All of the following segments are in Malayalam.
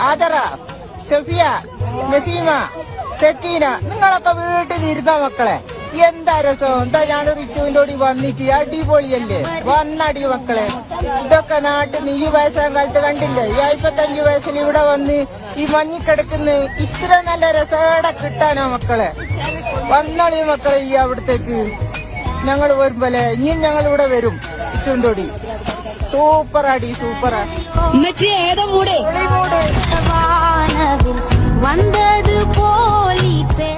ആദറ, സഫിയ, നസീമ, സക്കീന, നിങ്ങളൊക്കെ വീട്ടിലിരുന്ന മക്കളെ. എന്താ രസം! എന്താ ഞാൻ റിച്ചുവിന്റെ കൂടി വന്നിട്ട് അടിപൊളിയല്ലേ? വന്നടി മക്കളെ. ഇതൊക്കെ നാട്ടിൽ ഈ വയസ്സാം കാലത്ത് കണ്ടില്ലേ? ഈ 55 വയസ്സിൽ ഇവിടെ വന്ന് ഈ മഞ്ഞിക്കിടക്കുന്ന ഇത്ര നല്ല രസോടെ കിട്ടാനാ മക്കളെ. വന്നോളി മക്കളെ ഈ അവിടത്തേക്ക്. ഞങ്ങൾ വരുമ്പോലെ ഇനിയും ഞങ്ങൾ ഇവിടെ വരും. റിച്ചുവിന്റെ കൂടി സൂപ്പറാടി, സൂപ്പറാ. വന്നത് പോലീപ്പേ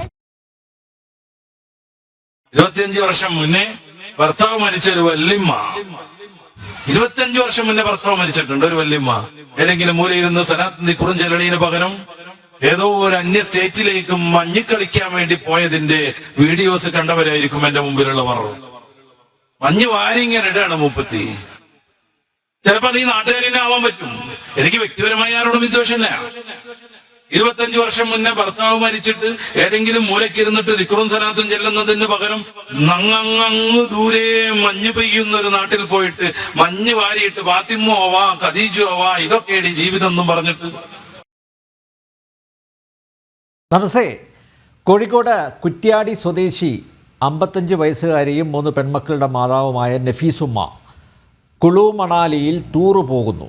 25 വർഷം മുന്നേ ഭർത്താവ് മരിച്ച ഒരു വല്യമ്മ, 25 വർഷം മുന്നേ ഭർത്താവ് മരിച്ചിട്ടുണ്ട്. ഒരു വല്യമ്മ ഏതെങ്കിലും മൂലയിരുന്ന് സനാത്തന്തി കുറുഞ്ചെലടീന് പകരം ഏതോ ഒരു അന്യ സ്റ്റേറ്റിലേക്ക് മഞ്ഞ് കളിക്കാൻ വേണ്ടി പോയതിന്റെ വീഡിയോസ് കണ്ടവരായിരിക്കും എന്റെ മുമ്പിലുള്ളവർ. മഞ്ഞ് വാരിങ്ങനെ ഇടാണ് മൂപ്പത്തി. ചിലപ്പോ അത് ഈ നാട്ടുകാരിനെ ആവാൻ പറ്റും. എനിക്ക് വ്യക്തിപരമായി ആരോടും വിദ്വേഷമില്ല. 25 വർഷം മുന്നേ ഭർത്താവ് മരിച്ചിട്ട് ഏതെങ്കിലും മൂലക്കിരുന്നിട്ട് ദിക്റും സലാത്തും ചെല്ലുന്നതിന് പകരം അങ്ങ് ദൂരെ മഞ്ഞ് പെയ്യുന്ന ഒരു നാട്ടിൽ പോയിട്ട് മഞ്ഞ് വാരിയിട്ട് ഫാത്തിമോ ആവാ ഖദീജോ ആവാ ഇതൊക്കെയാണ് ജീവിതം എന്നും പറഞ്ഞിട്ട്. നമസ്തേ. കോഴിക്കോട് കുറ്റ്യാടി സ്വദേശി 55 വയസ്സുകാരിയും 3 പെൺമക്കളുടെ മാതാവുമായ നഫീസുമ്മ കുളു മണാലിയിൽ ടൂറ് പോകുന്നു.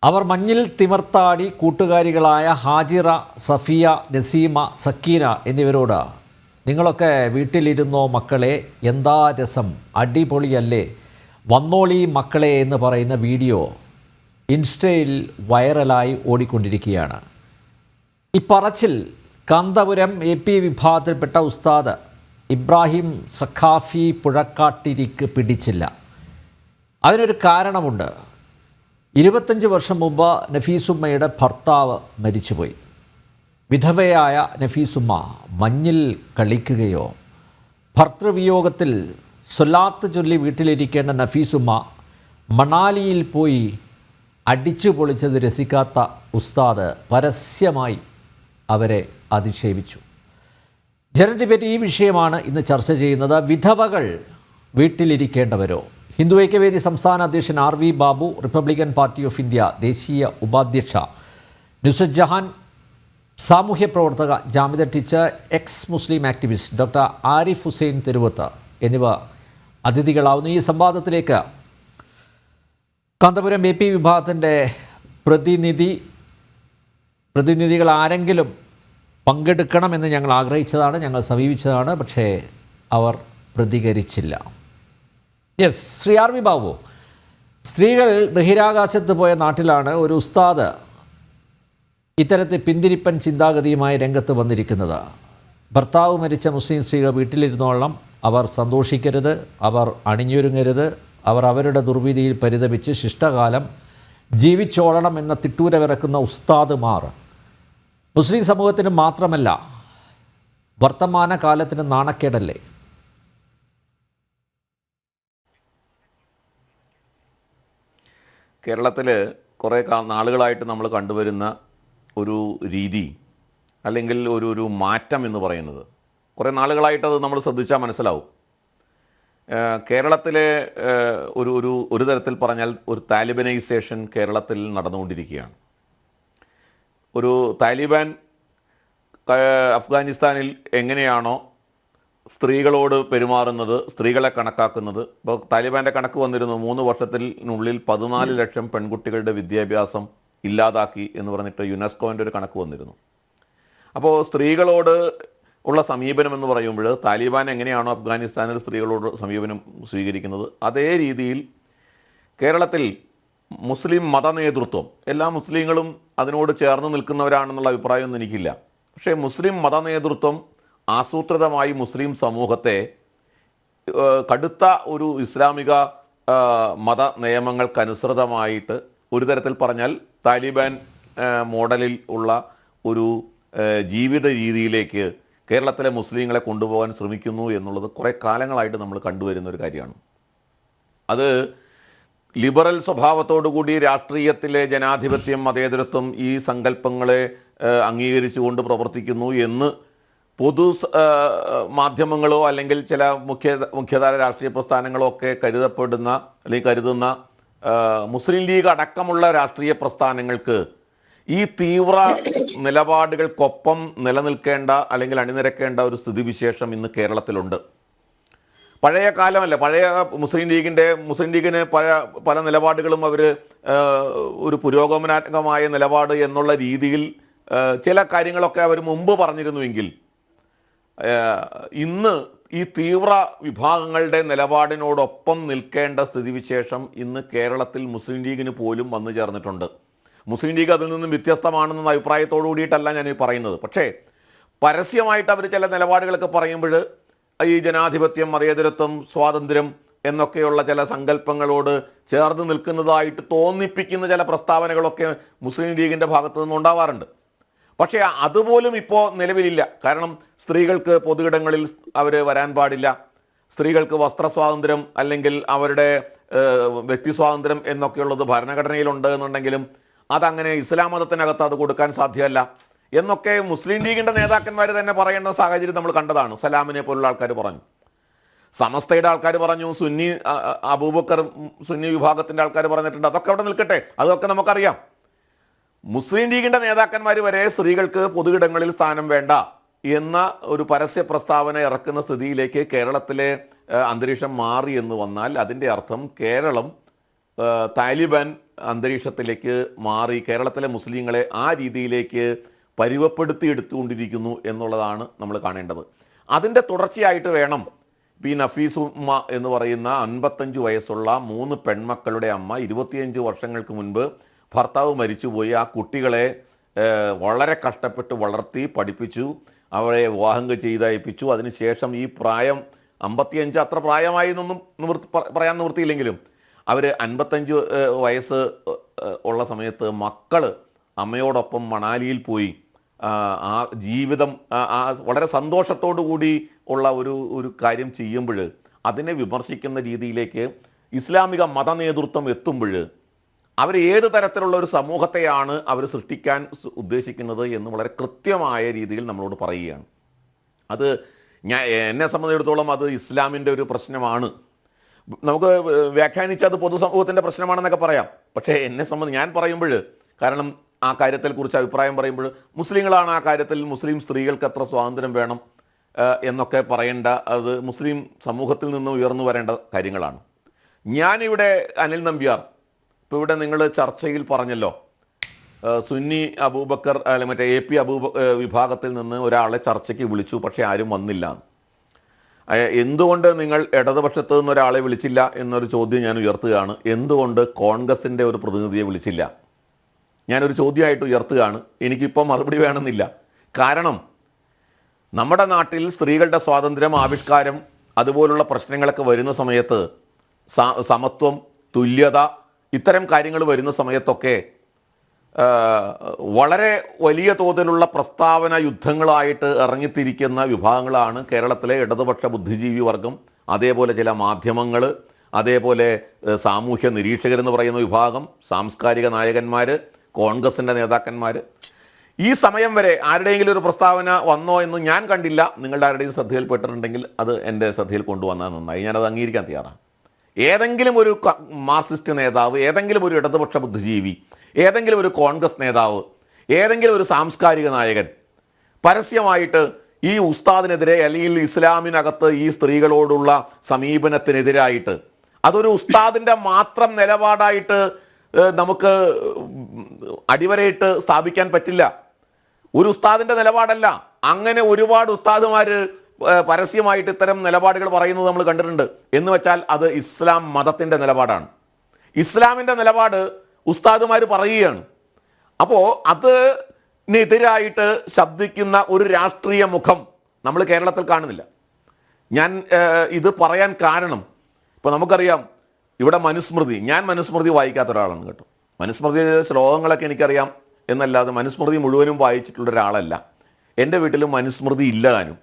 അവർ മഞ്ഞിൽ തിമർത്താടി കൂട്ടുകാരികളായ ഹാജിറ, സഫിയ, നസീമ, സക്കീന എന്നിവരോട് നിങ്ങളൊക്കെ വീട്ടിലിരുന്നോ മക്കളെ, എന്താ രസം, അടിപൊളിയല്ലേ, വന്നോളി മക്കളെ എന്ന് പറയുന്ന വീഡിയോ ഇൻസ്റ്റയിൽ വൈറലായി ഓടിക്കൊണ്ടിരിക്കുകയാണ്. ഈ പറച്ചിൽ കാന്തപുരം AP വിഭാഗത്തിൽപ്പെട്ട ഉസ്താദ് ഇബ്രാഹിം സഖാഫി പുഴക്കാട്ടിരിക്ക് പിടിച്ചില്ല. അതിനൊരു കാരണമുണ്ട്. 25 വർഷം മുമ്പ് നഫീസുമ്മയുടെ ഭർത്താവ് മരിച്ചുപോയി. വിധവയായ നഫീസുമ്മ മഞ്ഞിൽ കളിക്കുകയോ, ഭർത്തൃവിയോഗത്തിൽ സ്വലാത്ത് ചൊല്ലി വീട്ടിലിരിക്കേണ്ട നഫീസുമ്മ മണാലിയിൽ പോയി അടിച്ചു പൊളിച്ചത് രസിക്കാത്ത ഉസ്താദ് പരസ്യമായി അവരെ അധിക്ഷേപിച്ചു. ജനഡിബേറ്റ് ഈ വിഷയമാണ് ഇന്ന് ചർച്ച ചെയ്യുന്നത്. വിധവകൾ വീട്ടിലിരിക്കേണ്ടവരോ? ഹിന്ദു ഐക്യവേദി സംസ്ഥാന അധ്യക്ഷൻ RV Babu, Republican Party of India ദേശീയ ഉപാധ്യക്ഷ നുസരത്ത് ജഹാൻ, സാമൂഹ്യ പ്രവർത്തക Jamida teacher, ex Muslim activist doctor Arif Hussain Theruvath എന്നിവ അതിഥികളാവുന്നു. ഈ സംവാദത്തിലേക്ക് കാന്തപുരം AP വിഭാഗത്തിൻ്റെ പ്രതിനിധികൾ ആരെങ്കിലും പങ്കെടുക്കണമെന്ന് ഞങ്ങൾ ആഗ്രഹിച്ചതാണ്, ഞങ്ങൾ സമീപിച്ചതാണ്. പക്ഷേ അവർ പ്രതികരിച്ചില്ല. യെസ്, ശ്രീ RV ബാബു, സ്ത്രീകൾ ബഹിരാകാശത്ത് പോയ നാട്ടിലാണ് ഒരു ഉസ്താദ് ഇത്തരത്തിൽ പിന്തിരിപ്പൻ ചിന്താഗതിയുമായി രംഗത്ത് വന്നിരിക്കുന്നത്. ഭർത്താവ് മരിച്ച മുസ്ലിം സ്ത്രീകൾ വീട്ടിലിരുന്നോളം, അവർ സന്തോഷിക്കരുത്, അവർ അണിഞ്ഞൊരുങ്ങരുത്, അവർ അവരുടെ ദുർവിധിയിൽ പരിതപിച്ച് ശിഷ്ടകാലം ജീവിച്ചോളണം എന്ന തിട്ടൂരവിറക്കുന്ന ഉസ്താദുമാർ മുസ്ലിം സമൂഹത്തിന് മാത്രമല്ല വർത്തമാന കാലത്തിന് നാണക്കേടല്ലേ? കേരളത്തിൽ കുറേ നാളുകളായിട്ട് നമ്മൾ കണ്ടുവരുന്ന ഒരു രീതി അല്ലെങ്കിൽ ഒരു മാറ്റം എന്ന് പറയുന്നത്, കുറേ നാളുകളായിട്ടത് നമ്മൾ ശ്രദ്ധിച്ചാൽ മനസ്സിലാവും. കേരളത്തിലെ ഒരു തരത്തിൽ പറഞ്ഞാൽ ഒരു താലിബനൈസേഷൻ കേരളത്തിൽ നടന്നുകൊണ്ടിരിക്കുകയാണ്. ഒരു താലിബാൻ അഫ്ഗാനിസ്ഥാനിൽ എങ്ങനെയാണോ സ്ത്രീകളോട് പെരുമാറുന്നത്, സ്ത്രീകളെ കണക്കാക്കുന്നത്, ഇപ്പോൾ താലിബാൻ്റെ കണക്ക് വന്നിരുന്നു 3 വർഷത്തിനുള്ളിൽ 14 ലക്ഷം പെൺകുട്ടികളുടെ വിദ്യാഭ്യാസം ഇല്ലാതാക്കി എന്ന് പറഞ്ഞിട്ട് യുനെസ്കോൻ്റെ ഒരു കണക്ക് വന്നിരുന്നു. അപ്പോൾ സ്ത്രീകളോട് ഉള്ള സമീപനം എന്ന് പറയുമ്പോൾ താലിബാൻ എങ്ങനെയാണോ അഫ്ഗാനിസ്ഥാനിൽ സ്ത്രീകളോട് സമീപനം സ്വീകരിക്കുന്നത്, അതേ രീതിയിൽ കേരളത്തിൽ മുസ്ലിം മതനേതൃത്വം, എല്ലാ മുസ്ലിങ്ങളും അതിനോട് ചേർന്ന് നിൽക്കുന്നവരാണെന്നുള്ള അഭിപ്രായമൊന്നും എനിക്കില്ല. പക്ഷേ മുസ്ലിം മതനേതൃത്വം ആസൂത്രിതമായി മുസ്ലിം സമൂഹത്തെ കടുത്ത ഒരു ഇസ്ലാമിക മത നിയമങ്ങൾക്കനുസൃതമായിട്ട് ഒരു തരത്തിൽ പറഞ്ഞാൽ താലിബാൻ മോഡലിൽ ഉള്ള ഒരു ജീവിത രീതിയിലേക്ക് കേരളത്തിലെ മുസ്ലിങ്ങളെ കൊണ്ടുപോകാൻ ശ്രമിക്കുന്നു എന്നുള്ളത് കുറേ കാലങ്ങളായിട്ട് നമ്മൾ കണ്ടുവരുന്ന ഒരു കാര്യമാണ്. അത് ലിബറൽ സ്വഭാവത്തോടുകൂടി രാഷ്ട്രീയത്തിലെ ജനാധിപത്യം, മതേതരത്വം ഈ സങ്കല്പങ്ങളെ അംഗീകരിച്ചുകൊണ്ട് പ്രവർത്തിക്കുന്നു എന്ന് പൊതു മാധ്യമങ്ങളോ അല്ലെങ്കിൽ ചില മുഖ്യധാര രാഷ്ട്രീയ പ്രസ്ഥാനങ്ങളോ ഒക്കെ കരുതുന്ന മുസ്ലിം ലീഗ് അടക്കമുള്ള രാഷ്ട്രീയ പ്രസ്ഥാനങ്ങൾക്ക് ഈ തീവ്ര നിലപാടുകൾക്കൊപ്പം നിലനിൽക്കേണ്ട അല്ലെങ്കിൽ അണിനിരക്കേണ്ട ഒരു സ്ഥിതിവിശേഷം ഇന്ന് കേരളത്തിലുണ്ട്. പഴയ കാലമല്ല, പഴയ മുസ്ലിം ലീഗിന് പല നിലപാടുകളും അവർ ഒരു പുരോഗമനാത്മകമായ നിലപാട് എന്നുള്ള രീതിയിൽ ചില കാര്യങ്ങളൊക്കെ അവർ മുമ്പ് പറഞ്ഞിരുന്നുവെങ്കിൽ ഇന്ന് ഈ തീവ്ര വിഭാഗങ്ങളുടെ നിലപാടിനോടൊപ്പം നിൽക്കേണ്ട സ്ഥിതിവിശേഷം ഇന്ന് കേരളത്തിൽ മുസ്ലിം ലീഗിന് പോലും വന്നു ചേർന്നിട്ടുണ്ട്. മുസ്ലിം ലീഗ് അതിൽ നിന്നും വ്യത്യസ്തമാണെന്ന അഭിപ്രായത്തോടു കൂടിയിട്ടല്ല ഞാൻ പറയുന്നത്. പക്ഷേ പരസ്യമായിട്ട് അവർ ചില നിലപാടുകളൊക്കെ പറയുമ്പോൾ ഈ ജനാധിപത്യം, മതേതരത്വം, സ്വാതന്ത്ര്യം എന്നൊക്കെയുള്ള ചില സങ്കല്പങ്ങളോട് ചേർന്ന് നിൽക്കുന്നതായിട്ട് തോന്നിപ്പിക്കുന്ന ചില പ്രസ്താവനകളൊക്കെ മുസ്ലിം ലീഗിൻ്റെ ഭാഗത്തു നിന്നുണ്ടാവാറുണ്ട്. പക്ഷേ അതുപോലും ഇപ്പോൾ നിലവിലില്ല. കാരണം സ്ത്രീകൾക്ക് പൊതുയിടങ്ങളിൽ അവർ വരാൻ പാടില്ല, സ്ത്രീകൾക്ക് വസ്ത്രസ്വാതന്ത്ര്യം അല്ലെങ്കിൽ അവരുടെ വ്യക്തി സ്വാതന്ത്ര്യം എന്നൊക്കെയുള്ളത് ഭരണഘടനയിലുണ്ട് എന്നുണ്ടെങ്കിലും അതങ്ങനെ ഇസ്ലാം മതത്തിനകത്ത് അത് കൊടുക്കാൻ സാധ്യമല്ല എന്നൊക്കെ മുസ്ലിം ലീഗിൻ്റെ നേതാക്കന്മാർ തന്നെ പറയേണ്ട സാഹചര്യം നമ്മൾ കണ്ടതാണ്. സലാമിനെ പോലുള്ള ആൾക്കാർ പറഞ്ഞു, സമസ്തയുടെ ആൾക്കാർ പറഞ്ഞു, സുന്നി അബൂബക്കർ സുന്നി വിഭാഗത്തിൻ്റെ ആൾക്കാർ പറഞ്ഞിട്ടുണ്ട്. അതൊക്കെ അവിടെ നിൽക്കട്ടെ, അതൊക്കെ നമുക്കറിയാം. മുസ്ലിം ലീഗിൻ്റെ നേതാക്കന്മാർ വരെ സ്ത്രീകൾക്ക് പൊതുയിടങ്ങളിൽ സ്ഥാനം വേണ്ട എന്ന ഒരു പരസ്യ പ്രസ്താവന ഇറക്കുന്ന സ്ഥിതിയിലേക്ക് കേരളത്തിലെ അന്തരീക്ഷം മാറി എന്ന് വന്നാൽ അതിൻ്റെ അർത്ഥം കേരളം താലിബാൻ അന്തരീക്ഷത്തിലേക്ക് മാറി കേരളത്തിലെ മുസ്ലിങ്ങളെ ആ രീതിയിലേക്ക് പരുവപ്പെടുത്തി എടുത്തുകൊണ്ടിരിക്കുന്നു എന്നുള്ളതാണ് നമ്മൾ കാണേണ്ടത്. അതിൻ്റെ തുടർച്ചയായിട്ട് വേണം പി നഫീസ് ഉമ്മ എന്ന് പറയുന്ന 55 വയസ്സുള്ള 3 പെൺമക്കളുടെ അമ്മ 25 വർഷങ്ങൾക്ക് മുൻപ് ഭർത്താവ് മരിച്ചുപോയി. ആ കുട്ടികളെ വളരെ കഷ്ടപ്പെട്ട് വളർത്തി പഠിപ്പിച്ചു, അവരെ വിവാഹം ചെയ്തയപ്പിച്ചു. അതിനുശേഷം ഈ പ്രായം 55 അത്ര പ്രായമായി എന്നൊന്നും പറയാൻ നിവൃത്തിയില്ലെങ്കിലും അവർ 55 വയസ്സ് ഉള്ള സമയത്ത് മക്കൾ അമ്മയോടൊപ്പം മണാലിയിൽ പോയി ആ ജീവിതം വളരെ സന്തോഷത്തോടു കൂടി ഉള്ള ഒരു കാര്യം ചെയ്യുമ്പോൾ അതിനെ വിമർശിക്കുന്ന രീതിയിലേക്ക് ഇസ്ലാമിക മത നേതൃത്വം എത്തുമ്പോൾ അവർ ഏത് തരത്തിലുള്ള ഒരു സമൂഹത്തെയാണ് അവർ സൃഷ്ടിക്കാൻ ഉദ്ദേശിക്കുന്നത് എന്ന് വളരെ കൃത്യമായ രീതിയിൽ നമ്മളോട് പറയുകയാണ്. അത് എന്നെ സംബന്ധിച്ചിടത്തോളം അത് ഇസ്ലാമിൻ്റെ ഒരു പ്രശ്നമാണ്. നമുക്ക് വ്യാഖ്യാനിച്ചത് പൊതുസമൂഹത്തിൻ്റെ പ്രശ്നമാണെന്നൊക്കെ പറയാം. പക്ഷേ എന്നെ സംബന്ധിച്ച് ഞാൻ പറയുമ്പോൾ, കാരണം ആ കാര്യത്തെക്കുറിച്ച് അഭിപ്രായം പറയുമ്പോൾ മുസ്ലിങ്ങളാണ് ആ കാര്യത്തിൽ മുസ്ലിം സ്ത്രീകൾക്ക് എത്ര സ്വാതന്ത്ര്യം വേണം എന്നൊക്കെ പറയേണ്ട, അത് മുസ്ലിം സമൂഹത്തിൽ നിന്ന് ഉയർന്നു വരേണ്ട കാര്യങ്ങളാണ്. ഞാനിവിടെ അനിൽ നമ്പ്യാർ ഇപ്പോൾ ഇവിടെ നിങ്ങൾ ചർച്ചയിൽ പറഞ്ഞല്ലോ, സുന്നി അബൂബക്കർ അല്ലെ മറ്റേ AP വിഭാഗത്തിൽ നിന്ന് ഒരാളെ ചർച്ചയ്ക്ക് വിളിച്ചു, പക്ഷേ ആരും വന്നില്ല. എന്തുകൊണ്ട് നിങ്ങൾ ഇടതുപക്ഷത്ത് നിന്ന് ഒരാളെ വിളിച്ചില്ല എന്നൊരു ചോദ്യം ഞാൻ ഉയർത്തുകയാണ്. എന്തുകൊണ്ട് കോൺഗ്രസിൻ്റെ ഒരു പ്രതിനിധിയെ വിളിച്ചില്ല? ഞാനൊരു ചോദ്യമായിട്ട് ഉയർത്തുകയാണ്. എനിക്കിപ്പോൾ മറുപടി വേണമെന്നില്ല. കാരണം നമ്മുടെ നാട്ടിൽ സ്ത്രീകളുടെ സ്വാതന്ത്ര്യം, ആവിഷ്കാരം, അതുപോലുള്ള പ്രശ്നങ്ങളൊക്കെ വരുന്ന സമയത്ത്, സമത്വം, തുല്യത, ഇത്തരം കാര്യങ്ങൾ വരുന്ന സമയത്തൊക്കെ വളരെ വലിയ തോതിലുള്ള പ്രസ്താവന യുദ്ധങ്ങളായിട്ട് ഇറങ്ങിത്തിരിക്കുന്ന വിഭാഗങ്ങളാണ് കേരളത്തിലെ ഇടതുപക്ഷ ബുദ്ധിജീവി വർഗം, അതേപോലെ ചില മാധ്യമങ്ങൾ, അതേപോലെ സാമൂഹ്യ നിരീക്ഷകരെന്ന് പറയുന്ന വിഭാഗം, സാംസ്കാരിക നായകന്മാർ, കോൺഗ്രസിൻ്റെ നേതാക്കന്മാർ. ഈ സമയം വരെ ആരുടെയെങ്കിലും ഒരു പ്രസ്താവന വന്നോ എന്ന് ഞാൻ കണ്ടില്ല. നിങ്ങളുടെ ആരുടെയും ശ്രദ്ധയിൽപ്പെട്ടിട്ടുണ്ടെങ്കിൽ അത് എൻ്റെ ശ്രദ്ധയിൽ കൊണ്ടുവന്നാൽ നന്നായി, ഞാനത് അംഗീകരിക്കാൻ തയ്യാറാണ്. ഏതെങ്കിലും ഒരു മാർക്സിസ്റ്റ് നേതാവ്, ഏതെങ്കിലും ഒരു ഇടതുപക്ഷ ബുദ്ധിജീവി, ഏതെങ്കിലും ഒരു കോൺഗ്രസ് നേതാവ്, ഏതെങ്കിലും ഒരു സാംസ്കാരിക നായകൻ പരസ്യമായിട്ട് ഈ ഉസ്താദിനെതിരെ അല്ലെങ്കിൽ ഇസ്ലാമിനകത്ത് ഈ സ്ത്രീകളോടുള്ള സമീപനത്തിനെതിരായിട്ട്, അതൊരു ഉസ്താദിൻ്റെ മാത്രം നിലപാടായിട്ട് നമുക്ക് അടിവരയിട്ട് സ്ഥാപിക്കാൻ പറ്റില്ല. ഒരു ഉസ്താദിൻ്റെ നിലപാടല്ല. അങ്ങനെ ഒരുപാട് ഉസ്താദുമാർ പരസ്യമായിട്ട് ഇത്തരം നിലപാടുകൾ പറയുന്നത് നമ്മൾ കണ്ടിട്ടുണ്ട്. എന്ന് വെച്ചാൽ അത് ഇസ്ലാം മതത്തിൻ്റെ നിലപാടാണ്. ഇസ്ലാമിൻ്റെ നിലപാട് ഉസ്താദുമാർ പറയുകയാണ്. അപ്പോൾ അതിനെതിരായിട്ട് ശബ്ദിക്കുന്ന ഒരു രാഷ്ട്രീയ മുഖം നമ്മൾ കേരളത്തിൽ കാണുന്നില്ല. ഞാൻ ഇത് പറയാൻ കാരണം, ഇപ്പോൾ നമുക്കറിയാം ഇവിടെ മനുസ്മൃതി, ഞാൻ മനുസ്മൃതി വായിക്കാത്ത ഒരാളാണ് കേട്ടോ. മനുസ്മൃതി ശ്ലോകങ്ങളൊക്കെ എനിക്കറിയാം എന്നല്ലാതെ മനുസ്മൃതി മുഴുവനും വായിച്ചിട്ടുള്ള ഒരാളല്ല. എൻ്റെ വീട്ടിലും മനുസ്മൃതി ഇല്ല. താനും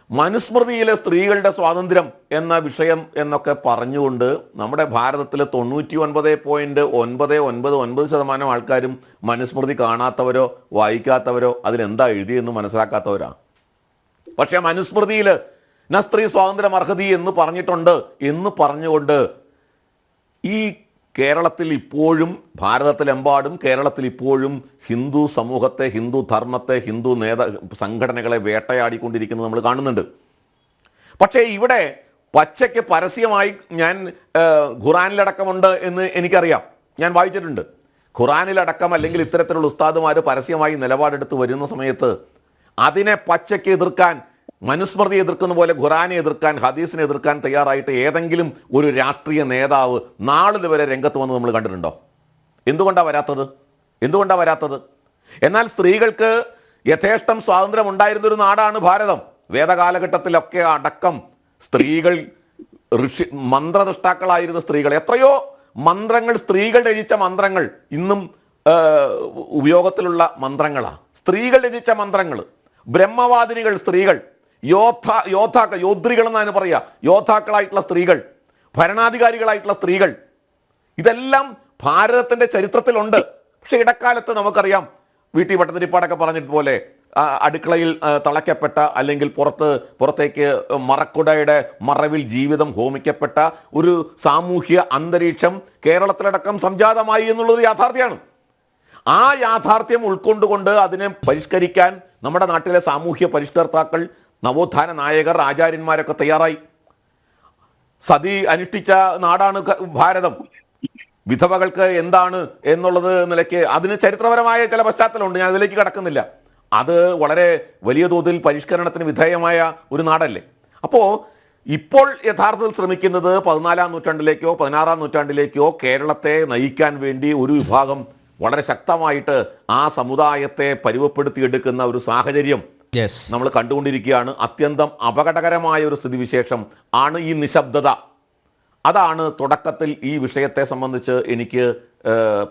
മനുസ്മൃതിയിലെ സ്ത്രീകളുടെ സ്വാതന്ത്ര്യം എന്ന വിഷയം എന്നൊക്കെ പറഞ്ഞുകൊണ്ട് നമ്മുടെ ഭാരതത്തിലെ 99.999% ആൾക്കാരും മനുസ്മൃതി കാണാത്തവരോ വായിക്കാത്തവരോ അതിലെന്താ എഴുതിയെന്ന് മനസ്സിലാക്കാത്തവരാണ്. പക്ഷേ മനുസ്മൃതിയിൽ സ്ത്രീ സ്വാതന്ത്ര്യം അർഹതി എന്ന് പറഞ്ഞിട്ടുണ്ട് എന്ന് പറഞ്ഞുകൊണ്ട് ഈ കേരളത്തിൽ ഇപ്പോഴും, ഭാരതത്തിലെമ്പാടും കേരളത്തിൽ ഇപ്പോഴും ഹിന്ദു സമൂഹത്തെ, ഹിന്ദു ധർമ്മത്തെ, ഹിന്ദു സംഘടനകളെ വേട്ടയാടിക്കൊണ്ടിരിക്കുന്നത് നമ്മൾ കാണുന്നുണ്ട്. പക്ഷേ ഇവിടെ പച്ചയ്ക്ക് പരസ്യമായി, ഞാൻ ഖുറാനിലടക്കമുണ്ട് എന്ന് എനിക്കറിയാം, ഞാൻ വായിച്ചിട്ടുണ്ട്. ഖുറാനിലടക്കം അല്ലെങ്കിൽ ഇത്തരത്തിലുള്ള ഉസ്താദുമാർ പരസ്യമായി നിലപാടെടുത്ത് വരുന്ന സമയത്ത് അതിനെ പച്ചയ്ക്ക് എതിർക്കാൻ, മനുസ്മൃതി എതിർക്കുന്ന പോലെ ഖുറാനെ എതിർക്കാൻ, ഹദീസിനെ എതിർക്കാൻ തയ്യാറായിട്ട് ഏതെങ്കിലും ഒരു രാഷ്ട്രീയ നേതാവ് നാളിതുവരെ രംഗത്ത് വന്ന് നമ്മൾ കണ്ടിട്ടുണ്ടോ? എന്തുകൊണ്ടാണ് വരാത്തത്? എന്നാൽ സ്ത്രീകൾക്ക് യഥേഷ്ടം സ്വാതന്ത്ര്യം ഉണ്ടായിരുന്നൊരു നാടാണ് ഭാരതം. വേദകാലഘട്ടത്തിലൊക്കെ അടക്കം സ്ത്രീകൾ മന്ത്രദൃഷ്ടാക്കളായിരുന്ന സ്ത്രീകൾ, എത്രയോ മന്ത്രങ്ങൾ, സ്ത്രീകൾ രചിച്ച മന്ത്രങ്ങൾ ഇന്നും ഉപയോഗത്തിലുള്ള മന്ത്രങ്ങളാണ്. സ്ത്രീകൾ രചിച്ച മന്ത്രങ്ങൾ, ബ്രഹ്മവാദിനികൾ സ്ത്രീകൾ, യോദ്ധികൾ എന്നാണ് പറയുക, യോദ്ധാക്കളായിട്ടുള്ള സ്ത്രീകൾ, ഭരണാധികാരികളായിട്ടുള്ള സ്ത്രീകൾ, ഇതെല്ലാം ഭാരതത്തിന്റെ ചരിത്രത്തിലുണ്ട്. പക്ഷെ ഇടക്കാലത്ത് നമുക്കറിയാം, വീട്ടി ഭട്ടതിരിപ്പാടൊക്കെ പറഞ്ഞിട്ട് പോലെ അടുക്കളയിൽ തളയ്ക്കപ്പെട്ട, അല്ലെങ്കിൽ പുറത്തേക്ക് മറക്കുടയുടെ മറവിൽ ജീവിതം ഹോമിക്കപ്പെട്ട ഒരു സാമൂഹ്യ അന്തരീക്ഷം കേരളത്തിലടക്കം സംജാതമായി എന്നുള്ളൊരു യാഥാർത്ഥ്യമാണ്. ആ യാഥാർത്ഥ്യം ഉൾക്കൊണ്ടുകൊണ്ട് അതിനെ പരിഷ്കരിക്കാൻ നമ്മുടെ നാട്ടിലെ സാമൂഹ്യ പരിഷ്കർത്താക്കൾ, നവോത്ഥാന നായകർ, ആചാര്യന്മാരൊക്കെ തയ്യാറായി. സതി അനുഷ്ഠിച്ച നാടാണ് ഭാരതം. വിധവകൾക്ക് എന്താണ് എന്നുള്ളത് നിലയ്ക്ക് അതിന് ചരിത്രപരമായ ചില പശ്ചാത്തലമുണ്ട്, ഞാൻ അതിലേക്ക് കടക്കുന്നില്ല. അത് വളരെ വലിയ തോതിൽ പരിഷ്കരണത്തിന് വിധേയമായ ഒരു നാടല്ലേ. അപ്പോൾ ഇപ്പോൾ യഥാർത്ഥത്തിൽ ശ്രമിക്കുന്നത് 14-ാം നൂറ്റാണ്ടിലേക്കോ 16-ാം നൂറ്റാണ്ടിലേക്കോ കേരളത്തെ നയിക്കാൻ വേണ്ടി ഒരു വിഭാഗം വളരെ ശക്തമായിട്ട് ആ സമുദായത്തെ പരുവപ്പെടുത്തിയെടുക്കുന്ന ഒരു സാഹചര്യം നമ്മൾ കണ്ടുകൊണ്ടിരിക്കുകയാണ്. അത്യന്തം അപകടകരമായ ഒരു സ്ഥിതിവിശേഷം ആണ് ഈ നിശബ്ദത. അതാണ് തുടക്കത്തിൽ ഈ വിഷയത്തെ സംബന്ധിച്ച് എനിക്ക്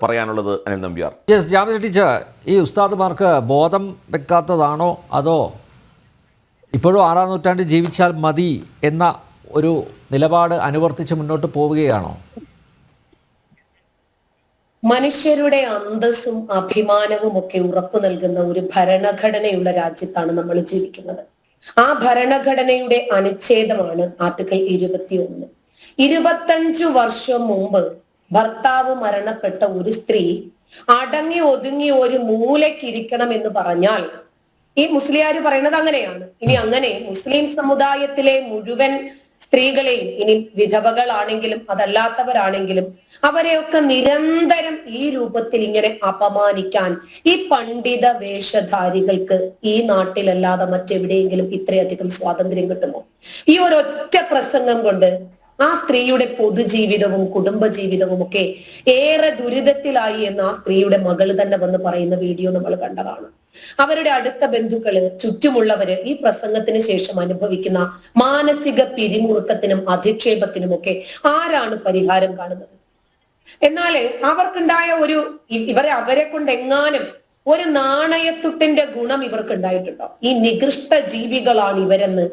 പറയാനുള്ളത്. അനിൽ നമ്പ്യാർ. ജാമിദ ടീച്ചർ, ഈ ഉസ്താദുമാർക്ക് ബോധം വെക്കാത്തതാണോ, അതോ ഇപ്പോഴും 6-ാം നൂറ്റാണ്ടിൽ ജീവിച്ചാൽ മതി എന്ന ഒരു നിലപാട് അനുവർത്തിച്ച് മുന്നോട്ട് പോവുകയാണോ? മനുഷ്യരുടെ അന്തസ്സും അഭിമാനവും ഒക്കെ ഉറപ്പു നൽകുന്ന ഒരു ഭരണഘടനയുള്ള രാജ്യത്താണ് നമ്മൾ ജീവിക്കുന്നത്. ആ ഭരണഘടനയുടെ അനുച്ഛേദമാണ് ആർട്ടിക്കിൾ 21. 25 വർഷം മുമ്പ് ഭർത്താവ് മരണപ്പെട്ട ഒരു സ്ത്രീ അടങ്ങി ഒതുങ്ങി ഒരു മൂലക്കിരിക്കണം എന്ന് പറഞ്ഞാൽ ഈ മുസ്ലിയാര് പറയുന്നത് അങ്ങനെയാണ്. ഇനി അങ്ങനെ മുസ്ലിം സമുദായത്തിലെ മുഴുവൻ സ്ത്രീകളെയും, ഇനി വിധവകളാണെങ്കിലും അതല്ലാത്തവരാണെങ്കിലും, അവരെയൊക്കെ നിരന്തരം ഈ രൂപത്തിൽ ഇങ്ങനെ അപമാനിക്കാൻ ഈ പണ്ഡിത വേഷധാരികൾക്ക് ഈ നാട്ടിലല്ലാതെ മറ്റെവിടെയെങ്കിലും ഇത്രയധികം സ്വാതന്ത്ര്യം കിട്ടുമോ? ഈ ഒരൊറ്റ പ്രസംഗം കൊണ്ട് ആ സ്ത്രീയുടെ പൊതുജീവിതവും കുടുംബജീവിതവും ഒക്കെ ഏറെ ദുരിതത്തിലായി എന്ന് ആ സ്ത്രീയുടെ മകൾ തന്നെ വന്ന് പറയുന്ന വീഡിയോ നമ്മൾ കണ്ടതാണ്. അവരുടെ അടുത്ത ബന്ധുക്കള്, ചുറ്റുമുള്ളവര് ഈ പ്രസംഗത്തിന് ശേഷം അനുഭവിക്കുന്ന മാനസിക പിരിമുറുക്കത്തിനും അധിക്ഷേപത്തിനും ഒക്കെ ആരാണ് പരിഹാരം കാണുന്നത്? എന്നാല് അവർക്കുണ്ടായ അവരെ കൊണ്ട് എങ്ങാനും ഒരു നാണയത്തുട്ടിന്റെ ഗുണം ഇവർക്ക് ഉണ്ടായിട്ടുണ്ടോ? ഈ നികൃഷ്ട ജീവികളാണ് ഇവരെന്ന്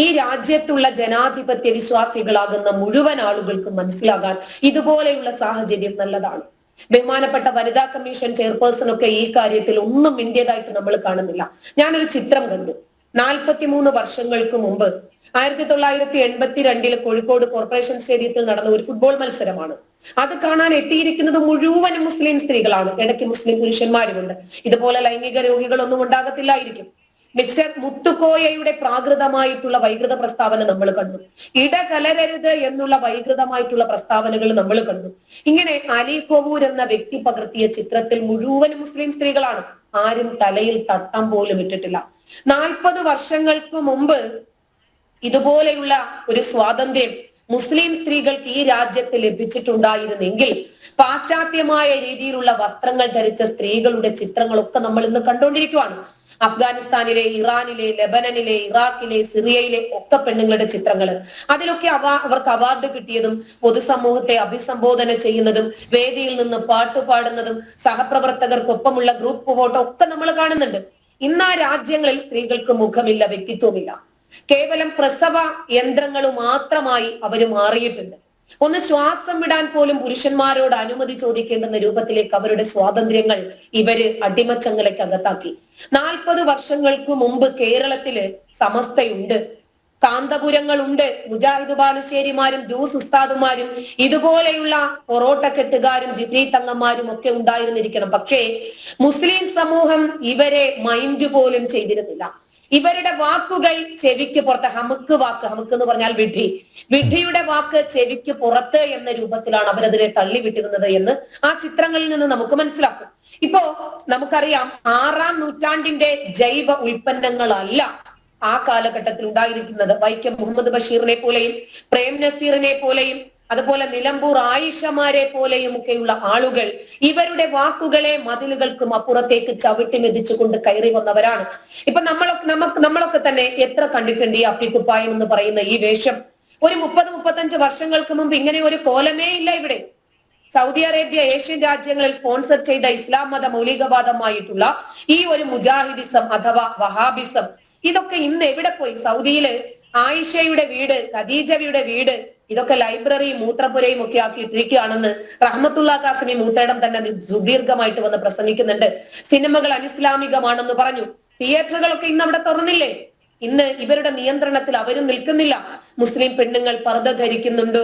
ഈ രാജ്യത്തുള്ള ജനാധിപത്യ വിശ്വാസികളാകുന്ന മുഴുവൻ ആളുകൾക്കും മനസ്സിലാകാൻ ഇതുപോലെയുള്ള സാഹചര്യം നല്ലതാണ്. ബഹുമാനപ്പെട്ട വനിതാ കമ്മീഷൻ ചെയർപേഴ്സൺ ഒക്കെ ഈ കാര്യത്തിൽ ഒന്നും മിണ്ടിയതായിട്ട് നമ്മൾ കാണുന്നില്ല. ഞാനൊരു ചിത്രം കണ്ടു. 43 വർഷങ്ങൾക്ക് മുമ്പ് 1982 കോഴിക്കോട് കോർപ്പറേഷൻ സ്റ്റേഡിയത്തിൽ നടന്ന ഒരു ഫുട്ബോൾ മത്സരമാണ്. അത് കാണാൻ എത്തിയിരിക്കുന്നത് മുഴുവനും മുസ്ലിം സ്ത്രീകളാണ്. ഇടയ്ക്ക് മുസ്ലിം പുരുഷന്മാരുമുണ്ട്. ഇതുപോലെ ലൈംഗിക രോഗികളൊന്നും ഉണ്ടാകത്തില്ലായിരിക്കും. മിസ്റ്റർ മുത്തുക്കോയയുടെ പ്രാകൃതമായിട്ടുള്ള വൈകൃത പ്രസ്താവന നമ്മൾ കണ്ടു. ഇടകലരരുത് എന്നുള്ള വൈകൃതമായിട്ടുള്ള പ്രസ്താവനകൾ നമ്മൾ കണ്ടു. ഇങ്ങനെ അലി കോവൂർ എന്ന വ്യക്തി പകർത്തിയ ചിത്രത്തിൽ മുഴുവനും മുസ്ലിം സ്ത്രീകളാണ്. ആരും തലയിൽ തട്ടം പോലും ഇട്ടിട്ടില്ല. 40 വർഷങ്ങൾക്ക് മുമ്പ് ഇതുപോലെയുള്ള ഒരു സ്വാതന്ത്ര്യം മുസ്ലിം സ്ത്രീകൾക്ക് ഈ രാജ്യത്ത് ലഭിച്ചിട്ടുണ്ടായിരുന്നെങ്കിൽ പാശ്ചാത്യമായ രീതിയിലുള്ള വസ്ത്രങ്ങൾ ധരിച്ച സ്ത്രീകളുടെ ചിത്രങ്ങളൊക്കെ നമ്മൾ ഇന്ന് കണ്ടുകൊണ്ടിരിക്കുകയാണ്. അഫ്ഗാനിസ്ഥാനിലെ, ഇറാനിലെ, ലെബനനിലെ, ഇറാഖിലെ, സിറിയയിലെ ഒക്കെ പെണ്ണുങ്ങളുടെ ചിത്രങ്ങൾ. അതിലൊക്കെ അവർക്ക് അവാർഡ് കിട്ടിയതും പൊതുസമൂഹത്തെ അഭിസംബോധന ചെയ്യുന്നതും വേദിയിൽ നിന്ന് പാട്ട് പാടുന്നതും സഹപ്രവർത്തകർക്കൊപ്പമുള്ള ഗ്രൂപ്പ് ഫോട്ടോ ഒക്കെ നമ്മൾ കാണുന്നുണ്ട്. ഇന്ന് ആ രാജ്യങ്ങളിൽ സ്ത്രീകൾക്ക് മുഖമില്ല, വ്യക്തിത്വമില്ല. കേവലം പ്രസവ യന്ത്രങ്ങൾ മാത്രമായി അവർ മാറിയിട്ടുണ്ട്. ഒന്ന് ശ്വാസം വിടാൻ പോലും പുരുഷന്മാരോട് അനുമതി ചോദിക്കേണ്ടുന്ന രൂപത്തിലേക്ക് അവരുടെ സ്വാതന്ത്ര്യങ്ങൾ ഇവര് അടിമച്ചങ്ങലയ്ക്ക് അകത്താക്കി. 40 വർഷങ്ങൾക്ക് മുമ്പ് കേരളത്തില് സമസ്തയുണ്ട്. കാന്തപുരങ്ങളുണ്ട്. മുജാഹിദ് ബാലുശ്ശേരിമാരും ജ്യൂസ് ഉസ്താദുമാരും ഇതുപോലെയുള്ള പൊറോട്ടക്കെട്ടുകാരും ജിഫ്രി തങ്ങന്മാരും ഒക്കെ ഉണ്ടായിരുന്നിരിക്കണം. പക്ഷേ മുസ്ലിം സമൂഹം ഇവരെ മൈൻഡ് പോലും ചെയ്തിരുന്നില്ല. ഇവരുടെ വാക്കുകൾ ചെവിക്ക് പുറത്ത്, ഹമുക്ക് എന്ന് പറഞ്ഞാൽ വിഡ്ഢിയുടെ വാക്ക് ചെവിക്ക് പുറത്ത് എന്ന രൂപത്തിലാണ് അവരതിനെ തള്ളിവിട്ടിരുന്നത് എന്ന് ആ ചിത്രങ്ങളിൽ നിന്ന് നമുക്ക് മനസ്സിലാക്കും. ഇപ്പോ നമുക്കറിയാം 6-ാം നൂറ്റാണ്ടിന്റെ ജൈവ ഉൽപ്പന്നങ്ങളല്ല ആ കാലഘട്ടത്തിൽ ഉണ്ടായിരിക്കുന്നത്. വൈക്കം മുഹമ്മദ് ബഷീറിനെ പോലെയും പ്രേം നസീറിനെ പോലെയും അതുപോലെ നിലമ്പൂർ ആയിഷമാരെ പോലെയും ഒക്കെയുള്ള ആളുകൾ ഇവരുടെ വാക്കുകളെ മതിലുകൾക്കും അപ്പുറത്തേക്ക് ചവിട്ടി മെതിച്ചുകൊണ്ട് കയറി വന്നവരാണ്. ഇപ്പൊ നമ്മളൊക്കെ തന്നെ എത്ര കണ്ടിട്ടുണ്ട് ഈ അപ്പിക്കുപ്പായം എന്ന് പറയുന്ന ഈ വേഷം. ഒരു 30-35 വർഷങ്ങൾക്ക് മുമ്പ് ഇങ്ങനെ ഒരു കോലമേ ഇല്ല ഇവിടെ. സൗദി അറേബ്യ, ഏഷ്യൻ രാജ്യങ്ങളിൽ സ്പോൺസർ ചെയ്ത ഇസ്ലാം മത മൗലികവാദമായിട്ടുള്ള ഈ ഒരു മുജാഹിദിസം അഥവാ വഹാബിസം, ഇതൊക്കെ ഇന്ന് എവിടെ പോയി? സൗദിയില് ആയിഷയുടെ വീട്, ഖദീജയുടെ വീട്, ഇതൊക്കെ ലൈബ്രറിയും മൂത്രപ്പുരയും ഒക്കെ ആക്കിയിട്ടിരിക്കുകയാണെന്ന് റഹ്മത്തുള്ള കാസിമി മൂത്തേടം തന്നെ സുദീർഘമായിട്ട് വന്ന് പ്രസംഗിക്കുന്നുണ്ട്. സിനിമകൾ അനിസ്ലാമികമാണെന്ന് പറഞ്ഞു. തിയേറ്ററുകളൊക്കെ ഇന്ന് അവിടെ തുറന്നില്ലേ? ഇന്ന് ഇവരുടെ നിയന്ത്രണത്തിൽ അവരും നിൽക്കുന്നില്ല. മുസ്ലിം പെണ്ണുങ്ങൾ പർദ്ദ ധരിക്കുന്നുണ്ട്.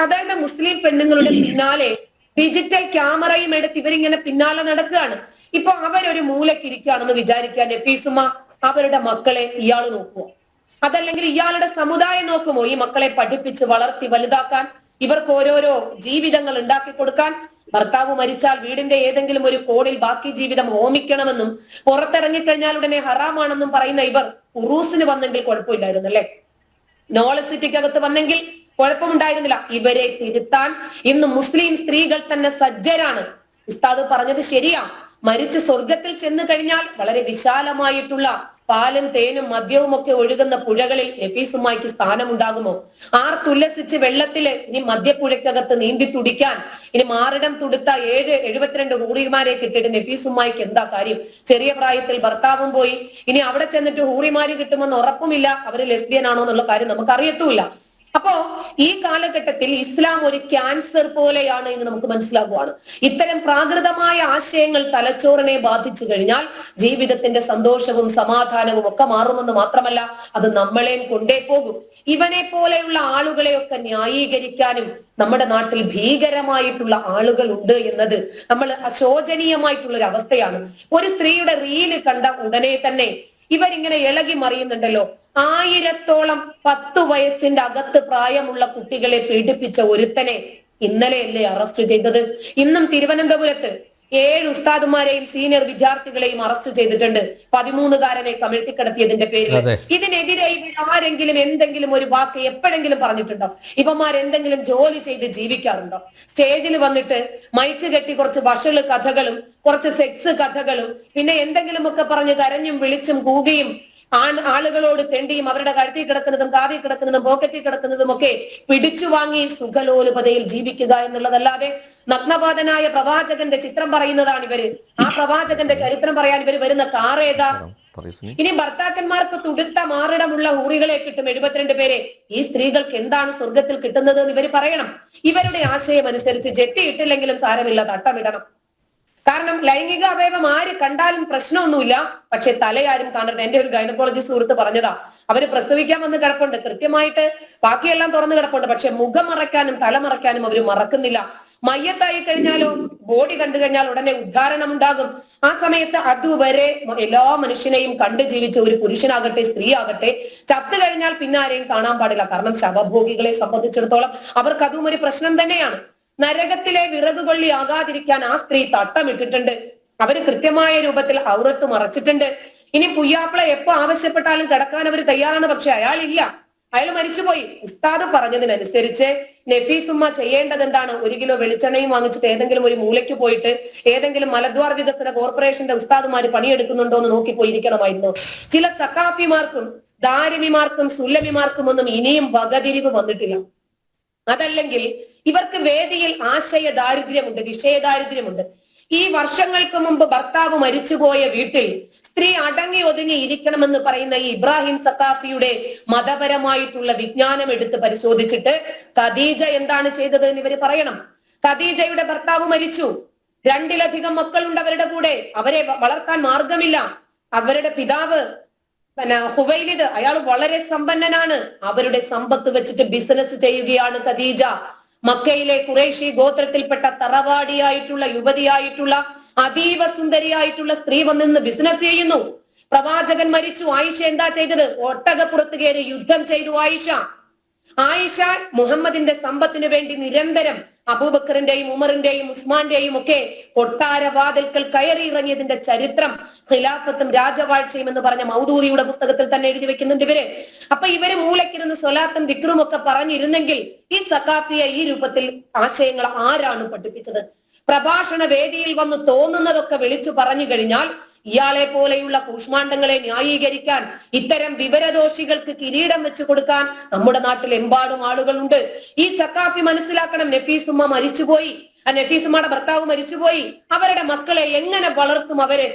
അതായത് മുസ്ലിം പെണ്ണുങ്ങളുടെ പിന്നാലെ ഡിജിറ്റൽ ക്യാമറയും എടുത്ത് ഇവരിങ്ങനെ പിന്നാലെ നടക്കുകയാണ്. ഇപ്പൊ അവരൊരു മൂലക്കിരിക്കുകയാണെന്ന് വിചാരിക്കാൻ നഫീസുമ്മ അവരുടെ മക്കളെ ഇയാൾ നോക്കുമോ? അതല്ലെങ്കിൽ ഇയാളുടെ സമുദായം നോക്കുമോ? ഈ മക്കളെ പഠിപ്പിച്ച് വളർത്തി വലുതാക്കാൻ, ഇവർക്ക് ഓരോരോ ജീവിതങ്ങൾ ഉണ്ടാക്കി കൊടുക്കാൻ. ഭർത്താവ് മരിച്ചാൽ വീടിന്റെ ഏതെങ്കിലും ഒരു കോണിൽ ബാക്കി ജീവിതം ഹോമിക്കണമെന്നും പുറത്തിറങ്ങിക്കഴിഞ്ഞാൽ ഉടനെ ഹറാമാണെന്നും പറയുന്ന ഇവർ ഉറൂസിന് വന്നെങ്കിൽ കുഴപ്പമില്ലായിരുന്നു അല്ലെ? നോളജ് സിറ്റിക്കകത്ത് വന്നെങ്കിൽ കുഴപ്പമുണ്ടായിരുന്നില്ല. ഇവരെ തിരുത്താൻ ഇന്ന് മുസ്ലിം സ്ത്രീകൾ തന്നെ സജ്ജരാണ്. ഉസ്താദ് പറഞ്ഞത് ശരിയാ. മരിച്ച് സ്വർഗത്തിൽ ചെന്ന് കഴിഞ്ഞാൽ വളരെ വിശാലമായിട്ടുള്ള പാലും തേനും മദ്യവും ഒക്കെ ഒഴുകുന്ന പുഴകളിൽ നഫീസുമായിക്ക് സ്ഥാനമുണ്ടാകുമോ? ആർത്തുല്ലസിച്ച് വെള്ളത്തില് ഇനി മദ്യപ്പുഴക്കകത്ത് നീന്തി തുടിക്കാൻ ഇനി മാറിടം തുടുത്ത 72 ഹൂറിമാരെ കിട്ടിയിട്ട് നഫീസുമായിക്ക് എന്താ കാര്യം? ചെറിയ പ്രായത്തിൽ ഭർത്താവും പോയി. ഇനി അവിടെ ചെന്നിട്ട് ഹൂറിമാര് കിട്ടുമെന്ന് ഉറപ്പുമില്ല. അവര് ലെസ്ബിയൻ ആണോ എന്നുള്ള കാര്യം നമുക്ക് അറിയത്തുമില്ല. അപ്പോ ഈ കാലഘട്ടത്തിൽ ഇസ്ലാം ഒരു ക്യാൻസർ പോലെയാണ് എന്ന് നമുക്ക് മനസ്സിലാകുവാണ്. ഇത്തരം പ്രാകൃതമായ ആശയങ്ങൾ തലച്ചോറിനെ ബാധിച്ചു കഴിഞ്ഞാൽ ജീവിതത്തിന്റെ സന്തോഷവും സമാധാനവും ഒക്കെ മാറുമെന്ന് മാത്രമല്ല, അത് നമ്മളെയും കൊണ്ടേ പോകും. ഇവനെ പോലെയുള്ള ആളുകളെയൊക്കെ ന്യായീകരിക്കാനും നമ്മുടെ നാട്ടിൽ ഭീകരമായിട്ടുള്ള ആളുകൾ ഉണ്ട് എന്നത് നമ്മൾ ശോചനീയമായിട്ടുള്ള ഒരു അവസ്ഥയാണ്. ഒരു സ്ത്രീയുടെ റീല് കണ്ട ഉടനെ തന്നെ ഇവരിങ്ങനെ ഇളകി മറിയുന്നുണ്ടല്ലോ. 1000-ഓളം 10 വയസ്സിന്റെ അകത്ത് പ്രായമുള്ള കുട്ടികളെ പീഡിപ്പിച്ച ഒരുത്തനെ ഇന്നലെയല്ലേ അറസ്റ്റ് ചെയ്തത്? ഇന്നും തിരുവനന്തപുരത്ത് 7 ഉസ്താദുമാരെയും സീനിയർ വിദ്യാർത്ഥികളെയും അറസ്റ്റ് ചെയ്തിട്ടുണ്ട്. 13കാരനെ കമിഴ്ത്തിക്കിടത്തിയതിന്റെ പേരിൽ. ഇതിനെതിരെ ആരെങ്കിലും എന്തെങ്കിലും ഒരു വാക്ക് എപ്പോഴെങ്കിലും പറഞ്ഞിട്ടുണ്ടോ? ഇവന്മാരെന്തെങ്കിലും ജോലി ചെയ്ത് ജീവിക്കാറുണ്ടോ? സ്റ്റേജിൽ വന്നിട്ട് മൈക്ക് കെട്ടി കുറച്ച് വഷള് കഥകളും കുറച്ച് സെക്സ് കഥകളും പിന്നെ എന്തെങ്കിലുമൊക്കെ പറഞ്ഞ് കരഞ്ഞും വിളിച്ചും കൂകിയും ആളുകളോട് തെണ്ടിയും അവരുടെ കഴുത്തിൽ കിടക്കുന്നതും കാതിൽ കിടക്കുന്നതും പോക്കറ്റിൽ കിടക്കുന്നതും ഒക്കെ പിടിച്ചു വാങ്ങി സുഖലോലുപതയിൽ ജീവിക്കുക എന്നുള്ളതല്ലാതെ നഗ്നപാതനായ പ്രവാചകന്റെ ചിത്രം പറയുന്നതാണ് ഇവര്. ആ പ്രവാചകന്റെ ചരിത്രം പറയാൻ ഇവര് വരുന്ന കാറേതാ? ഇനി ഭർത്താക്കന്മാർക്ക് തുടുത്ത മാറിടമുള്ള ഹൂറികളെ കിട്ടും 72 പേരെ. ഈ സ്ത്രീകൾക്ക് എന്താണ് സ്വർഗത്തിൽ കിട്ടുന്നത് എന്ന് ഇവര് പറയണം. ഇവരുടെ ആശയം അനുസരിച്ച് ജെട്ടി ഇട്ടില്ലെങ്കിലും സാരമില്ല, തട്ടമിടണം. കാരണം ലൈംഗിക അവയവം ആര് കണ്ടാലും പ്രശ്നമൊന്നുമില്ല, പക്ഷെ തലയാരും കാണരുത്. എന്റെ ഒരു ഗൈനക്കോളജി സുഹൃത്ത് പറഞ്ഞതാ. അവര് പ്രസവിക്കാൻ വന്ന് കിടപ്പുണ്ട്, കൃത്യമായിട്ട് ബാക്കിയെല്ലാം തുറന്നു കിടപ്പുണ്ട്, പക്ഷെ മുഖം മറയ്ക്കാനും തല മറയ്ക്കാനും അവർ മറക്കുന്നില്ല. മയ്യത്തായി കഴിഞ്ഞാലോ ബോഡി കണ്ടു കഴിഞ്ഞാൽ ഉടനെ ഉദ്ധാരണം ഉണ്ടാകും. ആ സമയത്ത് അതുവരെ എല്ലാ മനുഷ്യനെയും കണ്ടു ജീവിച്ച ഒരു പുരുഷനാകട്ടെ സ്ത്രീ ആകട്ടെ ചത്തു കഴിഞ്ഞാൽ പിന്നെ ആരെയും കാണാൻ പാടില്ല. കാരണം ശവഭോഗികളെ സംബന്ധിച്ചിടത്തോളം അവർക്ക് അതും ഒരു പ്രശ്നം തന്നെയാണ്. നരകത്തിലെ വിറകുകൊള്ളി ആകാതിരിക്കാൻ ആ സ്ത്രീ തട്ടമിട്ടിട്ടുണ്ട്. അവര് കൃത്യമായ രൂപത്തിൽ ഔറത്ത് മറച്ചിട്ടുണ്ട്. ഇനി പുയ്യാപ്പിള എപ്പോ ആവശ്യപ്പെട്ടാലും കിടക്കാൻ അവർ തയ്യാറാണ്, പക്ഷെ അയാളില്ല, അയാൾ മരിച്ചുപോയി. ഉസ്താദ് പറഞ്ഞതിനനുസരിച്ച് നഫീസുമ്മ ചെയ്യേണ്ടത് എന്താണ്? 1 കിലോ വെളിച്ചെണ്ണയും വാങ്ങിച്ചിട്ട് ഏതെങ്കിലും ഒരു മൂലയ്ക്ക് പോയിട്ട് ഏതെങ്കിലും മലദ്വാർ വികസന കോർപ്പറേഷന്റെ ഉസ്താദുമാര് പണിയെടുക്കുന്നുണ്ടോ എന്ന് നോക്കി പോയിരിക്കണമായിരുന്നു. ചില സക്കാഫിമാർക്കും ദാരിമിമാർക്കും സുല്ലമിമാർക്കും ഒന്നും ഇനിയും വകതിരിവ് വന്നിട്ടില്ല. അതല്ലെങ്കിൽ ഇവർക്ക് വേദിയിൽ ആശയ ദാരിദ്ര്യമുണ്ട്, വിഷയദാരിദ്ര്യമുണ്ട്. ഈ വർഷങ്ങൾക്ക് മുമ്പ് ഭർത്താവ് മരിച്ചുപോയ വീട്ടിൽ സ്ത്രീ അടങ്ങി ഒതുങ്ങി ഇരിക്കണമെന്ന് പറയുന്ന ഈ ഇബ്രാഹിം സക്കാഫിയുടെ മതപരമായിട്ടുള്ള വിജ്ഞാനം എടുത്ത് പരിശോധിച്ചിട്ട് ഖദീജ എന്താണ് ചെയ്തത് എന്ന് ഇവര് പറയണം. ഖദീജയുടെ ഭർത്താവ് മരിച്ചു, 2-ലധികം മക്കളുണ്ട് അവരുടെ കൂടെ, അവരെ വളർത്താൻ മാർഗമില്ല. അവരുടെ പിതാവ് പിന്നെ ഹുവൈലിദ്, അയാൾ വളരെ സമ്പന്നനാണ്. അവരുടെ സമ്പത്ത് വെച്ചിട്ട് ബിസിനസ് ചെയ്യുകയാണ് ഖദീജ. മക്കയിലെ ഖുറൈശി ഗോത്രത്തിൽപ്പെട്ട തറവാടിയായിട്ടുള്ള യുവതിയായിട്ടുള്ള അതീവ സുന്ദരിയായിട്ടുള്ള സ്ത്രീ വന്നിന്ന് ബിസിനസ് ചെയ്യുന്നു. പ്രവാചകൻ മരിച്ചു. ആയിഷ എന്താ ചെയ്തത്? ഒട്ടകപ്പുറത്ത് കയറി യുദ്ധം ചെയ്തു ആയിഷ മുഹമ്മദിന്റെ സമ്പത്തിനു വേണ്ടി നിരന്തരം അബൂബക്കറിന്റെയും ഉമറിന്റെയും ഉസ്മാന്റെയും ഒക്കെ കൊട്ടാരവാതിൽക്കൽ കയറി ഇറങ്ങിയതിന്റെ ചരിത്രം ഖിലാഫത്തും രാജവാഴ്ചയും എന്ന് പറഞ്ഞ മൗദൂദിയുടെ പുസ്തകത്തിൽ തന്നെ എഴുതി വെക്കുന്നുണ്ട് ഇവര്. അപ്പൊ ഇവര് മൂലക്കിരുന്ന് സ്വലാത്തും ദിക്റും ഒക്കെ പറഞ്ഞിരുന്നെങ്കിൽ ഈ സഖാഫിയെ ഈ രൂപത്തിൽ ആശയങ്ങൾ ആരാണ് പഠിപ്പിച്ചത്? പ്രഭാഷണ വേദിയിൽ വന്ന് തോന്നുന്നതൊക്കെ വിളിച്ചു പറഞ്ഞു കഴിഞ്ഞാൽ ഇയാളെ പോലെയുള്ള കൂഷ്മാണ്ഡങ്ങളെ ന്യായീകരിക്കാൻ, ഇത്തരം വിവരദോഷികൾക്ക് കിരീടം വെച്ച് കൊടുക്കാൻ നമ്മുടെ നാട്ടിൽ എമ്പാടും ആളുകളുണ്ട്. ഈ സഖാഫി മനസ്സിലാക്കണം, നഫീസുമ്മ മരിച്ചുപോയി, നഫീസുമ്മയുടെ ഭർത്താവ് മരിച്ചുപോയി. അവരുടെ മക്കളെ എങ്ങനെ വളർത്തും?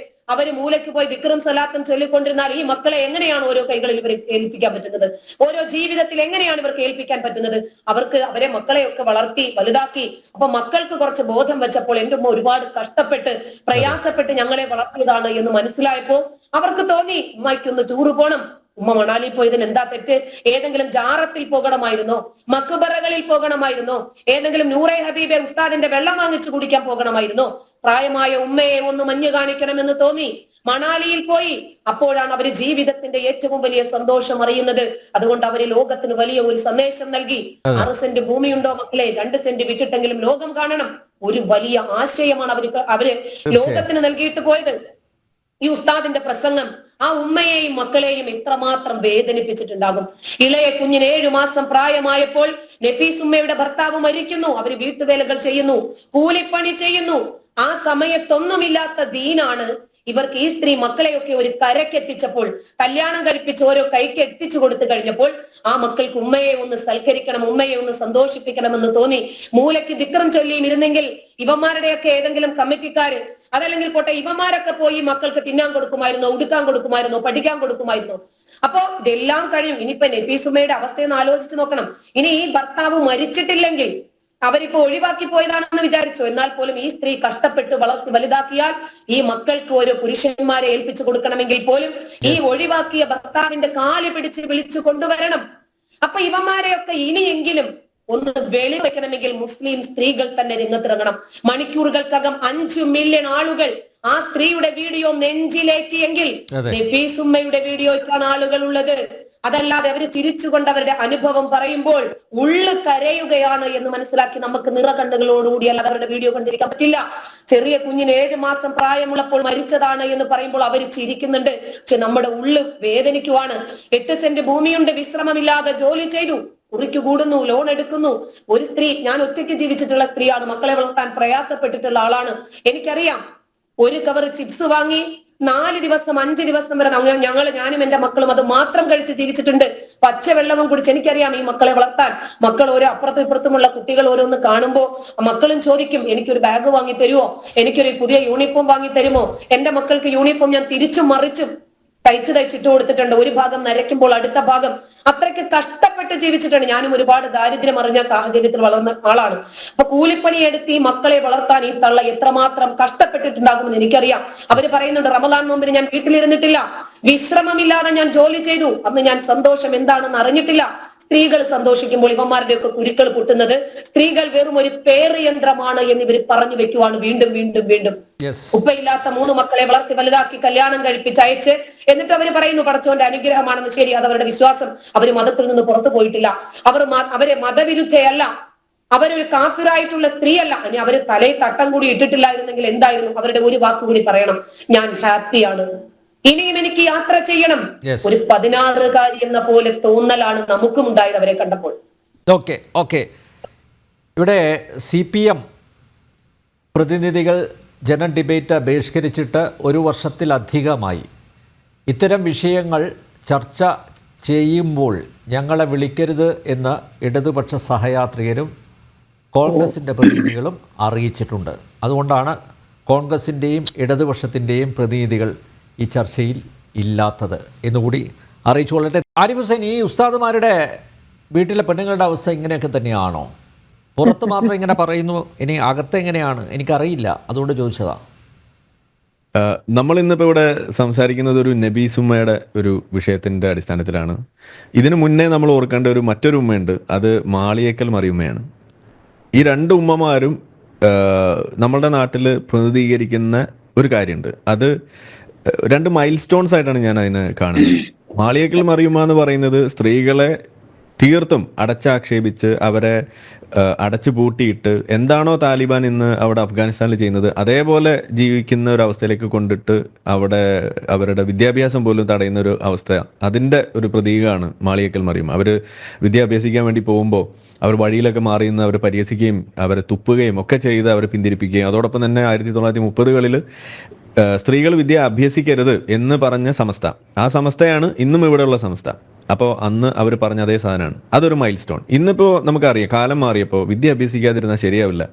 അവര് മൂലയ്ക്ക് പോയി ദിക്റും സലാത്തും ചൊല്ലിക്കൊണ്ടിരുന്നാൽ ഈ മക്കളെ എങ്ങനെയാണ് ഓരോ കൈകളിൽ ഇവർ ഏൽപ്പിക്കാൻ പറ്റുന്നത്? ഓരോ ജീവിതത്തിൽ എങ്ങനെയാണ് ഇവർക്ക് ഏൽപ്പിക്കാൻ പറ്റുന്നത്? അവരെ മക്കളെയൊക്കെ വളർത്തി വലുതാക്കി. അപ്പൊ മക്കൾക്ക് കുറച്ച് ബോധം വെച്ചപ്പോൾ എന്റെ ഉമ്മ ഒരുപാട് കഷ്ടപ്പെട്ട് പ്രയാസപ്പെട്ട് ഞങ്ങളെ വളർത്തിയതാണ് എന്ന് മനസ്സിലായപ്പോ അവർക്ക് തോന്നി ഉമ്മയ്ക്കൊന്ന് ടൂറ് പോണം. ഉമ്മ മണാലി പോയതിന് എന്താ തെറ്റ്? ഏതെങ്കിലും ജാറത്തിൽ പോകണമായിരുന്നോ? മക്ബറകളിൽ പോകണമായിരുന്നോ? ഏതെങ്കിലും നൂറെ ഹബീബെ ഉസ്താദിന്റെ വെള്ളം വാങ്ങിച്ചു കുടിക്കാൻ പോകണമായിരുന്നോ? പ്രായമായ ഉമ്മയെ ഒന്ന് മഞ്ഞ് കാണിക്കണമെന്ന് തോന്നി, മണാലിയിൽ പോയി. അപ്പോഴാണ് അവര് ജീവിതത്തിന്റെ ഏറ്റവും വലിയ സന്തോഷം അറിയുന്നത്. അതുകൊണ്ട് അവര് ലോകത്തിന് വലിയ ഒരു സന്ദേശം നൽകി. 6 സെന്റ് ഭൂമിയുണ്ടോ മക്കളെ, 2 സെന്റ് വിറ്റിട്ടെങ്കിലും ലോകം കാണണം. ഒരു വലിയ ആശയമാണ് അവര് ലോകത്തിന് നൽകിയിട്ട് പോയത്. ഈ ഉസ്താദിന്റെ പ്രസംഗം ആ ഉമ്മയെയും മക്കളെയും എത്രമാത്രം വേദനിപ്പിച്ചിട്ടുണ്ടാകും. ഇളയ കുഞ്ഞിന് 7 മാസം പ്രായമായപ്പോൾ നഫീസ് ഉമ്മയുടെ ഭർത്താവ് മരിക്കുന്നു. അവര് വീട്ടുവേലകൾ ചെയ്യുന്നു, കൂലിപ്പണി ചെയ്യുന്നു. ആ സമയത്തൊന്നുമില്ലാത്ത ദീനാണ് ഇവർക്ക്. ഈ സ്ത്രീ മക്കളെയൊക്കെ ഒരു കരക്കെത്തിച്ചപ്പോൾ, കല്യാണം കഴിപ്പിച്ച് ഓരോ കൈക്ക് എത്തിച്ചു കൊടുത്തു കഴിഞ്ഞപ്പോൾ ആ മക്കൾക്ക് ഉമ്മയെ ഒന്ന് സൽക്കരിക്കണം, ഉമ്മയെ ഒന്ന് സന്തോഷിപ്പിക്കണമെന്ന് തോന്നി. മൂലയ്ക്ക് ദിക്റും ചൊല്ലിയും ഇരുന്നെങ്കിൽ ഇവന്മാരുടെയൊക്കെ ഏതെങ്കിലും കമ്മിറ്റിക്കാര്, അതല്ലെങ്കിൽ പോട്ടെ ഇവന്മാരൊക്കെ പോയി മക്കൾക്ക് തിന്നാൻ കൊടുക്കുമായിരുന്നോ, ഉടുക്കാൻ കൊടുക്കുമായിരുന്നോ, പഠിക്കാൻ കൊടുക്കുമായിരുന്നോ? അപ്പോ ഇതെല്ലാം കഴിയും. ഇനിയിപ്പൊ നഫീസുമ്മയുടെ അവസ്ഥയെന്ന് ആലോചിച്ച് നോക്കണം. ഇനി ഈ ഭർത്താവ് മരിച്ചിട്ടില്ലെങ്കിൽ അവരിപ്പോ ഒഴിവാക്കി പോയതാണെന്ന് വിചാരിച്ചു. എന്നാൽ പോലും ഈ സ്ത്രീ കഷ്ടപ്പെട്ട് വളർത്തി വലുതാക്കിയാൽ ഈ മക്കൾക്ക് ഓരോ പുരുഷന്മാരെ ഏൽപ്പിച്ചു കൊടുക്കണമെങ്കിൽ പോലും ഈ ഒഴിവാക്കിയ ഭർത്താവിന്റെ കാല് പിടിച്ച് വിളിച്ചു കൊണ്ടുവരണം. അപ്പൊ ഇവന്മാരെയൊക്കെ ഇനിയെങ്കിലും ഒന്ന് വെളിവെക്കണമെങ്കിൽ മുസ്ലിം സ്ത്രീകൾ തന്നെ രംഗത്തിറങ്ങണം. മണിക്കൂറുകൾക്കകം 5 മില്യൺ ആളുകൾ ആ സ്ത്രീയുടെ വീഡിയോ നെഞ്ചിലേറ്റിയെങ്കിൽ നഫീസുമ്മയുടെ വീഡിയോയ്ക്കാണ് ആളുകൾ ഉള്ളത്. അതല്ലാതെ അവര് ചിരിച്ചുകൊണ്ട് അവരുടെ അനുഭവം പറയുമ്പോൾ ഉള്ളു കരയുകയാണ് എന്ന് മനസ്സിലാക്കി നമുക്ക് നിറകണ്ണുകളോടുകൂടി അല്ലാതെ അവരുടെ വീഡിയോ കണ്ടിരിക്കാൻ പറ്റില്ല. ചെറിയ കുഞ്ഞിന് 7 മാസം പ്രായമുള്ളപ്പോൾ മരിച്ചതാണ് എന്ന് പറയുമ്പോൾ അവർ ചിരിക്കുന്നുണ്ട്. പക്ഷെ നമ്മുടെ ഉള്ളു വേദനിക്കുവാണ്. 8 സെന്റ് ഭൂമിയുണ്ട്, വിശ്രമമില്ലാതെ ജോലി ചെയ്തു, കുറിക്ക് കൂടുന്നു, ലോൺ എടുക്കുന്നു. ഒരു സ്ത്രീ, ഞാൻ ഒറ്റയ്ക്ക് ജീവിച്ചിട്ടുള്ള സ്ത്രീയാണ്, മക്കളെ വളർത്താൻ പ്രയാസപ്പെട്ടിട്ടുള്ള ആളാണ്. എനിക്കറിയാം. ഒരു കവർ ചിപ്സ് വാങ്ങി 4 ദിവസം 5 ദിവസം വരെ ഞാനും എന്റെ മക്കളും അത് മാത്രം കഴിച്ച് ജീവിച്ചിട്ടുണ്ട്. പച്ചവെള്ളവും കുടിച്ച്. എനിക്കറിയാം ഈ മക്കളെ വളർത്താൻ. മക്കൾ ഓരോ അപ്പുറത്തും ഇപ്പുറത്തുമുള്ള കുട്ടികൾ ഓരോന്ന് കാണുമ്പോ മക്കളും ചോദിക്കും, എനിക്കൊരു ബാഗ് വാങ്ങി തരുമോ, എനിക്കൊരു പുതിയ യൂണിഫോം വാങ്ങി തരുമോ? എന്റെ മക്കൾക്ക് യൂണിഫോം ഞാൻ തിരിച്ചും മറിച്ചും തയ്ച്ചിട്ട് കൊടുത്തിട്ടുണ്ട്. ഒരു ഭാഗം നരയ്ക്കുമ്പോൾ അടുത്ത ഭാഗം. അത്രയ്ക്ക് കഷ്ടപ്പെട്ട് ജീവിച്ചിട്ടുണ്ട്. ഞാനും ഒരുപാട് ദാരിദ്ര്യം അറിഞ്ഞ സാഹചര്യത്തിൽ വളർന്ന ആളാണ്. അപ്പൊ കൂലിപ്പണിയെടുത്ത് ഈ മക്കളെ വളർത്താൻ ഈ തള്ള എത്രമാത്രം കഷ്ടപ്പെട്ടിട്ടുണ്ടാകുമെന്ന് എനിക്കറിയാം. അവര് പറയുന്നുണ്ട്, റമദാൻ നോമ്പിന് ഞാൻ വീട്ടിലിരുന്നിട്ടില്ല, വിശ്രമമില്ലാതെ ഞാൻ ജോലി ചെയ്തു, അന്ന് ഞാൻ സന്തോഷം എന്താണെന്ന് അറിഞ്ഞിട്ടില്ല. സ്ത്രീകൾ സന്തോഷിക്കുമ്പോൾ ഇവന്മാരുടെയൊക്കെ കുരുക്കൾ പൊട്ടുന്നത് സ്ത്രീകൾ വെറും ഒരു പേര് യന്ത്രമാണ് എന്ന് ഇവർ പറഞ്ഞു വെക്കുവാണ് വീണ്ടും വീണ്ടും വീണ്ടും. ഉപ്പയില്ലാത്ത 3 മക്കളെ വളർത്തി വലുതാക്കി കല്യാണം കഴിപ്പിച്ച് അയച്ച് എന്നിട്ട് അവര് പറയുന്നു പടച്ചോന്റെ അനുഗ്രഹമാണെന്ന്. ശരി, അത് അവരുടെ വിശ്വാസം. അവര് മതത്തിൽ നിന്ന് പുറത്തു പോയിട്ടില്ല. അവരെ മതവിരുദ്ധയല്ല, അവരൊരു കാഫിറായിട്ടുള്ള സ്ത്രീയല്ല. ഇനി അവര് തലയിൽ തട്ടം കൂടി ഇട്ടിട്ടില്ലായിരുന്നെങ്കിൽ എന്തായിരുന്നു? അവരുടെ ഒരു വാക്കുകൂടി പറയണം, ഞാൻ ഹാപ്പിയാണ്, ഇനിയും എനിക്ക് യാത്ര ചെയ്യണം. ഒരു 16കാരി എന്ന പോലെ തോന്നലാണ് നമുക്കും ഉണ്ടായത് അവരെ കണ്ടപ്പോൾ. ഓക്കെ ഇവിടെ CPM പ്രതിനിധികൾ ജന ഡിബേറ്റ് ബഹിഷ്കരിച്ചിട്ട് 1 വർഷത്തിലധികമായി. ഇത്തരം വിഷയങ്ങൾ ചർച്ച ചെയ്യുമ്പോൾ ഞങ്ങളെ വിളിക്കരുത് എന്ന് ഇടതുപക്ഷ സഹയാത്രികരും കോൺഗ്രസിൻ്റെ പ്രതിനിധികളും അറിയിച്ചിട്ടുണ്ട്. അതുകൊണ്ടാണ് കോൺഗ്രസിൻ്റെയും ഇടതുപക്ഷത്തിൻ്റെയും പ്രതിനിധികൾ ഈ ചർച്ചയിൽ ഇല്ലാത്തത് എന്നുകൂടി അറിയിച്ചുകൊള്ളട്ടെ. ആരിഫ് ഹുസൈൻ, ഈ ഉസ്താദുമാരുടെ വീട്ടിലെ പെണ്ണുങ്ങളുടെ അവസ്ഥ ഇങ്ങനെയൊക്കെ തന്നെയാണോ? പുറത്ത് മാത്രം ഇങ്ങനെ പറയുന്നു, ഇനി അകത്തെങ്ങനെയാണ് എനിക്കറിയില്ല, അതുകൊണ്ട് ചോദിച്ചതാണ്. നമ്മൾ ഇന്നിപ്പോൾ ഇവിടെ സംസാരിക്കുന്നത് ഒരു നബി സുമ്മയുടെ ഒരു വിഷയത്തിൻ്റെ അടിസ്ഥാനത്തിലാണ്. ഇതിനു മുന്നേ നമ്മൾ ഓർക്കേണ്ട മറ്റൊരു ഉമ്മയുണ്ട്, അത് മാളിയേക്കൽ മറിയുമ്മയാണ്. ഈ രണ്ട് ഉമ്മമാരും നമ്മളുടെ നാട്ടിൽ പ്രതിനിധീകരിക്കുന്ന ഒരു കാര്യമുണ്ട്. അത് രണ്ട് മൈൽ സ്റ്റോൺസ് ആയിട്ടാണ് ഞാൻ അതിനെ കാണുന്നത്. മാളിയേക്കൽ മറിയുമ്മ എന്ന് പറയുന്നത് സ്ത്രീകളെ തീർത്തും അടച്ചാക്ഷേപിച്ച് അവരെ അടച്ചു പൂട്ടിയിട്ട് എന്താണോ താലിബാൻ ഇന്ന് അവിടെ അഫ്ഗാനിസ്ഥാനിൽ ചെയ്യുന്നത് അതേപോലെ ജീവിക്കുന്ന ഒരു അവസ്ഥയിലേക്ക് കൊണ്ടിട്ട് അവിടെ അവരുടെ വിദ്യാഭ്യാസം പോലും തടയുന്ന ഒരു അവസ്ഥ, അതിൻ്റെ ഒരു പ്രതീകമാണ് മാളിയേക്കൽ മറിയുമ്മ. അവർ വിദ്യാഭ്യാസിക്കാൻ വേണ്ടി പോകുമ്പോൾ അവർ വഴിയിലൊക്കെ മാറി നിന്ന് അവർ പരിഹസിക്കുകയും അവരെ തുപ്പുകയും ഒക്കെ ചെയ്ത് അവരെ പിന്തിരിപ്പിക്കുകയും അതോടൊപ്പം തന്നെ 1930-കളിൽ സ്ത്രീകൾ വിദ്യ അഭ്യസിക്കരുത് എന്ന് പറഞ്ഞ സമസ്ത, ആ സമസ്തയാണ് ഇന്നും ഇവിടെയുള്ള സമസ്ത. അപ്പോൾ അന്ന് അവർ പറഞ്ഞ അതേ സാധനമാണ്. അതൊരു മൈൽ സ്റ്റോൺ. ഇന്നിപ്പോൾ നമുക്കറിയാം, കാലം മാറിയപ്പോൾ വിദ്യ അഭ്യസിക്കാതിരുന്നാൽ ശരിയാവില്ല.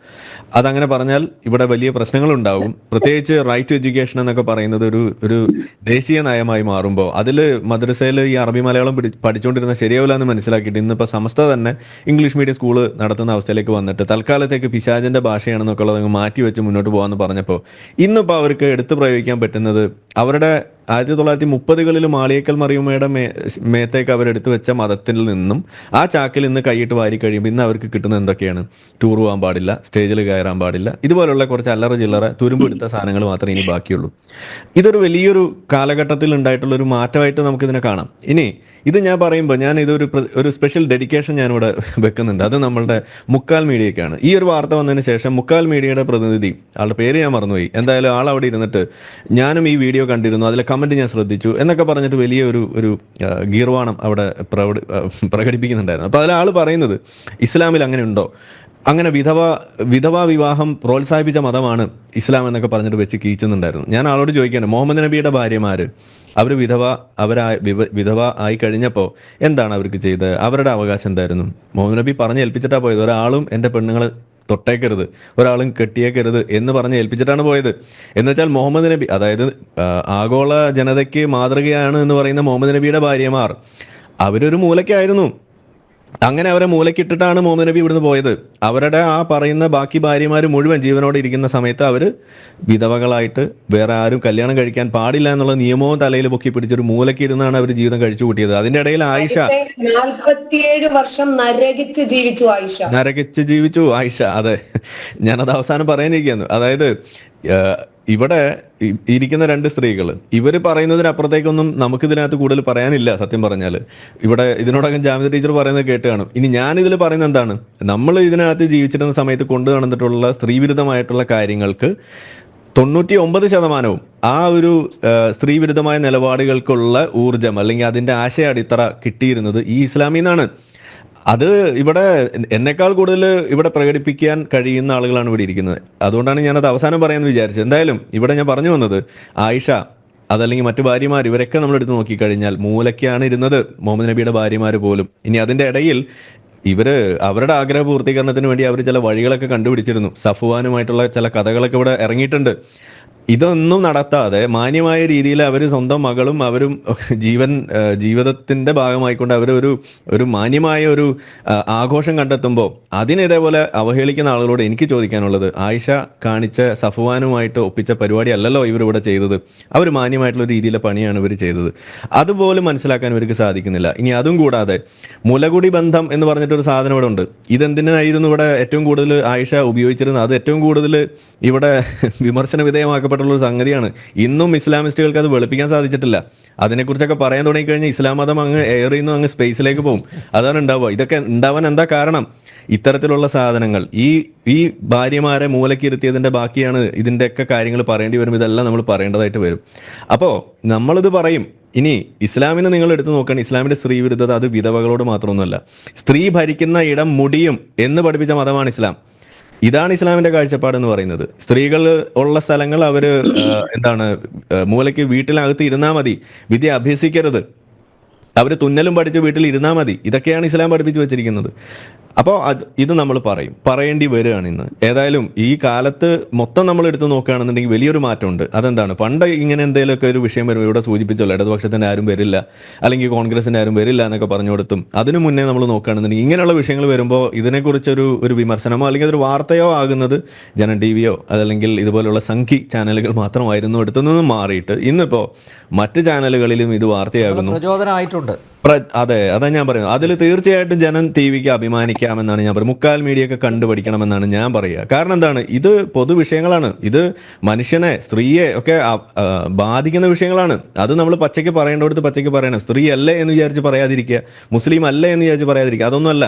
അതങ്ങനെ പറഞ്ഞാൽ ഇവിടെ വലിയ പ്രശ്നങ്ങളുണ്ടാവും. പ്രത്യേകിച്ച് റൈറ്റ് ടു എഡ്യൂക്കേഷൻ എന്നൊക്കെ പറയുന്നത് ഒരു ദേശീയ നയമായി മാറുമ്പോൾ അതിൽ മദ്രസയിൽ ഈ അറബി മലയാളം പഠിച്ചുകൊണ്ടിരുന്നാൽ ശരിയാവില്ല എന്ന് മനസ്സിലാക്കിയിട്ട് ഇന്നിപ്പോൾ സമസ്ത തന്നെ ഇംഗ്ലീഷ് മീഡിയം സ്കൂൾ നടത്തുന്ന അവസ്ഥയിലേക്ക് വന്നിട്ട് തൽക്കാലത്തേക്ക് പിശാചിൻ്റെ ഭാഷയാണെന്നൊക്കെ ഉള്ളത് മാറ്റി വെച്ച് മുന്നോട്ട് പോകാമെന്ന് പറഞ്ഞപ്പോൾ ഇന്നിപ്പോൾ അവർക്ക് എടുത്തു പ്രയോഗിക്കാൻ പറ്റുന്നത് അവരുടെ 1930-കളിൽ മാളിയേക്കൽ മറിയുമ്മയുടെ മേത്തേക്ക് അവരെടുത്തു വെച്ച മതത്തിൽ നിന്നും ആ ചാക്കിൽ ഇന്ന് കൈയിട്ട് വാരി കഴിയുമ്പോൾ ഇന്ന് അവർക്ക് കിട്ടുന്നത് എന്തൊക്കെയാണ്? ടൂർ പോകാൻ പാടില്ല, സ്റ്റേജിൽ കയറാൻ പാടില്ല, ഇതുപോലുള്ള കുറച്ച് അല്ലറ ചില്ലറ തുരുമ്പെടുത്ത സാധനങ്ങൾ മാത്രമേ ഇനി ബാക്കിയുള്ളൂ. ഇതൊരു വലിയൊരു കാലഘട്ടത്തിൽ ഉണ്ടായിട്ടുള്ളൊരു മാറ്റമായിട്ട് നമുക്കിതിനെ കാണാം. ഇനി ഇത് ഞാൻ പറയുമ്പോൾ ഞാൻ ഒരു സ്പെഷ്യൽ ഡെഡിക്കേഷൻ ഞാനിവിടെ വെക്കുന്നുണ്ട്. അത് നമ്മളുടെ മുക്കാൽ മീഡിയയ്ക്കാണ്. ഈ ഒരു വാർത്ത വന്നതിന് ശേഷം മുക്കാൽ മീഡിയയുടെ പ്രതിനിധി, ആളുടെ പേര് ഞാൻ മറന്നുപോയി, എന്തായാലും ആൾ അവിടെ ഇരുന്നിട്ട് ഞാനും ഈ വീഡിയോ കണ്ടിരുന്നു, അതിലെ കമന്റ് ഞാൻ ശ്രദ്ധിച്ചു എന്നൊക്കെ പറഞ്ഞിട്ട് വലിയ ഒരു ഗീർവാണം അവിടെ പ്രകടിപ്പിക്കുന്നുണ്ടായിരുന്നു. അപ്പോൾ അതിൽ ആൾ പറയുന്നത് ഇസ്ലാമിൽ അങ്ങനെ ഉണ്ടോ, അങ്ങനെ വിധവാ വിവാഹം പ്രോത്സാഹിപ്പിച്ച മതമാണ് ഇസ്ലാം എന്നൊക്കെ പറഞ്ഞിട്ട് വെച്ച് കീച്ചുന്നുണ്ടായിരുന്നു. ഞാൻ ആളോട് ചോദിക്കുകയാണ്, മുഹമ്മദ് നബിയുടെ ഭാര്യമാർ അവർ വിധവ ആയി കഴിഞ്ഞപ്പോൾ എന്താണ് അവർക്ക് ചെയ്തത്? അവരുടെ അവകാശം എന്തായിരുന്നു? മുഹമ്മദ് നബി പറഞ്ഞ് ഏൽപ്പിച്ചിട്ടാണ് പോയത്, ഒരാളും എൻ്റെ പെണ്ണുങ്ങളെ തൊട്ടേക്കരുത്, ഒരാളും കെട്ടിയേക്കരുത് എന്ന് പറഞ്ഞ് ഏൽപ്പിച്ചിട്ടാണ് പോയത്. എന്നുവെച്ചാൽ മുഹമ്മദ് നബി, അതായത് ആഗോള ജനതയ്ക്ക് മാതൃകയാണ് എന്ന് പറയുന്ന മുഹമ്മദ് നബിയുടെ ഭാര്യമാർ അവരൊരു മൂലയ്ക്കായിരുന്നു. അങ്ങനെ അവരെ മൂലക്കിട്ടിട്ടാണ് മുഹമ്മദ് നബി ഇവിടുന്ന് പോയത്. അവരുടെ ആ പറയുന്ന ബാക്കി ഭാര്യമാർ മുഴുവൻ ജീവനോടെ ഇരിക്കുന്ന സമയത്ത് അവർ വിധവകളായിട്ട് വേറെ ആരും കല്യാണം കഴിക്കാൻ പാടില്ല എന്നുള്ള നിയമവും തലയിൽ പൊക്കി പിടിച്ചൊരു മൂലയ്ക്ക് ഇരുന്നാണ് അവർ ജീവിതം കഴിച്ചു കൂട്ടിയത്. അതിന്റെ ഇടയിൽ ആയിഷ 47 വർഷം നരകിച്ച് ജീവിച്ചു ആയിഷ. അതെ, ഞാനത് അവസാനം പറയാനിരിക്കുന്നു. അതായത് ഇവിടെ ഇരിക്കുന്ന രണ്ട് സ്ത്രീകൾ, ഇവർ പറയുന്നതിനപ്പുറത്തേക്കൊന്നും നമുക്കിതിനകത്ത് കൂടുതൽ പറയാനില്ല. സത്യം പറഞ്ഞാൽ ഇവിടെ ഇതിനോടകം ജാമിദ ടീച്ചർ പറയുന്നത് കേട്ട് കാണും. ഇനി ഞാനിതിൽ പറയുന്നത് എന്താണ്, നമ്മൾ ഇതിനകത്ത് ജീവിച്ചിരുന്ന സമയത്ത് കൊണ്ടു നടന്നിട്ടുള്ള സ്ത്രീവിരുദ്ധമായിട്ടുള്ള കാര്യങ്ങൾക്ക് 99% ആ ഒരു സ്ത്രീവിരുദ്ധമായ നിലപാടുകൾക്കുള്ള ഊർജം അല്ലെങ്കിൽ അതിൻ്റെ ആശയ അടിത്തറ കിട്ടിയിരുന്നത് ഈ ഇസ്ലാമിൽ നിന്നാണ്. അത് ഇവിടെ എന്നെക്കാൾ കൂടുതൽ ഇവിടെ പ്രകടിപ്പിക്കാൻ കഴിയുന്ന ആളുകളാണ് ഇവിടെ ഇരിക്കുന്നത്. അതുകൊണ്ടാണ് ഞാനത് അവസാനം പറയാമെന്ന് വിചാരിച്ചത്. എന്തായാലും ഇവിടെ ഞാൻ പറഞ്ഞു വന്നത്, ആയിഷ അതല്ലെങ്കിൽ മറ്റു ഭാര്യമാർ ഇവരൊക്കെ നമ്മൾ എടുത്ത് നോക്കിക്കഴിഞ്ഞാൽ മൂലയ്ക്കാണ് ഇരുന്നത്, മുഹമ്മദ് നബിയുടെ ഭാര്യമാർ പോലും. ഇനി അതിൻ്റെ ഇടയിൽ അവരുടെ ആഗ്രഹ പൂർത്തീകരണത്തിന് വേണ്ടി അവർ ചില വഴികളൊക്കെ കണ്ടുപിടിച്ചിരുന്നു. സഫ്വാനുമായിട്ടുള്ള ചില കഥകളൊക്കെ ഇവിടെ ഇറങ്ങിയിട്ടുണ്ട്. ഇതൊന്നും നടത്താതെ മാന്യമായ രീതിയിൽ അവർ സ്വന്തം മകളും അവരും ജീവിതത്തിൻ്റെ ഭാഗമായിക്കൊണ്ട് ഒരു മാന്യമായ ഒരു ആഘോഷം കണ്ടെത്തുമ്പോൾ അതിനിതേപോലെ അവഹേളിക്കുന്ന ആളുകളോട് എനിക്ക് ചോദിക്കാനുള്ളത്, ആയിഷ കാണിച്ച സഫ്വാനുമായിട്ട് ഒപ്പിച്ച പരിപാടി അല്ലല്ലോ ഇവരിവിടെ ചെയ്തത്. അവർ മാന്യമായിട്ടുള്ള രീതിയിലെ പണിയാണ് ഇവർ ചെയ്തത്. അതുപോലും മനസ്സിലാക്കാൻ ഇവർക്ക് സാധിക്കുന്നില്ല. ഇനി അതും കൂടാതെ മുലകുടി ബന്ധം എന്ന് പറഞ്ഞിട്ടൊരു സാധനം ഇവിടെ ഉണ്ട്. ഇതെന്തിനായിരുന്നു ഇവിടെ ഏറ്റവും കൂടുതൽ ആയിഷ ഉപയോഗിച്ചിരുന്നത്? അത് ഏറ്റവും കൂടുതൽ ഇവിടെ വിമർശന വിധേയമാക്കപ്പെട്ടുള്ളൊരു സംഗതിയാണ്. ഇന്നും ഇസ്ലാമിസ്റ്റുകൾക്ക് അത് വെളുപ്പിക്കാൻ സാധിച്ചിട്ടില്ല. അതിനെക്കുറിച്ചൊക്കെ പറയാൻ തുടങ്ങിക്കഴിഞ്ഞാൽ ഇസ്ലാം മതം അങ്ങ് എയറിൽ നിന്നും അങ്ങ് സ്പേസിലേക്ക് പോകും. അതാണ് ഉണ്ടാവുക. ഇതൊക്കെ ഉണ്ടാവാൻ എന്താ കാരണം? ഇത്തരത്തിലുള്ള സാധനങ്ങൾ ഈ ഭാര്യമാരെ മൂലക്കിരുത്തിയതിൻ്റെ ബാക്കിയാണ് ഇതിൻ്റെയൊക്കെ കാര്യങ്ങൾ പറയേണ്ടി വരും. ഇതെല്ലാം നമ്മൾ പറയേണ്ടതായിട്ട് വരും. അപ്പോൾ നമ്മളിത് പറയും. ഇനി ഇസ്ലാമിനെ നിങ്ങൾ എടുത്തു നോക്കുകയാണ്, ഇസ്ലാമിൻ്റെ സ്ത്രീ വിരുദ്ധത അത് വിധവകളോട് മാത്രമൊന്നുമല്ല, സ്ത്രീ ഭരിക്കുന്ന ഇടം മുടിയും എന്ന് പഠിപ്പിച്ച മതമാണ് ഇസ്ലാം. ഇതാണ് ഇസ്ലാമിന്റെ കാഴ്ചപ്പാട് എന്ന് പറയുന്നത്. സ്ത്രീകൾ ഉള്ള സ്ഥലങ്ങൾ അവർ മൂലയ്ക്ക് വീട്ടിനകത്ത് ഇരുന്നാൽ മതി, വിദ്യ അഭ്യസിക്കരുത്, അവർ തുന്നലും പഠിച്ച് വീട്ടിൽ ഇരുന്നാൽ മതി. ഇതൊക്കെയാണ് ഇസ്ലാം പഠിപ്പിച്ചു വെച്ചിരിക്കുന്നത്. അപ്പോൾ ഇത് നമ്മൾ പറയേണ്ടി വരികയാണ് ഇന്ന്. ഏതായാലും ഈ കാലത്ത് മൊത്തം നമ്മൾ എടുത്ത് നോക്കുകയാണെന്നുണ്ടെങ്കിൽ വലിയൊരു മാറ്റമുണ്ട്. അതെന്താണ്, പണ്ട് ഇങ്ങനെ എന്തെങ്കിലുമൊക്കെ ഒരു വിഷയം വരും, ഇവിടെ സൂചിപ്പിച്ചല്ലോ ഇടതുപക്ഷത്തിൻ്റെ ആരും വരില്ല അല്ലെങ്കിൽ കോൺഗ്രസിൻ്റെ ആരും വരില്ല എന്നൊക്കെ പറഞ്ഞു കൊടുത്തും അതിനു മുന്നേ നമ്മൾ നോക്കുകയാണെന്നുണ്ടെങ്കിൽ ഇങ്ങനെയുള്ള വിഷയങ്ങൾ വരുമ്പോൾ ഇതിനെക്കുറിച്ചൊരു വിമർശനമോ അല്ലെങ്കിൽ ഒരു വാർത്തയോ ആകുന്നത് ജനം ടി വിയോ അതല്ലെങ്കിൽ ഇതുപോലുള്ള സംഘി ചാനലുകൾ മാത്രമായിരുന്നു. എടുത്തു നിന്നും മാറിയിട്ട് ഇന്നിപ്പോൾ മറ്റ് ചാനലുകളിലും ഇത് വാർത്തയാകുന്നു. പ്രചോദനമായിട്ടുണ്ട്. അതാ ഞാൻ പറയുന്നത്. അതിൽ തീർച്ചയായിട്ടും ജനം ടി വിക്ക് അഭിമാനിക്കാമെന്നാണ് ഞാൻ പറയുന്നത്. മുക്കാൽ മീഡിയ ഒക്കെ കണ്ടുപഠിക്കണമെന്നാണ് ഞാൻ പറയുക. കാരണം എന്താണ്, ഇത് പൊതുവിഷയങ്ങളാണ്. ഇത് മനുഷ്യനെ, സ്ത്രീയെ ഒക്കെ ബാധിക്കുന്ന വിഷയങ്ങളാണ്. അത് നമ്മൾ പച്ചയ്ക്ക് പറയേണ്ടടുത്ത് പച്ചയ്ക്ക് പറയണം. സ്ത്രീ അല്ലേ എന്ന് വിചാരിച്ച് പറയാതിരിക്കുക, മുസ്ലിം അല്ലേ എന്ന് വിചാരിച്ച് പറയാതിരിക്കുക, അതൊന്നുമല്ല.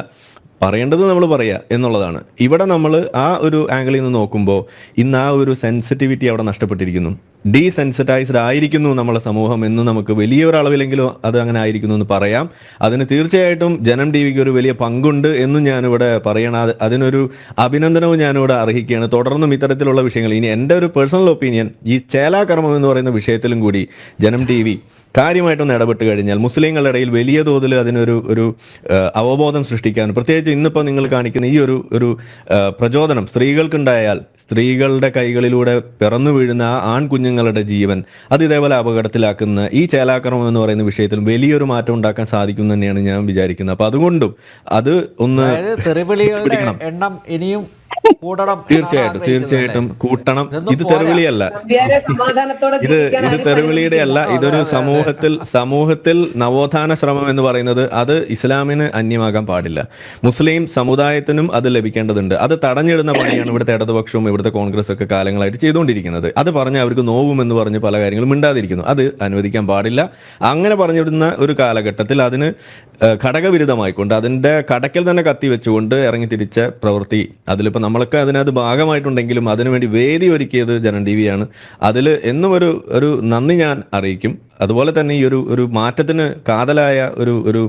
പറയേണ്ടത് നമ്മൾ പറയുക എന്നുള്ളതാണ്. ഇവിടെ നമ്മൾ ആ ഒരു ആംഗിളിൽ നിന്ന് നോക്കുമ്പോൾ ഇന്ന് ആ ഒരു സെൻസിറ്റിവിറ്റി അവിടെ നഷ്ടപ്പെട്ടിരിക്കുന്നു. ഡീസെൻസിറ്റൈസ്ഡ് ആയിരിക്കുന്നു നമ്മളെ സമൂഹം എന്ന് നമുക്ക് വലിയൊരളവിലെങ്കിലും അത് അങ്ങനെ ആയിരിക്കുന്നു എന്ന് പറയാം. അതിന് തീർച്ചയായിട്ടും ജനം ടി വിക്ക് ഒരു വലിയ പങ്കുണ്ട് എന്നും ഞാനിവിടെ പറയണം. അതിനൊരു അഭിനന്ദനവും ഞാനിവിടെ അർഹിക്കുകയാണ്. തുടർന്നും ഇത്തരത്തിലുള്ള വിഷയങ്ങൾ, ഇനി എൻ്റെ ഒരു പേഴ്സണൽ ഒപ്പീനിയൻ, ഈ ചേലാകർമ്മം എന്ന് പറയുന്ന വിഷയത്തിലും കൂടി ജനം ടി വി കാര്യമായിട്ടൊന്ന് ഇടപെട്ട് കഴിഞ്ഞാൽ മുസ്ലിങ്ങളുടെ ഇടയിൽ വലിയ തോതിൽ അതിനൊരു അവബോധം സൃഷ്ടിക്കാൻ, പ്രത്യേകിച്ച് ഇന്നിപ്പോൾ നിങ്ങൾ കാണിക്കുന്ന ഈ ഒരു പ്രചോദനം സ്ത്രീകൾക്കുണ്ടായാൽ സ്ത്രീകളുടെ കൈകളിലൂടെ പിറന്നു വീഴുന്ന ആ ആൺകുഞ്ഞുങ്ങളുടെ ജീവൻ അത് ഇതേപോലെ അപകടത്തിലാക്കുന്ന ഈ ചേലാക്രമം എന്ന് പറയുന്ന വിഷയത്തിൽ വലിയൊരു മാറ്റം ഉണ്ടാക്കാൻ സാധിക്കും തന്നെയാണ് ഞാൻ വിചാരിക്കുന്നത്. അപ്പൊ അതുകൊണ്ടും അത് ഒന്ന് തെറിവിളികളുടെ എണ്ണം ഇനിയും തീർച്ചയായിട്ടും കൂട്ടണം. ഇത് തെറിവിളിയല്ല, ഇത് തെറിവിളിയുടെ അല്ല. ഇതൊരു സമൂഹത്തിൽ നവോത്ഥാന ശ്രമം എന്ന് പറയുന്നത് അത് ഇസ്ലാമിന് അന്യമാകാൻ പാടില്ല. മുസ്ലിം സമുദായത്തിനും അത് ലഭിക്കേണ്ടതുണ്ട്. അത് തടഞ്ഞിടുന്ന പണിയാണ് ഇവിടുത്തെ ഇടതുപക്ഷവും ഇവിടുത്തെ കോൺഗ്രസ് ഒക്കെ കാലങ്ങളായിട്ട് ചെയ്തുകൊണ്ടിരിക്കുന്നത്. അത് പറഞ്ഞ് അവർക്ക് നോവുമെന്ന് പറഞ്ഞ് പല കാര്യങ്ങളും മിണ്ടാതിരിക്കുന്നു. അത് അനുവദിക്കാൻ പാടില്ല. അങ്ങനെ പറഞ്ഞിടുന്ന ഒരു കാലഘട്ടത്തിൽ അതിന് ഘടകവിരുദ്ധമായിക്കൊണ്ട് അതിൻ്റെ കടക്കൽ തന്നെ കത്തിവെച്ചുകൊണ്ട് ഇറങ്ങി തിരിച്ച പ്രവൃത്തി, അതിലിപ്പോൾ നമ്മളൊക്കെ അതിനകത്ത് ഭാഗമായിട്ടുണ്ടെങ്കിലും അതിനുവേണ്ടി വേദി ഒരുക്കിയത് ജനം ടി വിയാണ്. അതിൽ എന്നും ഒരു നന്ദി ഞാൻ അറിയിക്കും. അതുപോലെ തന്നെ ഈ ഒരു മാറ്റത്തിന് കാതലായ ഒരു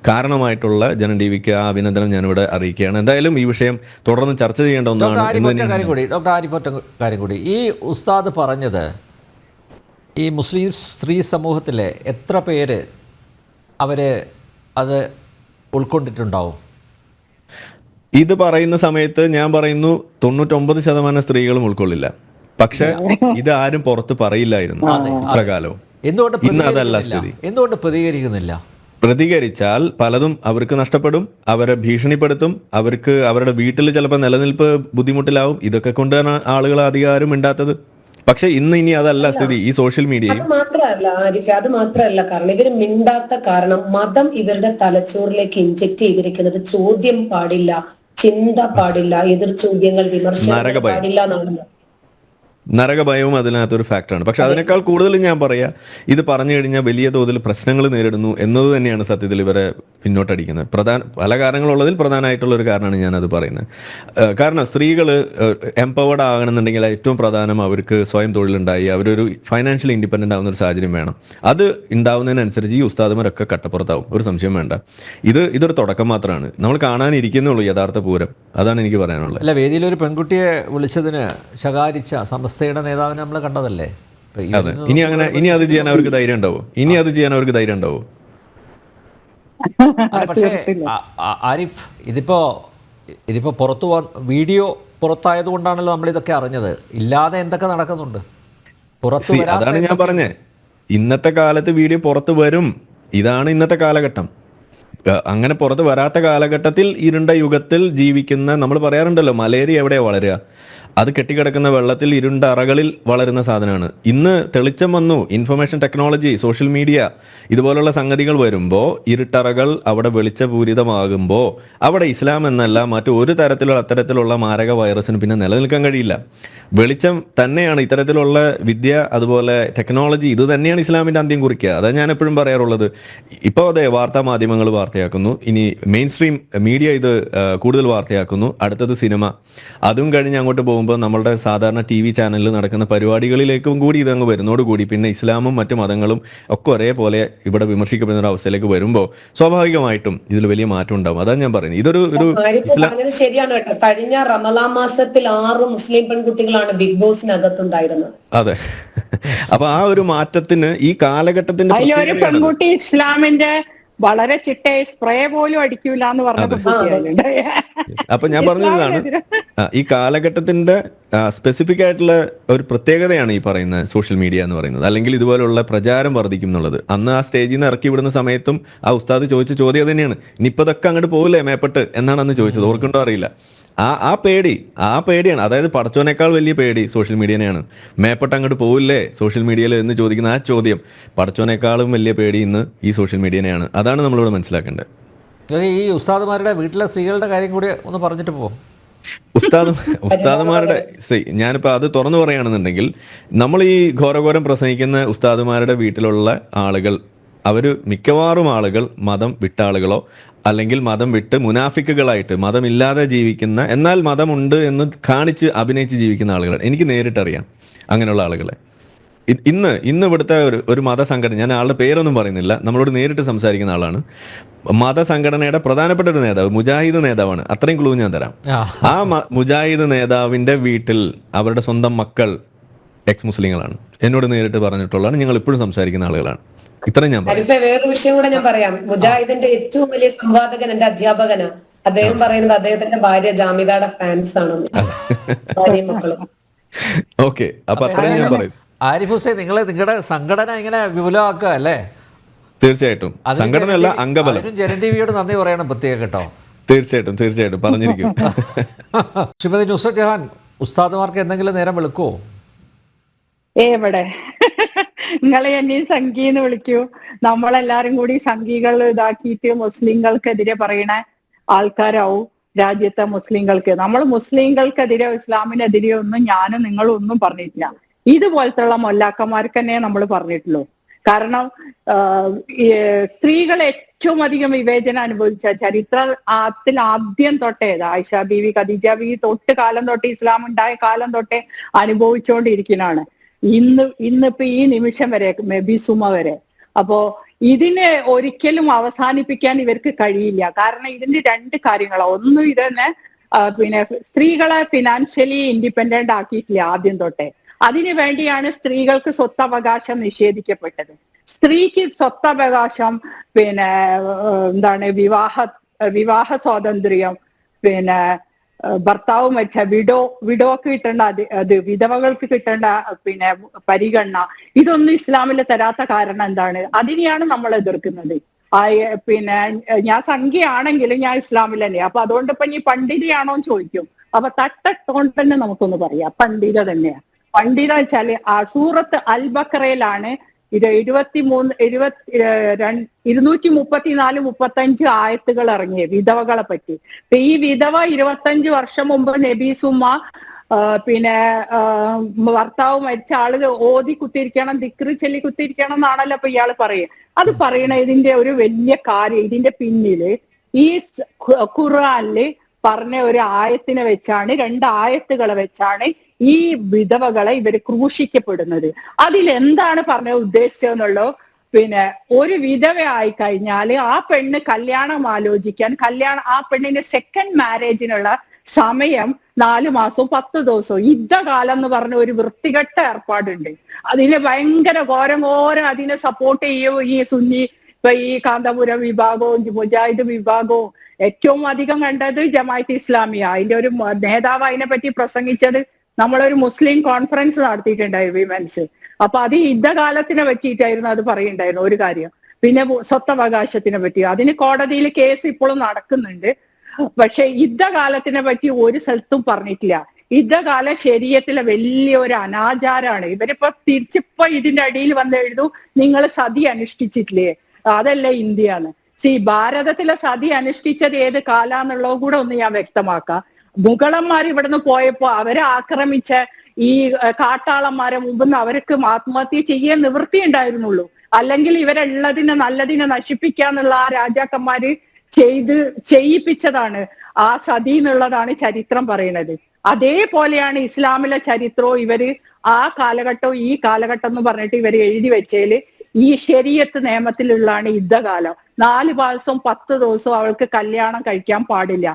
കാരണമായിട്ടുള്ള ജനം ടി വിക്ക് ആ അഭിനന്ദനം ഞാനിവിടെ അറിയിക്കുകയാണ്. എന്തായാലും ഈ വിഷയം തുടർന്ന് ചർച്ച ചെയ്യേണ്ട ഒന്നാണ്. ഡോക്ടർ ആരിഫ് ഒറ്റ കാര്യം കൂടി, ഈ ഉസ്താദ് പറഞ്ഞത് ഈ മുസ്ലിം സ്ത്രീ സമൂഹത്തിലെ എത്ര പേര് അത് ഉൾക്കൊണ്ടിട്ടുണ്ടാവും? ഇത് പറയുന്ന സമയത്ത് ഞാൻ പറയുന്നു 99% സ്ത്രീകളും ഉൾക്കൊള്ളില്ല. പക്ഷെ ഇത് ആരും പുറത്ത് പറയില്ലായിരുന്നു പ്രകാലവും. ഇന്ന് അതല്ല സ്ഥിതി. എന്തുകൊണ്ട് പ്രതികരിക്കുന്നില്ല? പ്രതികരിച്ചാൽ പലതും അവർക്ക് നഷ്ടപ്പെടും, അവരെ ഭീഷണിപ്പെടുത്തും, അവർക്ക് അവരുടെ വീട്ടിൽ ചിലപ്പോൾ നിലനിൽപ്പ് ബുദ്ധിമുട്ടിലാവും. ഇതൊക്കെ കൊണ്ടാണ് ആളുകൾ അധികാരം മിണ്ടാത്തത്. പക്ഷെ ഇനി അതല്ല സ്ഥിതി. ഈ സോഷ്യൽ മീഡിയയും അത് മാത്രമല്ല, കാരണം ഇവർ മിണ്ടാത്ത കാരണം മതം ഇവരുടെ തലച്ചോറിലേക്ക് ഇൻജെക്ട് ചെയ്തിരിക്കുന്നത് ചോദ്യം പാടില്ല, ചിന്ത പാടില്ല, എതിർ ചോദ്യങ്ങൾ, വിമർശനം പാടില്ല എന്നാണ്. നരകഭയവും അതിനകത്തൊരു ഫാക്ടറാണ്. പക്ഷെ അതിനേക്കാൾ കൂടുതൽ ഞാൻ പറയാ, ഇത് പറഞ്ഞു കഴിഞ്ഞാൽ വലിയ തോതിൽ പ്രശ്നങ്ങൾ നേരിടുന്നു എന്നത് തന്നെയാണ് സത്യത്തിൽ ഇവരെ പിന്നോട്ടടിക്കുന്നത്. പല കാരണങ്ങളുള്ളതിൽ പ്രധാനമായിട്ടുള്ള ഒരു കാരണമാണ് ഞാനത് പറയുന്നത്. കാരണം സ്ത്രീകൾ എംപവേർഡ് ആകണമെന്നുണ്ടെങ്കിൽ ഏറ്റവും പ്രധാനം അവർക്ക് സ്വയം തൊഴിലുണ്ടായി അവരൊരു ഫൈനാൻഷ്യലി ഇൻഡിപെൻഡൻ്റ് ആവുന്ന ഒരു സാഹചര്യം വേണം. അത് ഉണ്ടാവുന്നതിനനുസരിച്ച് ഈ ഉസ്താദുമാരൊക്കെ കട്ടപ്പുറത്താവും, ഒരു സംശയം വേണ്ട. ഇതൊരു തുടക്കം മാത്രമാണ്. നമ്മൾ കാണാനിരിക്കുന്നുള്ളൂ യഥാർത്ഥ പൂരം. അതാണ് എനിക്ക് പറയാനുള്ളത്. അല്ല, വേദിയിൽ ഒരു പെൺകുട്ടിയെ വിളിച്ചതിന് ശകാരിച്ച സമസ്തയുടെ നേതാവിനെ നമ്മൾ കണ്ടതല്ലേ? അതെ. ഇനി അത് ചെയ്യാൻ അവർക്ക് ധൈര്യം ഉണ്ടാവോ? പക്ഷേ ആരിഫ്, ഇതിപ്പോ വീഡിയോ പുറത്തായത് കൊണ്ടാണല്ലോ നമ്മളിതൊക്കെ അറിഞ്ഞത്. ഇല്ലാതെ എന്തൊക്കെ നടക്കുന്നുണ്ട് പുറത്ത്. അതാണ് ഞാൻ പറഞ്ഞേ, ഇന്നത്തെ കാലത്ത് വീഡിയോ പുറത്ത് വരും. ഇതാണ് ഇന്നത്തെ കാലഘട്ടം. അങ്ങനെ പുറത്ത് വരാത്ത കാലഘട്ടത്തിൽ ഇരുണ്ട യുഗത്തിൽ ജീവിക്കുന്ന, നമ്മൾ പറയാറുണ്ടല്ലോ മലേറിയ എവിടെയാണ് വളരുക? അത് കെട്ടിക്കിടക്കുന്ന വെള്ളത്തിൽ ഇരുണ്ട അറകളിൽ വളരുന്ന സാധനമാണ്. ഇന്ന് തെളിച്ചം വന്നു, ഇൻഫർമേഷൻ ടെക്നോളജി, സോഷ്യൽ മീഡിയ ഇതുപോലുള്ള സംഗതികൾ വരുമ്പോൾ ഇരുട്ടറകൾ അവിടെ വെളിച്ചപൂരിതമാകുമ്പോൾ അവിടെ ഇസ്ലാം എന്നല്ല മറ്റൊരു അത്തരത്തിലുള്ള മാരക വൈറസിന് പിന്നെ നിലനിൽക്കാൻ കഴിയില്ല. വെളിച്ചം തന്നെയാണ് ഇത്തരത്തിലുള്ള വിദ്യ, അതുപോലെ ടെക്നോളജി, ഇത് തന്നെയാണ് ഇസ്ലാമിൻ്റെ അന്ത്യം കുറിക്കുക. അതാണ് ഞാൻ എപ്പോഴും പറയാറുള്ളത്. ഇപ്പോൾ അതെ, വാർത്താ മാധ്യമങ്ങൾ വാർത്തയാക്കുന്നു, ഇനി മെയിൻ സ്ട്രീം മീഡിയ ഇത് കൂടുതൽ വാർത്തയാക്കുന്നു, അടുത്തത് സിനിമ, അതും കഴിഞ്ഞ് അങ്ങോട്ട് പോകുമ്പോൾ നമ്മളുടെ സാധാരണ TV ചാനലിൽ നടക്കുന്ന പരിപാടികളിലേക്കും കൂടി ഇതങ്ങ് വരുന്നതോടുകൂടി പിന്നെ ഇസ്ലാമും മറ്റു മതങ്ങളും ഒക്കെ ഒരേപോലെ ഇവിടെ വിമർശിക്കപ്പെടുന്ന ഒരു അവസ്ഥയിലേക്ക് വരുമ്പോൾ സ്വാഭാവികമായിട്ടും ഇതിൽ വലിയ മാറ്റം ഉണ്ടാവും. അതാണ് ഞാൻ പറയുന്നത്. ഇതൊരു ശരിയാണ് കേട്ടോ. കഴിഞ്ഞ റമളാൻ മാസത്തിൽ 6 മുസ്ലിം പെൺകുട്ടികളാണ് ബിഗ് ബോസിനകത്തുണ്ടായിരുന്നത്. അതെ. അപ്പൊ ആ ഒരു മാറ്റത്തിന് ഈ കാലഘട്ടത്തിന്റെ പെൺകുട്ടി ഇസ്ലാമിന്റെ വളരെ ചിട്ടയെ സ്പ്രേ പോലും അടിക്കൂല എന്ന് പറഞ്ഞ ബുദ്ധിയുണ്ട്. അപ്പൊ ഞാൻ പറഞ്ഞതാണ് ഈ കാലഘട്ടത്തിന്റെ സ്പെസിഫിക് ആയിട്ടുള്ള ഒരു പ്രത്യേകതയാണ് ഈ പറയുന്ന സോഷ്യൽ മീഡിയ എന്ന് പറയുന്നത്. അല്ലെങ്കിൽ ഇതുപോലുള്ള പ്രചാരം വർദ്ധിക്കും എന്നുള്ളത്. അന്ന് ആ സ്റ്റേജിൽ നിന്ന് ഇറക്കി വിടുന്ന സമയത്തും ആ ഉസ്താദ് ചോദിച്ച ചോദ്യം തന്നെയാണ്, ഇനിയിപ്പോ ഇതൊക്കെ അങ്ങോട്ട് പോകില്ലേ മേപ്പെട്ട് എന്നാണ് അന്ന് ചോദിച്ചത്. ഓർക്കുണ്ടോ അറിയില്ല. ആ പേടിയാണ്. അതായത് പടച്ചോനേക്കാൾ വലിയ പേടി സോഷ്യൽ മീഡിയനെയാണ്. മേപ്പെട്ട് അങ്ങോട്ട് പോവില്ലേ സോഷ്യൽ മീഡിയയിൽ എന്ന് ചോദിക്കുന്ന ആ ചോദ്യം പടച്ചോനേക്കാളും വലിയ പേടി ഇന്ന് ഈ സോഷ്യൽ മീഡിയനെയാണ്. അതാണ് നമ്മളിവിടെ മനസ്സിലാക്കേണ്ടത്. ഈ ഉസ്താദുമാരുടെ വീട്ടിലെ സ്ത്രീകളുടെ കാര്യം കൂടി ഒന്ന് പറഞ്ഞിട്ട് പോകും. ഉസ്താദുമാരുടെ ഞാനിപ്പോൾ അത് തുറന്നു പറയുകയാണെന്നുണ്ടെങ്കിൽ, നമ്മൾ ഈ ഘോരഘോരം പ്രസംഗിക്കുന്ന ഉസ്താദുമാരുടെ വീട്ടിലുള്ള ആളുകൾ, അവർ മിക്കവാറും ആളുകൾ മതം വിട്ട ആളുകളോ അല്ലെങ്കിൽ മതം വിട്ട് മുനാഫിക്കുകളായിട്ട് മതമില്ലാതെ ജീവിക്കുന്ന, എന്നാൽ മതമുണ്ട് എന്ന് കാണിച്ച് അഭിനയിച്ച് ജീവിക്കുന്ന ആളുകൾ എനിക്ക് നേരിട്ടറിയാം. അങ്ങനെയുള്ള ആളുകളെ ഇന്ന് ഇവിടുത്തെ ഒരു മതസംഘടന, ഞാൻ ആളുടെ പേരൊന്നും പറയുന്നില്ല, നമ്മളോട് നേരിട്ട് സംസാരിക്കുന്ന ആളാണ്. മതസംഘടനയുടെ പ്രധാനപ്പെട്ട ഒരു നേതാവ്, മുജാഹിദ് നേതാവാണ്. അത്രയും ക്ലൂ ഞാൻ തരാം. ആ മുജാഹിദ് നേതാവിന്റെ വീട്ടിൽ അവരുടെ സ്വന്തം മക്കൾ എക്സ് മുസ്ലിങ്ങളാണ്. എന്നോട് നേരിട്ട് പറഞ്ഞിട്ടുള്ളതാണ്. ഞങ്ങൾ ഇപ്പോഴും സംസാരിക്കുന്ന ആളുകളാണ്. ഇത്രയും ഞാൻ പറയാം. വേറൊരു വിഷയം കൂടെ ഞാൻ പറയാം. മുജാഹിദിന്റെ ഏറ്റവും വലിയ സംവാദകൻ എന്റെ അധ്യാപകനാ. അദ്ദേഹം പറയുന്നത് അദ്ദേഹത്തിന്റെ ഭാര്യ ജാമിദയുടെ ഫാൻസ് ആണെന്ന്. ഭാര്യയും മക്കളും. ഓക്കെ, അപ്പൊ അത്രയും ഞാൻ പറയും. ആരിഫ് ഹുസൈൻ, നിങ്ങളുടെ സംഘടന ഇങ്ങനെ വിപുലമാക്കുക അല്ലേ? തീർച്ചയായിട്ടും. സംഘടന അല്ല, അംഗബലം. ജനൻ ടിവിയോട് നന്ദി പറയണം പ്രത്യേകം കേട്ടോ. തീർച്ചയായിട്ടും പറഞ്ഞിരിക്കും. ശ്രീമതി നുസ്രത്ത് ജഹാൻ, ഉസ്താദുമാർക്ക് എന്തെങ്കിലും നേരം വിളിക്കുവോ? എവിടെ നിങ്ങളെ എന്നെയും സംഘീന്ന് വിളിക്കൂ. നമ്മളെല്ലാരും കൂടി സംഘികൾ ഇതാക്കിയിട്ട് മുസ്ലിങ്ങൾക്കെതിരെ പറയണ ആൾക്കാരാവും രാജ്യത്തെ മുസ്ലിങ്ങൾക്ക്. നമ്മൾ മുസ്ലിങ്ങൾക്കെതിരെ ഇസ്ലാമിനെതിരെ ഒന്നും ഞാനും നിങ്ങളും ഒന്നും പറഞ്ഞിട്ടില്ല. ഇതുപോലത്തുള്ള മൊല്ലാക്കന്മാർക്ക് തന്നെ നമ്മൾ പറഞ്ഞിട്ടുള്ളൂ. കാരണം സ്ത്രീകൾ ഏറ്റവും അധികം വിവേചനം അനുഭവിച്ച ചരിത്രത്തിൽ ആദ്യം തൊട്ടേ ആയിഷ ബീവി, ഖദീജ ബീവി തൊട്ട് കാലം തൊട്ട്, ഇസ്ലാം ഉണ്ടായ കാലം തൊട്ടേ അനുഭവിച്ചുകൊണ്ടിരിക്കുന്നതാണ്. ഇന്നിപ്പോ ഈ നിമിഷം വരെ, മെബിസുമ വരെ. അപ്പോ ഇതിനെ ഒരിക്കലും അവസാനിപ്പിക്കാൻ ഇവർക്ക് കഴിയില്ല. കാരണം ഇതിന്റെ രണ്ട് കാര്യങ്ങളാണ്. ഒന്ന്, ഇതന്നെ പിന്നെ സ്ത്രീകളെ ഫിനാൻഷ്യലി ഇൻഡിപെൻഡന്റ് ആക്കിയിട്ടില്ല ആദ്യം തൊട്ടേ. അതിനു വേണ്ടിയാണ് സ്ത്രീകൾക്ക് സ്വത്തവകാശം നിഷേധിക്കപ്പെട്ടത്. സ്ത്രീക്ക് സ്വത്തവകാശം, പിന്നെ എന്താണ്, വിവാഹ സ്വാതന്ത്ര്യം, പിന്നെ ഭർത്താവ് മരിച്ച വിഡോക്ക് കിട്ടേണ്ട അത് വിധവകൾക്ക് കിട്ടേണ്ട പിന്നെ പരിഗണന, ഇതൊന്നും ഇസ്ലാമിൽ തരാത്ത കാരണം എന്താണ്? അതിനെയാണ് നമ്മൾ എതിർക്കുന്നത്. പിന്നെ ഞാൻ സംഖ്യയാണെങ്കിലും ഞാൻ ഇസ്ലാമിൽ തന്നെ. അപ്പൊ അതുകൊണ്ട് ഇപ്പൊ നീ പണ്ഡിതയാണോ എന്ന് ചോദിക്കും. അപ്പൊ തട്ടത്തോണ്ട് തന്നെ നമുക്കൊന്ന് പറയാം, പണ്ഡിത തന്നെയാ. പണ്ഡിത വെച്ചാല് ആ സൂറത്ത് അൽ ബഖറയിലാണ് 234-35 ആയത്തുകൾ ഇറങ്ങിയത് വിധവകളെ പറ്റി. ഈ വിധവ 25 വർഷം മുമ്പ് നബീസുമ്മ പിന്നെ ഭർത്താവ് മരിച്ച ആള് ഓതി കുത്തിയിരിക്കണം, ദിക്റ് ചൊല്ലി കുത്തിയിരിക്കണം എന്നാണല്ലോ ഇപ്പൊ ഇയാള് പറയുക. അത് പറയണ ഇതിന്റെ ഒരു വലിയ കാര്യം, ഇതിന്റെ പിന്നില് ഈ ഖുർആനില് പറഞ്ഞ ഒരു ആയത്തിനെ വെച്ചാണ്, 2 ആയത്തുകളെ വെച്ചാണ് ഈ വിധവകളെ ഇവര് ക്രൂശിക്കപ്പെടുന്നത്. അതിലെന്താണ് പറഞ്ഞ ഉദ്ദേശിച്ചതെന്നുള്ളൂ. പിന്നെ ഒരു വിധവ ആയി കഴിഞ്ഞാല് ആ പെണ്ണ് കല്യാണം ആലോചിക്കാൻ, ആ പെണ്ണിന്റെ സെക്കൻഡ് മാരേജിനുള്ള സമയം 4 മാസവും 10 ദിവസവും യുദ്ധകാലം എന്ന് പറഞ്ഞ ഒരു വൃത്തികെട്ട ഏർപ്പാടുണ്ട്. അതിന് ഭയങ്കര ഘോരം അതിനെ സപ്പോർട്ട് ചെയ്യും ഈ സുന്നി, ഇപ്പൊ ഈ കാന്തപുരം വിഭാഗവും മുജാഹിദ് വിഭാഗവും. ഏറ്റവും അധികം കണ്ടത് ജമാഅത്ത് ഇസ്ലാമിയ. അതിന്റെ ഒരു നേതാവ് അതിനെ പറ്റി പ്രസംഗിച്ചത് നമ്മളൊരു മുസ്ലിം കോൺഫറൻസ് നടത്തിയിട്ടുണ്ടായിരുന്നു വിമൻസ്. അപ്പൊ അത് യുദ്ധകാലത്തിനെ പറ്റിയിട്ടായിരുന്നു അത് പറയുണ്ടായിരുന്നു ഒരു കാര്യം. പിന്നെ സ്വത്തവകാശത്തിനെ പറ്റി അതിന് കോടതിയിൽ കേസ് ഇപ്പോഴും നടക്കുന്നുണ്ട്. പക്ഷെ യുദ്ധകാലത്തിനെ പറ്റി ഒരു സ്ഥലത്തും പറഞ്ഞിട്ടില്ല. യുദ്ധകാല ശരീഅത്തിലെ വലിയൊരു അനാചാരമാണ്. ഇവരിപ്പോ തിരിച്ചിപ്പോ ഇതിന്റെ അടിയിൽ വന്ന് എഴുതും, നിങ്ങൾ സതി അനുഷ്ഠിച്ചിട്ടില്ലേ, അതല്ലേ ഇന്ത്യന്ന്. ഭാരതത്തിലെ സതി അനുഷ്ഠിച്ചത് ഏത് കാലാന്നുള്ളത് കൂടെ ഒന്ന് ഞാൻ വ്യക്തമാക്കാം. മുഗളന്മാർ ഇവിടുന്ന് പോയപ്പോ അവരെ ആക്രമിച്ച ഈ കാട്ടാളന്മാരെ മുമ്പ് അവർക്ക് ആത്മഹത്യ ചെയ്യാൻ നിവൃത്തി ഉണ്ടായിരുന്നുള്ളൂ. അല്ലെങ്കിൽ ഇവരുള്ളതിനെ നല്ലതിനെ നശിപ്പിക്കാന്നുള്ള ആ രാജാക്കന്മാര് ചെയ്യിപ്പിച്ചതാണ് ആ സതി എന്നുള്ളതാണ് ചരിത്രം പറയുന്നത്. അതേപോലെയാണ് ഇസ്ലാമിലെ ചരിത്രവും. ഇവര് ആ കാലഘട്ടവും ഈ കാലഘട്ടം എന്ന് പറഞ്ഞിട്ട് ഇവര് എഴുതി വെച്ചതില് ഈ ശരീഅത്ത് നിയമത്തിലുള്ളതാണ് യുദ്ധകാലം. 4 മാസവും 10 ദിവസവും അവൾക്ക് കല്യാണം കഴിക്കാൻ പാടില്ല.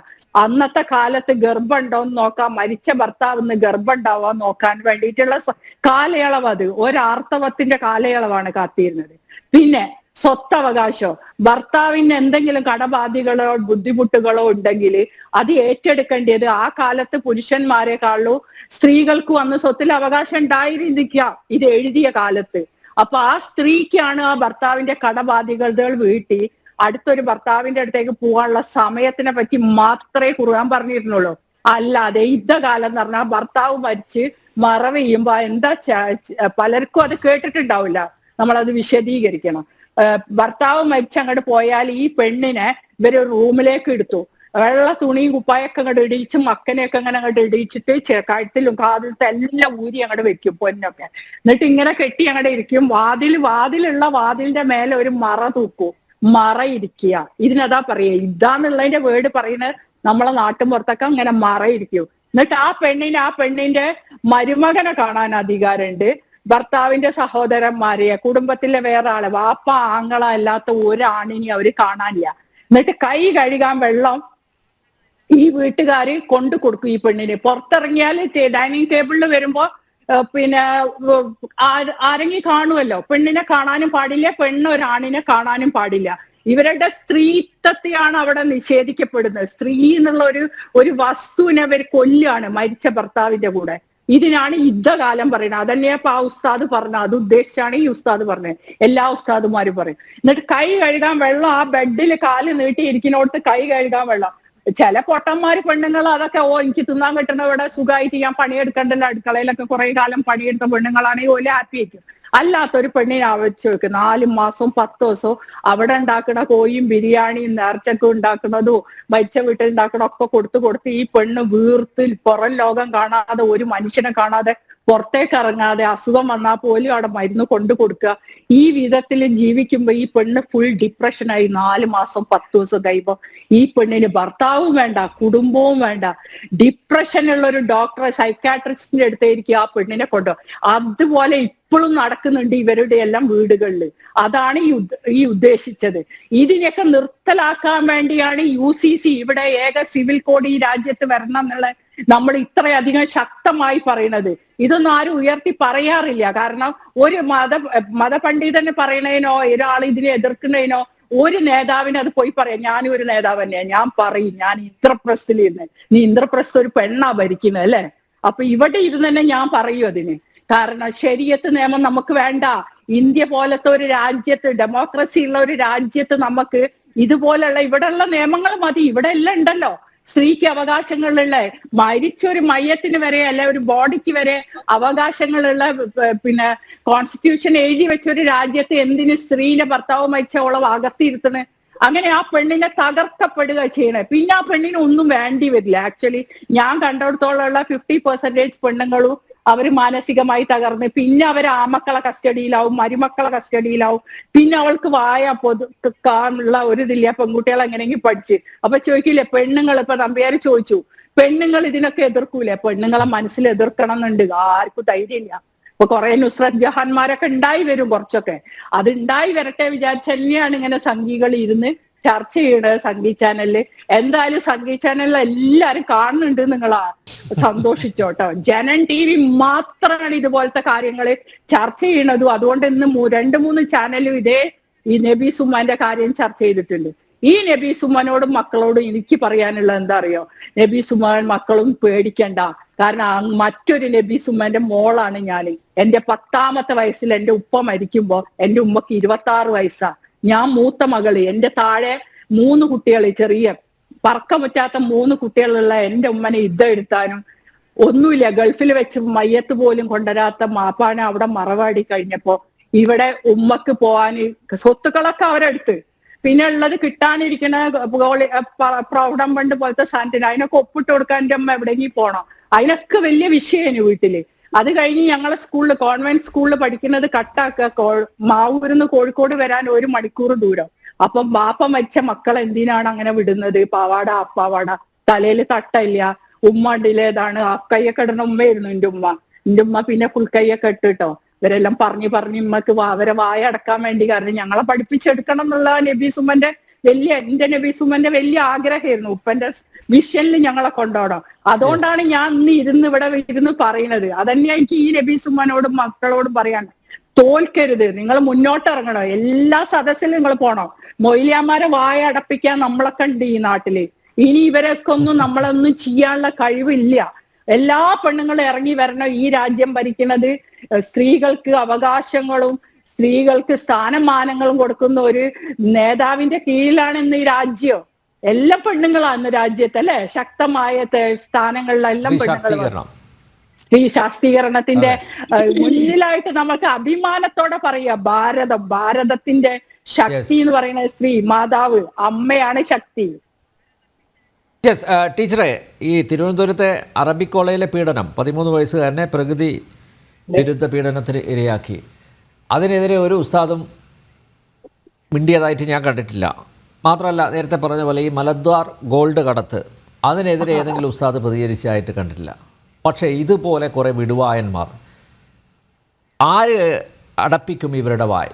അന്നത്തെ കാലത്ത് ഗർഭം ഉണ്ടോന്ന് നോക്കാൻ, മരിച്ച ഭർത്താവിന്ന് ഗർഭം ഉണ്ടാവാൻ നോക്കാൻ വേണ്ടിയിട്ടുള്ള കാലയളവ്, അത് ഒരാർത്തവത്തിന്റെ കാലയളവാണ് കാത്തിരുന്നത്. പിന്നെ സ്വത്തവകാശം. ഭർത്താവിന് എന്തെങ്കിലും കടബാധ്യതകളോ ബുദ്ധിമുട്ടുകളോ ഉണ്ടെങ്കിൽ അത് ഏറ്റെടുക്കേണ്ടത് ആ കാലത്ത് പുരുഷന്മാരെക്കാളും സ്ത്രീകൾക്കും അന്ന് സ്വത്തിൽ അവകാശം ഉണ്ടായിരിക്കാം ഇത് എഴുതിയ കാലത്ത്. അപ്പൊ ആ സ്ത്രീക്കാണ് ആ ഭർത്താവിന്റെ കടബാധ്യതകൾ വീട്ടി അടുത്തൊരു ഭർത്താവിന്റെ അടുത്തേക്ക് പോകാനുള്ള സമയത്തിനെ പറ്റി മാത്രമേ ഖുർആൻ പറഞ്ഞിരുന്നുള്ളൂ. അല്ലാതെ യുദ്ധകാലം എന്ന് പറഞ്ഞാൽ ഭർത്താവ് മരിച്ച് മറവ് ചെയ്യുമ്പോ എന്താ പലർക്കും അത് കേട്ടിട്ടുണ്ടാവില്ല, നമ്മളത് വിശദീകരിക്കണം. ഭർത്താവ് മരിച്ച് അങ്ങോട്ട് പോയാൽ ഈ പെണ്ണിനെ ഇവര് റൂമിലേക്ക് എടുത്തു, വെള്ള തുണിയും കുപ്പായൊക്കെ അങ്ങോട്ട് ഇടിച്ച് മക്കനെയൊക്കെ അങ്ങനെ അങ്ങോട്ട് ഇടിച്ചിട്ട് കഴുത്തിലും കാതിലത്തെ എല്ലാം ഊരി അങ്ങോട്ട് വെക്കും പൊന്നൊക്കെ. എന്നിട്ട് ഇങ്ങനെ കെട്ടി അങ്ങോട്ട് ഇരിക്കും. വാതിലുള്ള വാതിലിന്റെ മേലെ ഒരു മറ തൂക്കും, മറ ഇരിക്കുക. ഇതിനതാ പറയുക, ഇതാന്നുള്ളതിന്റെ വേർഡ് പറയുന്നത് നമ്മളെ നാട്ടും പുറത്തൊക്കെ അങ്ങനെ മറ ഇരിക്കും. എന്നിട്ട് ആ പെണ്ണിന്റെ മരുമകനെ കാണാൻ അധികാരമുണ്ട്, ഭർത്താവിന്റെ സഹോദരന്മാരെ, കുടുംബത്തിലെ വേറെ ആളെ, വാപ്പ ആങ്ങള അല്ലാത്ത ഒരാണിനെ അവര് കാണാനില്ല. എന്നിട്ട് കൈ കഴുകാൻ വെള്ളം ഈ വീട്ടുകാര് കൊണ്ടു കൊടുക്കും ഈ പെണ്ണിന്. പുറത്തിറങ്ങിയാൽ ഡൈനിങ് ടേബിളിൽ വരുമ്പോ പിന്നെ ആരെങ്കിലും കാണുമല്ലോ, പെണ്ണിനെ കാണാനും പാടില്ല, പെണ്ണ് ഒരാണിനെ കാണാനും പാടില്ല. ഇവരുടെ സ്ത്രീത്വത്തെയാണ് അവിടെ നിഷേധിക്കപ്പെടുന്നത്. സ്ത്രീ എന്നുള്ള ഒരു വസ്തുവിനെ അവർ കൊല്ലാണ് മരിച്ച ഭർത്താവിന്റെ കൂടെ. ഇതിനാണ് യുദ്ധകാലം പറയുന്നത്. അതന്നെയാ ഇപ്പൊ ആ ഉസ്താദ് പറഞ്ഞത്, അത് ഉദ്ദേശിച്ചാണ് ഈ ഉസ്താദ് പറഞ്ഞത്, എല്ലാ ഉസ്താദുമാരും പറയും. എന്നിട്ട് കൈ കഴുകാൻ വെള്ളം ആ ബെഡിൽ കാല് നീട്ടി ഇരിക്കുന്നിടത്ത് കൈ കഴുകാൻ വെള്ളം. ചില പൊട്ടന്മാര് പെണ്ണുങ്ങൾ അതൊക്കെ എനിക്ക് തിന്നാൻ കിട്ടുന്ന ഇവിടെ സുഖമായിട്ട് ഞാൻ പണിയെടുക്കണ്ടല്ലോ, അടുക്കളയിലൊക്കെ കുറെ കാലം പണിയെടുത്ത പെണ്ണുങ്ങളാണെങ്കിൽ ഓല് ഹാപ്പി ആയിരിക്കും. അല്ലാത്തൊരു പെണ്ണിനെ വെച്ച് വെക്കും 4 മാസവും 10 ദിവസവും അവിടെ ഉണ്ടാക്കുന്ന കോയും ബിരിയാണിയും നേർച്ചക്കും ഉണ്ടാക്കുന്നതും മരിച്ച വീട്ടിൽ ഉണ്ടാക്കണ ഒക്കെ കൊടുത്ത് ഈ പെണ്ണ് വീർത്ത് പുറം ലോകം കാണാതെ ഒരു മനുഷ്യനെ കാണാതെ പുറത്തേക്ക് ഇറങ്ങാതെ അസുഖം വന്നാൽ പോലും അവിടെ മരുന്ന് കൊണ്ടു കൊടുക്കുക. ഈ വിധത്തിൽ ജീവിക്കുമ്പോ ഈ പെണ്ണ് ഫുൾ ഡിപ്രഷനായി 4 മാസം 10 ദിവസം കഴിയുമ്പോ ഈ പെണ്ണിന് ഭർത്താവും വേണ്ട, കുടുംബവും വേണ്ട. ഡിപ്രഷനുള്ള ഒരു ഡോക്ടറെ, സൈക്കാട്രിസ്റ്റിന്റെ അടുത്തായിരിക്കും ആ പെണ്ണിനെ കൊണ്ടുപോകും. അതുപോലെ ഇപ്പോഴും നടക്കുന്നുണ്ട് ഇവരുടെ എല്ലാം വീടുകളിൽ. അതാണ് ഈ ഉദ്ദേശിച്ചത്. ഇതിനെയൊക്കെ നിർത്തലാക്കാൻ വേണ്ടിയാണ് UCC ഇവിടെ ഏക സിവിൽ കോഡ് ഈ രാജ്യത്ത് വരണം എന്നുള്ള നമ്മൾ ഇത്രയധികം ശക്തമായി പറയുന്നത്. ഇതൊന്നും ആരും ഉയർത്തി പറയാറില്ല. കാരണം ഒരു മതപണ്ഡിതന് പറയണതിനോ ഒരാൾ ഇതിനെ എതിർക്കുന്നതിനോ ഒരു നേതാവിന് അത് പോയി പറയാം. ഞാനും ഒരു നേതാവ് തന്നെയാ, ഞാൻ പറയും, ഞാൻ ഇന്ദ്രപ്രസ്ഥയിൽ ഇരുന്ന്, നീ ഇന്ദ്രപ്രസ്ഥ ഒരു പെണ്ണാ ഭരിക്കുന്നത് അല്ലെ, അപ്പൊ ഇവിടെ ഇരുന്ന് തന്നെ ഞാൻ പറയൂ അതിന്. കാരണം ശരീഅത്ത് നിയമം നമുക്ക് വേണ്ട. ഇന്ത്യ പോലത്തെ ഒരു രാജ്യത്ത്, ഡെമോക്രസി ഉള്ള ഒരു രാജ്യത്ത് നമുക്ക് ഇതുപോലുള്ള ഇവിടെയുള്ള നിയമങ്ങൾ മതി. ഇവിടെ എല്ലാം ഉണ്ടല്ലോ, സ്ത്രീക്ക് അവകാശങ്ങളുള്ള, മരിച്ചൊരു മയ്യത്തിന് വരെ അല്ലെ ഒരു ബോഡിക്ക് വരെ അവകാശങ്ങളുള്ള പിന്നെ കോൺസ്റ്റിറ്റ്യൂഷൻ എഴുതി വെച്ചൊരു രാജ്യത്ത് എന്തിന് സ്ത്രീനെ ഭർത്താവ് മരിച്ചോളം അകത്തിരുത്തണ്? അങ്ങനെ ആ പെണ്ണിനെ തകർക്കപ്പെടുക ചെയ്യണേ. പിന്നെ ആ പെണ്ണിന് ഒന്നും വേണ്ടി വരില്ല. ആക്ച്വലി ഞാൻ കണ്ടിടത്തോളമുള്ള 50% പെണ്ണുങ്ങളും അവര് മാനസികമായി തകർന്ന് പിന്നെ അവർ ആമക്കളെ കസ്റ്റഡിയിലാവും, മരുമക്കളെ കസ്റ്റഡിയിലാവും. പിന്നെ അവൾക്ക് വായ പൊതുക്കാനുള്ള ഒരു ഇതില്ല, പെൺകുട്ടികൾ എങ്ങനെയെങ്കിലും പഠിച്ച്. അപ്പൊ ചോദിക്കില്ലേ പെണ്ണുങ്ങൾ, ഇപ്പൊ നമ്പ്യാര് ചോദിച്ചു, പെണ്ണുങ്ങൾ ഇതിനൊക്കെ എതിർക്കൂലേ? പെണ്ണുങ്ങളെ മനസ്സിൽ എതിർക്കണം എന്നുണ്ട്, ആർക്കും ധൈര്യമില്ല. ഇപ്പൊ കുറെ നുസ്രത് ജഹാന്മാരൊക്കെ ഉണ്ടായി വരും, കുറച്ചൊക്കെ അത് ഉണ്ടായി വരട്ടെ വിചാരിച്ച തന്നെയാണ് ഇങ്ങനെ സംഘികൾ ഇരുന്ന് ചർച്ച ചെയ്യണത് സംഗീത് ചാനലില്. എന്തായാലും സംഗീത് ചാനലിൽ എല്ലാരും കാണുന്നുണ്ട്, നിങ്ങളാ സന്തോഷിച്ചോട്ടോ. ജനൻ TV മാത്രമാണ് ഇതുപോലത്തെ കാര്യങ്ങള് ചർച്ച ചെയ്യണതും. അതുകൊണ്ട് ഇന്ന് 2-3 ചാനലും ഈ നബി സുമ്മാന്റെ കാര്യം ചർച്ച ചെയ്തിട്ടുണ്ട്. ഈ നബി സുമ്മാനോടും മക്കളോടും എനിക്ക് പറയാനുള്ള എന്താ അറിയോ, നബി സുമ്മാൻ മക്കളും പേടിക്കണ്ട. കാരണം മറ്റൊരു നബി സുമ്മാന്റെ മോളാണ് ഞാൻ. എന്റെ 10ാമത്തെ വയസ്സിൽ എന്റെ ഉപ്പ മരിക്കുമ്പോ എന്റെ ഉമ്മക്ക് 26 വയസ്സാ. ഞാൻ മൂത്ത മകള്, എന്റെ താഴെ 3 കുട്ടികൾ, ചെറിയ പറക്കമുറ്റാത്ത 3 കുട്ടികളുള്ള എന്റെ ഉമ്മനെ എടുത്താനും ഒന്നുമില്ല. ഗൾഫിൽ വെച്ച് മയ്യത്ത് പോലും കൊണ്ടുവരാത്ത മാപ്പാനെ അവിടെ മറവാടി കഴിഞ്ഞപ്പോ ഇവിടെ ഉമ്മക്ക് പോവാന് സ്വത്തുക്കളൊക്കെ അവരെടുത്ത്, പിന്നെ ഉള്ളത് കിട്ടാനിരിക്കുന്ന പ്രൗഢം ഫണ്ട് പോലത്തെ സാധനത്തിന് അതിനൊക്കെ ഒപ്പിട്ട് കൊടുക്കാൻ എന്റെ അമ്മ എവിടെയെങ്കിലും പോണം. അതിനൊക്കെ വലിയ വിഷയമാണ് വീട്ടില്. അത് കഴിഞ്ഞ് ഞങ്ങളെ സ്കൂളിൽ, കോൺവെന്റ് സ്കൂളിൽ പഠിക്കുന്നത് കട്ടാക്കുക, മാവൂരിന്ന് കോഴിക്കോട് വരാൻ 1 മണിക്കൂർ ദൂരം. അപ്പം ബാപ്പ മരിച്ച മക്കളെ എന്തിനാണ് അങ്ങനെ വിടുന്നത്? പാവാട അപ്പാവാട, തലയിൽ തട്ടയില്ല, ഉമ്മ ഉണ്ടിലേതാണ് കൈയൊക്കെ ഇടുന്ന ഉമ്മയായിരുന്നു എന്റെ ഉമ്മ. എന്റെ ഉമ്മ പിന്നെ ഫുൾ കൈയൊക്കെ ഇട്ടിട്ടോ. ഇവരെല്ലാം പറഞ്ഞ് ഉമ്മക്ക് അവരെ വായ അടക്കാൻ വേണ്ടി, കാരണം ഞങ്ങളെ പഠിപ്പിച്ചെടുക്കണം എന്നുള്ള എന്റെ നബി സുമ്മന്റെ വലിയ ആഗ്രഹമായിരുന്നു. ഉപ്പന്റെ മിഷനിൽ ഞങ്ങളെ കൊണ്ടുപോകണം. അതുകൊണ്ടാണ് ഞാൻ ഇന്ന് ഇവിടെ ഇരുന്ന് പറയുന്നത്. അതന്നെയാ എനിക്ക് ഈ നബി സുമ്മനോടും മക്കളോടും പറയാൻ. തോൽക്കരുത്, നിങ്ങൾ മുന്നോട്ടിറങ്ങണം, എല്ലാ സദസ്സിലും നിങ്ങൾ പോണം. മൊയ്ലിയാമാരെ വായ അടപ്പിക്കാൻ നമ്മളൊക്കെ ഉണ്ട് ഈ നാട്ടില്. ഇനി ഇവരൊക്കെ ഒന്നും നമ്മളൊന്നും ചെയ്യാനുള്ള കഴിവില്ല. എല്ലാ പെണ്ണുങ്ങളും ഇറങ്ങി വരണം. ഈ രാജ്യം ഭരിക്കുന്നത് സ്ത്രീകൾക്ക് അവകാശങ്ങളും സ്ത്രീകൾക്ക് സ്ഥാനമാനങ്ങളും കൊടുക്കുന്ന ഒരു നേതാവിന്റെ കീഴിലാണ് ഇന്ന് ഈ രാജ്യം. എല്ലാ പെണ്ണുങ്ങളാണ് രാജ്യത്ത് അല്ലെ, ശക്തമായ സ്ഥാനങ്ങളിലെല്ലാം പെണ്ണുങ്ങൾ. സ്ത്രീ ശാക്തീകരണത്തിന്റെ മുന്നിലായിട്ട് നമുക്ക് അഭിമാനത്തോടെ പറയാ, ഭാരതത്തിന്റെ ശക്തി എന്ന് പറയുന്നത് സ്ത്രീ, മാതാവ്, അമ്മയാണ് ശക്തി. യെസ് ടീച്ചറെ, ഈ തിരുവനന്തപുരത്തെ അറബിക് കോളേജിലെ പീഡനം, 13 വയസ്സുകാരനെ പ്രകൃതി വിരുദ്ധ പീഡനത്തിന് ഇരയാക്കി, അതിനെതിരെ ഒരു ഉസ്താദും മിണ്ടിയതായിട്ട് ഞാൻ കണ്ടിട്ടില്ല. മാത്രമല്ല, നേരത്തെ പറഞ്ഞ പോലെ ഈ മലദ്വാർ ഗോൾഡ് കടത്ത്, അതിനെതിരെ ഏതെങ്കിലും ഉസ്താദ് പ്രതികരിച്ചതായിട്ട് കണ്ടിട്ടില്ല. പക്ഷേ ഇതുപോലെ കുറേ വിടുവായന്മാർ, ആര് അടപ്പിക്കും ഇവരുടെ വായ്?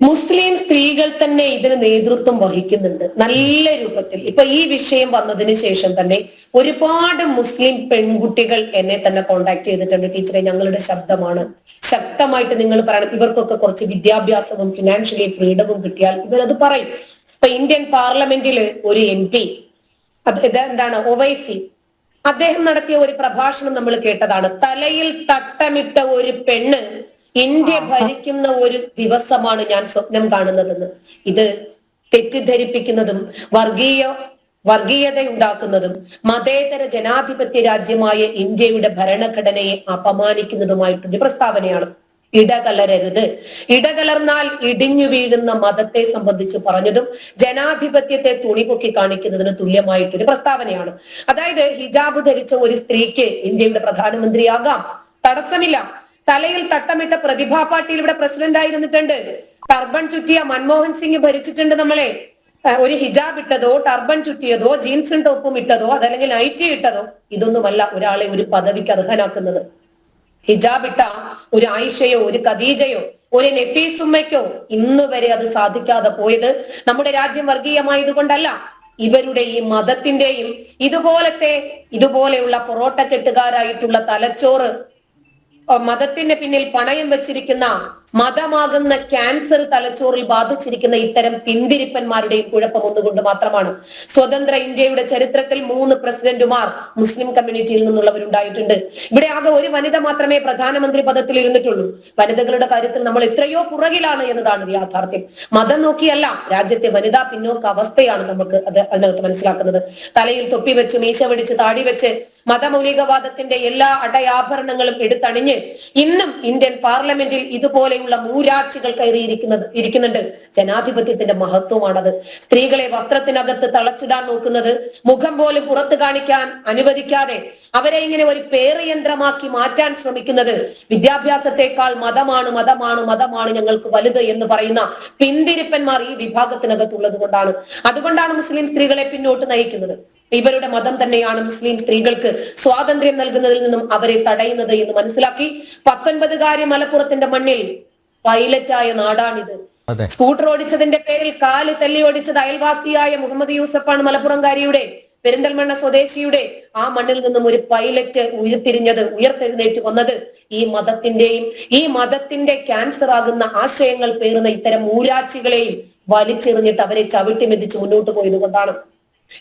മുസ്ലിം സ്ത്രീകൾ തന്നെ ഇതിന് നേതൃത്വം വഹിക്കുന്നുണ്ട് നല്ല രൂപത്തിൽ. ഇപ്പൊ ഈ വിഷയം വന്നതിന് ശേഷം തന്നെ ഒരുപാട് മുസ്ലിം പെൺകുട്ടികൾ എന്നെ തന്നെ കോണ്ടാക്ട് ചെയ്തിട്ടുണ്ട്. ടീച്ചറെ, ഞങ്ങളുടെ ശബ്ദമാണ്, ശക്തമായിട്ട് നിങ്ങൾ പറയണം. ഇവർക്കൊക്കെ കുറച്ച് വിദ്യാഭ്യാസവും ഫിനാൻഷ്യലി ഫ്രീഡവും കിട്ടിയാൽ ഇവരത് പറയും. ഇപ്പൊ ഇന്ത്യൻ പാർലമെന്റിൽ ഒരു MP, എന്താണ്, ഒവൈസി, അദ്ദേഹം നടത്തിയ ഒരു പ്രഭാഷണം നമ്മൾ കേട്ടതാണ്. തലയിൽ തട്ടമിട്ട ഒരു പെണ്ണ് ഇന്ത്യ ഭരിക്കുന്ന ഒരു ദിവസമാണ് ഞാൻ സ്വപ്നം കാണുന്നതെന്ന്. ഇത് തെറ്റിദ്ധരിപ്പിക്കുന്നതും വർഗീയത ഉണ്ടാക്കുന്നതും മതേതര ജനാധിപത്യ രാജ്യമായ ഇന്ത്യയുടെ ഭരണഘടനയെ അപമാനിക്കുന്നതുമായിട്ടൊരു പ്രസ്താവനയാണ്. ഇടകലരരുത്, ഇടകലർന്നാൽ ഇടിഞ്ഞു വീഴുന്ന മതത്തെ സംബന്ധിച്ച് പറഞ്ഞതും ജനാധിപത്യത്തെ തുണിപൊക്കി കാണിക്കുന്നതിന് തുല്യമായിട്ടൊരു പ്രസ്താവനയാണ്. അതായത് ഹിജാബ് ധരിച്ച ഒരു സ്ത്രീക്ക് ഇന്ത്യയുടെ പ്രധാനമന്ത്രിയാകാം, തടസ്സമില്ല. തലയിൽ തട്ടമിട്ട പ്രതിഭാ പാട്ടീൽ ഇവിടെ പ്രസിഡന്റ് ആയിരുന്നിട്ടുണ്ട്. ടർബൻ ചുറ്റിയ മൻമോഹൻ സിംഗ് ഭരിച്ചിട്ടുണ്ട് നമ്മളെ. ഒരു ഹിജാബ് ഇട്ടതോ ടർബൻ ചുറ്റിയതോ ജീൻസും ടോപ്പും ഇട്ടതോ അതല്ലെങ്കിൽ നൈറ്റി ഇട്ടതോ ഇതൊന്നുമല്ല ഒരാളെ ഒരു പദവിക്ക് അർഹനാക്കുന്നത്. ഹിജാബ് ഇട്ട ഒരു ആയിഷയോ ഒരു ഖദീജയോ ഒരു നഫീസുമ്മയ്ക്കോ ഇന്ന് വരെ അത് സാധിക്കാതെ പോയത് നമ്മുടെ രാജ്യം വർഗീയമായത് കൊണ്ടല്ല, ഇവരുടെ ഈ മതത്തിന്റെയും ഇതുപോലെയുള്ള പൊറോട്ട കെട്ടുകാരായിട്ടുള്ള തലച്ചോറ്, മതത്തിന് പിന്നിൽ പണയം വെച്ചിരിക്കുന്ന, മതമാകുന്ന ക്യാൻസർ തലച്ചോറിൽ ബാധിച്ചിരിക്കുന്ന ഇത്തരം പിന്തിരിപ്പന്മാരുടെയും കുഴപ്പം ഒന്നുകൊണ്ട് മാത്രമാണ്. സ്വതന്ത്ര ഇന്ത്യയുടെ ചരിത്രത്തിൽ 3 പ്രസിഡന്റുമാർ മുസ്ലിം കമ്മ്യൂണിറ്റിയിൽ നിന്നുള്ളവരുണ്ടായിട്ടുണ്ട്. ഇവിടെ ആകെ ഒരു വനിത മാത്രമേ പ്രധാനമന്ത്രി പദത്തിൽ ഇരുന്നിട്ടുള്ളൂ. വനിതകളുടെ കാര്യത്തിൽ നമ്മൾ എത്രയോ പുറകിലാണ് എന്നതാണ് യാഥാർത്ഥ്യം. മതം നോക്കിയല്ല, രാജ്യത്തെ വനിതാ പിന്നോക്ക അവസ്ഥയാണ് നമുക്ക് അതിനകത്ത് മനസ്സിലാക്കുന്നത്. തലയിൽ തൊപ്പി വെച്ച്, മീശ പിടിച്ച്, താടി വെച്ച്, മതമൗലികവാദത്തിന്റെ എല്ലാ അടയാഭരണങ്ങളും എടുത്തണിഞ്ഞ് ഇന്നും ഇന്ത്യൻ പാർലമെന്റിൽ ഇതുപോലെയുള്ള മൂരാച്ചികൾ ഇരിക്കുന്നുണ്ട്. ജനാധിപത്യത്തിന്റെ മഹത്വമാണത്. സ്ത്രീകളെ വസ്ത്രത്തിനകത്ത് തളച്ചിടാൻ നോക്കുന്നത്, മുഖം പോലും പുറത്തു കാണിക്കാൻ അനുവദിക്കാതെ അവരെ ഇങ്ങനെ ഒരു പേറിയന്ത്രമാക്കി മാറ്റാൻ ശ്രമിക്കുന്നത്, വിദ്യാഭ്യാസത്തെക്കാൾ മതമാണ് ഞങ്ങൾക്ക് വലുത് എന്ന് പറയുന്ന പിന്തിരിപ്പന്മാർ ഈ വിഭാഗത്തിനകത്തുള്ളത് കൊണ്ടാണ്. അതുകൊണ്ടാണ് മുസ്ലിം സ്ത്രീകളെ പിന്നോട്ട് നയിക്കുന്നത്. ഇവരുടെ മതം തന്നെയാണ് മുസ്ലിം സ്ത്രീകൾക്ക് സ്വാതന്ത്ര്യം നൽകുന്നതിൽ നിന്നും അവരെ തടയുന്നത് എന്ന് മനസ്സിലാക്കി 19കാരി മലപ്പുറത്തിന്റെ മണ്ണിൽ പൈലറ്റായ നാടാണിത്. സ്കൂട്ടർ ഓടിച്ചതിന്റെ പേരിൽ കാല് തല്ലി ഓടിച്ചത് അയൽവാസിയായ മുഹമ്മദ് യൂസഫാണ്. മലപ്പുറംകാരിയുടെ, പെരിന്തൽമണ്ണ സ്വദേശിയുടെ ആ മണ്ണിൽ നിന്നും ഒരു പൈലറ്റ് ഉയർത്തെഴുന്നേറ്റ് വന്നത് ഈ മതത്തിന്റെയും ഈ മതത്തിന്റെ ക്യാൻസർ ആകുന്ന ആശയങ്ങൾ പേറുന്ന ഇത്തരം മൂരാച്ചികളെയും വലിച്ചെറിഞ്ഞിട്ട് അവരെ ചവിട്ടി മെതിച്ച് മുന്നോട്ട് പോയത് കൊണ്ടാണ്.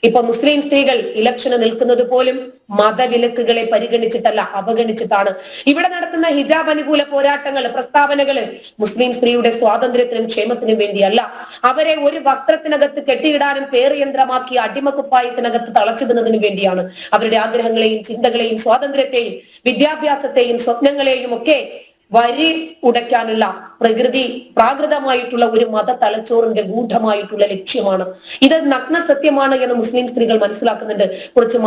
ഇപ്പൊ മുസ്ലിം സ്ത്രീകൾ ഇലക്ഷന് നിൽക്കുന്നത് പോലും മതവിലക്കുകളെ പരിഗണിച്ചിട്ടല്ല, അവഗണിച്ചിട്ടാണ്. ഇവിടെ നടത്തുന്ന ഹിജാബ് അനുകൂല പോരാട്ടങ്ങൾ, പ്രസ്താവനകള് മുസ്ലിം സ്ത്രീയുടെ സ്വാതന്ത്ര്യത്തിനും ക്ഷേമത്തിനും വേണ്ടിയല്ല. അവരെ ഒരു വസ്ത്രത്തിനകത്ത് കെട്ടിയിടാനും പേറിയന്ത്രമാക്കി അടിമക്കുപ്പായത്തിനകത്ത് തളച്ചിടുന്നതിന് വേണ്ടിയാണ്. അവരുടെ ആഗ്രഹങ്ങളെയും ചിന്തകളെയും സ്വാതന്ത്ര്യത്തെയും വിദ്യാഭ്യാസത്തെയും സ്വപ്നങ്ങളെയും ഒക്കെ വരി ഉടയ്ക്കാനുള്ള പ്രാകൃതമായിട്ടുള്ള ഒരു മത തലച്ചോറിന്റെ ഗൂഢമായിട്ടുള്ള ലക്ഷ്യമാണ് ഇത്. നഗ്ന സത്യമാണ് എന്ന് മുസ്ലിം സ്ത്രീകൾ മനസ്സിലാക്കുന്നുണ്ട്. കുറച്ച്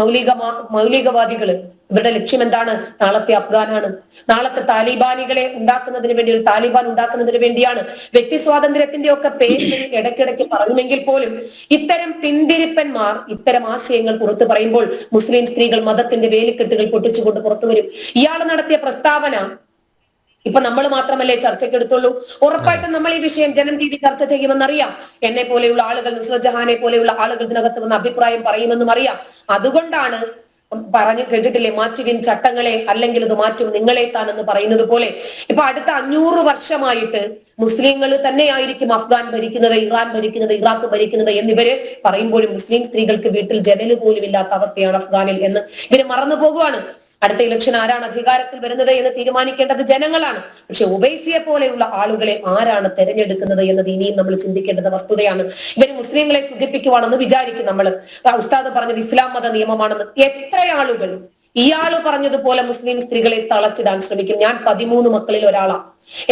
മൗലികവാദികള് ഇവരുടെ ലക്ഷ്യം എന്താണ്? നാളത്തെ അഫ്ഗാനാണ്, നാളത്തെ താലിബാനികളെ ഉണ്ടാക്കുന്നതിന് വേണ്ടി, ഒരു താലിബാൻ ഉണ്ടാക്കുന്നതിന് വേണ്ടിയാണ്. വ്യക്തി സ്വാതന്ത്ര്യത്തിന്റെ ഒക്കെ പേര് ഇടയ്ക്കിടയ്ക്ക് പറഞ്ഞുവെങ്കിൽ പോലും ഇത്തരം പിന്തിരിപ്പന്മാർ ഇത്തരം ആശയങ്ങൾ പുറത്തു പറയുമ്പോൾ മുസ്ലിം സ്ത്രീകൾ മതത്തിന്റെ വേലിക്കെട്ടുകൾ പൊട്ടിച്ചുകൊണ്ട് പുറത്തു വരും. ഇയാൾ നടത്തിയ പ്രസ്താവന ഇപ്പൊ നമ്മൾ മാത്രമല്ലേ ചർച്ചയ്ക്ക് എടുത്തുള്ളൂ. ഉറപ്പായിട്ടും നമ്മൾ ഈ വിഷയം ജനം TV ചർച്ച ചെയ്യുമെന്നറിയാം. എന്നെ പോലെയുള്ള ആളുകൾ, നുസ്രത് ജഹാനെ പോലെയുള്ള ആളുകൾ ഇതിനകത്ത് വന്ന് അഭിപ്രായം പറയുമെന്നും അറിയാം. അതുകൊണ്ടാണ് പറഞ്ഞു കേട്ടിട്ടില്ലേ, മാറ്റുവിൻ ചട്ടങ്ങളെ അല്ലെങ്കിൽ ഇത് മാറ്റും നിങ്ങളെ താൻ എന്ന് പറയുന്നത് പോലെ ഇപ്പൊ അടുത്ത 500 വർഷമായിട്ട് മുസ്ലിങ്ങൾ തന്നെയായിരിക്കും അഫ്ഗാൻ ഭരിക്കുന്നത്, ഇറാൻ ഭരിക്കുന്നത്, ഇറാഖ് ഭരിക്കുന്നത് എന്നിവര് പറയുമ്പോഴും മുസ്ലിം സ്ത്രീകൾക്ക് വീട്ടിൽ ജനല് പോലും ഇല്ലാത്ത അവസ്ഥയാണ് അഫ്ഗാനിൽ എന്ന് ഇവര് മറന്നു പോകുവാണ്. അടുത്ത ഇലക്ഷൻ ആരാണ് അധികാരത്തിൽ വരുന്നത് എന്ന് തീരുമാനിക്കേണ്ടത് ജനങ്ങളാണ്. പക്ഷെ ഉവൈസിയെ പോലെയുള്ള ആളുകളെ ആരാണ് തെരഞ്ഞെടുക്കുന്നത് എന്നത് ഇനിയും നമ്മൾ ചിന്തിക്കേണ്ടത് വസ്തുതയാണ്. ഇവര് മുസ്ലിങ്ങളെ സുഖിപ്പിക്കുവാണെന്ന് വിചാരിക്കും നമ്മൾ. ഉസ്താദ് പറഞ്ഞത് ഇസ്ലാം മത നിയമമാണെന്ന്. എത്ര ആളുകൾ ഇയാള് പറഞ്ഞതുപോലെ മുസ്ലിം സ്ത്രീകളെ തളച്ചിടാൻ ശ്രമിക്കും. ഞാൻ 13 മക്കളിൽ ഒരാളാ.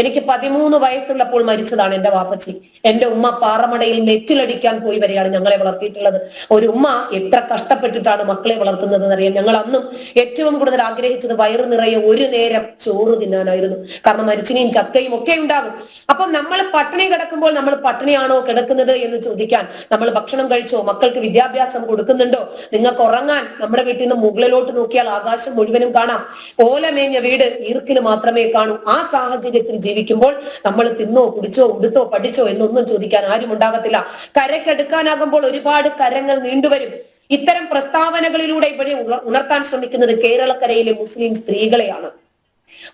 എനിക്ക് 13 വയസ്സുള്ളപ്പോൾ മരിച്ചതാണ് എന്റെ വാപ്പച്ചി. എന്റെ ഉമ്മ പാറമടയിൽ നെറ്റിലടിക്കാൻ പോയി വരെയാണ് ഞങ്ങളെ വളർത്തിയിട്ടുള്ളത്. ഒരു ഉമ്മ എത്ര കഷ്ടപ്പെട്ടിട്ടാണ് മക്കളെ വളർത്തുന്നത് എന്നറിയാം. ഞങ്ങൾ അന്നും ഏറ്റവും കൂടുതൽ ആഗ്രഹിച്ചത് വയറു നിറയെ ഒരു നേരം ചോറ് തിന്നാനായിരുന്നു. കാരണം മരിച്ചിനിയും ചക്കയും ഒക്കെ ഉണ്ടാകും. അപ്പൊ നമ്മൾ പട്ടിണി കിടക്കുമ്പോൾ നമ്മൾ പട്ടിണിയാണോ കിടക്കുന്നത് എന്ന് ചോദിക്കാൻ, നമ്മൾ ഭക്ഷണം കഴിച്ചോ, മക്കൾക്ക് വിദ്യാഭ്യാസം കൊടുക്കുന്നുണ്ടോ, നിങ്ങൾക്ക് ഉറങ്ങാൻ നമ്മുടെ വീട്ടിൽ നിന്ന് മുകളിലോട്ട് നോക്കിയാൽ ആകാശം മുഴുവനും കാണാം, ഓലമേഞ്ഞ വീട് ഈർക്കിന് മാത്രമേ കാണൂ. ആ സാഹചര്യത്തിൽ ജീവിക്കുമ്പോൾ നമ്മൾ തിന്നോ കുടിച്ചോ ഉടുത്തോ പഠിച്ചോ എന്നൊന്നും ചോദിക്കാൻ ആരും ഉണ്ടാകത്തില്ല. കരക്കെടുക്കാനാകുമ്പോൾ ഒരുപാട് കരങ്ങൾ നീണ്ടുവരും. ഇത്തരം പ്രസ്താവനകളിലൂടെ ഇവിടെ ഉണർത്താൻ ശ്രമിക്കുന്നത് കേരളക്കരയിലെ മുസ്ലിം സ്ത്രീകളെയാണ്.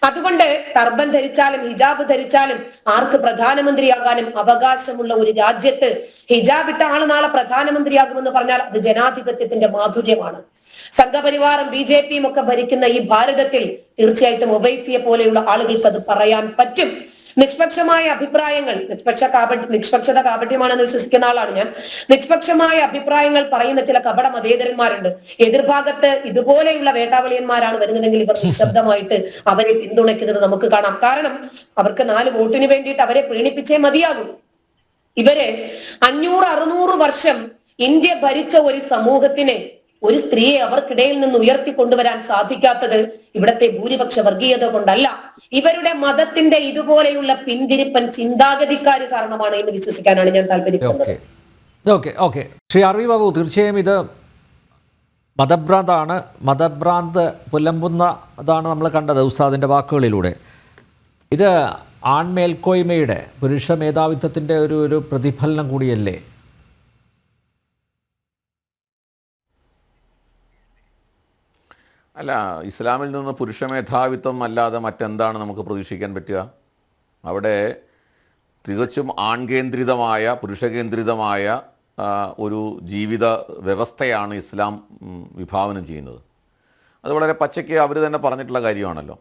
അതുകൊണ്ട് ടർബൻ ധരിച്ചാലും ഹിജാബ് ധരിച്ചാലും ആർക്ക് പ്രധാനമന്ത്രിയാകാനും അവകാശമുള്ള ഒരു രാജ്യത്ത് ഹിജാബ് ഇട്ട ആള് നാളെ പ്രധാനമന്ത്രിയാകുമെന്ന് പറഞ്ഞാൽ അത് ജനാധിപത്യത്തിന്റെ മാധുര്യമാണ്. സംഘപരിവാറും BJPയും ഒക്കെ ഭരിക്കുന്ന ഈ ഭാരതത്തിൽ തീർച്ചയായിട്ടും ഒവൈസിയെ പോലെയുള്ള ആളുകൾക്ക് അത് പറയാൻ പറ്റും. നിഷ്പക്ഷമായ അഭിപ്രായങ്ങൾ, നിഷ്പക്ഷത കാപട്യമാണെന്ന് വിശ്വസിക്കുന്ന ആളാണ് ഞാൻ. നിഷ്പക്ഷമായ അഭിപ്രായങ്ങൾ പറയുന്ന ചില കപട മതേതരന്മാരുണ്ട്. എതിർഭാഗത്ത് ഇതുപോലെയുള്ള വേട്ടാവളിയന്മാരാണ് വരുന്നതെങ്കിൽ ഇവർ നിശബ്ദമായിട്ട് അവരെ പിന്തുണയ്ക്കുന്നത് നമുക്ക് കാണാം. കാരണം അവർക്ക് 4 വോട്ടിന് വേണ്ടിയിട്ട് അവരെ പ്രീണിപ്പിച്ചേ മതിയാകും. ഇവര് 500-600 വർഷം ഇന്ത്യ ഭരിച്ച ഒരു സമൂഹത്തിനെ, ഒരു സ്ത്രീയെ അവർക്കിടയിൽ നിന്ന് ഉയർത്തിക്കൊണ്ടുവരാൻ സാധിക്കാത്തത് ഇവിടത്തെ ഭൂരിപക്ഷ വർഗീയത കൊണ്ടല്ല, ഇവരുടെ മതത്തിന്റെ ഇതുപോലെയുള്ള പിന്തിരിപ്പൻ ചിന്താഗതിക്കാര് കാരണമാണ് എന്ന് വിശ്വസിക്കാനാണ് ഞാൻ താല്പര്യപ്പെടുന്നത്. Okay Shri R V Babu, തീർച്ചയായും ഇത് മതഭ്രാന്താണ്. മതഭ്രാന്ത് പുലമ്പുന്നതാണ് നമ്മൾ കണ്ടത് ഉസ്താദിൻ്റെ വാക്കുകളിലൂടെ. ഇത് ആൺമേൽക്കോയ്മയുടെ, പുരുഷ മേധാവിത്വത്തിൻ്റെ ഒരു പ്രതിഫലനം കൂടിയല്ലേ? അല്ല, ഇസ്ലാമിൽ നിന്ന് പുരുഷ മേധാവിത്വം അല്ലാതെ മറ്റെന്താണ് നമുക്ക് പ്രതീക്ഷിക്കാൻ പറ്റുക? അവിടെ തികച്ചും ആൺകേന്ദ്രിതമായ, പുരുഷകേന്ദ്രിതമായ ഒരു ജീവിത വ്യവസ്ഥയാണ് ഇസ്ലാം വിഭാവനം ചെയ്യുന്നത്. അത് വളരെ പച്ചയ്ക്ക് അവർ തന്നെ പറഞ്ഞിട്ടുള്ള കാര്യമാണല്ലോ.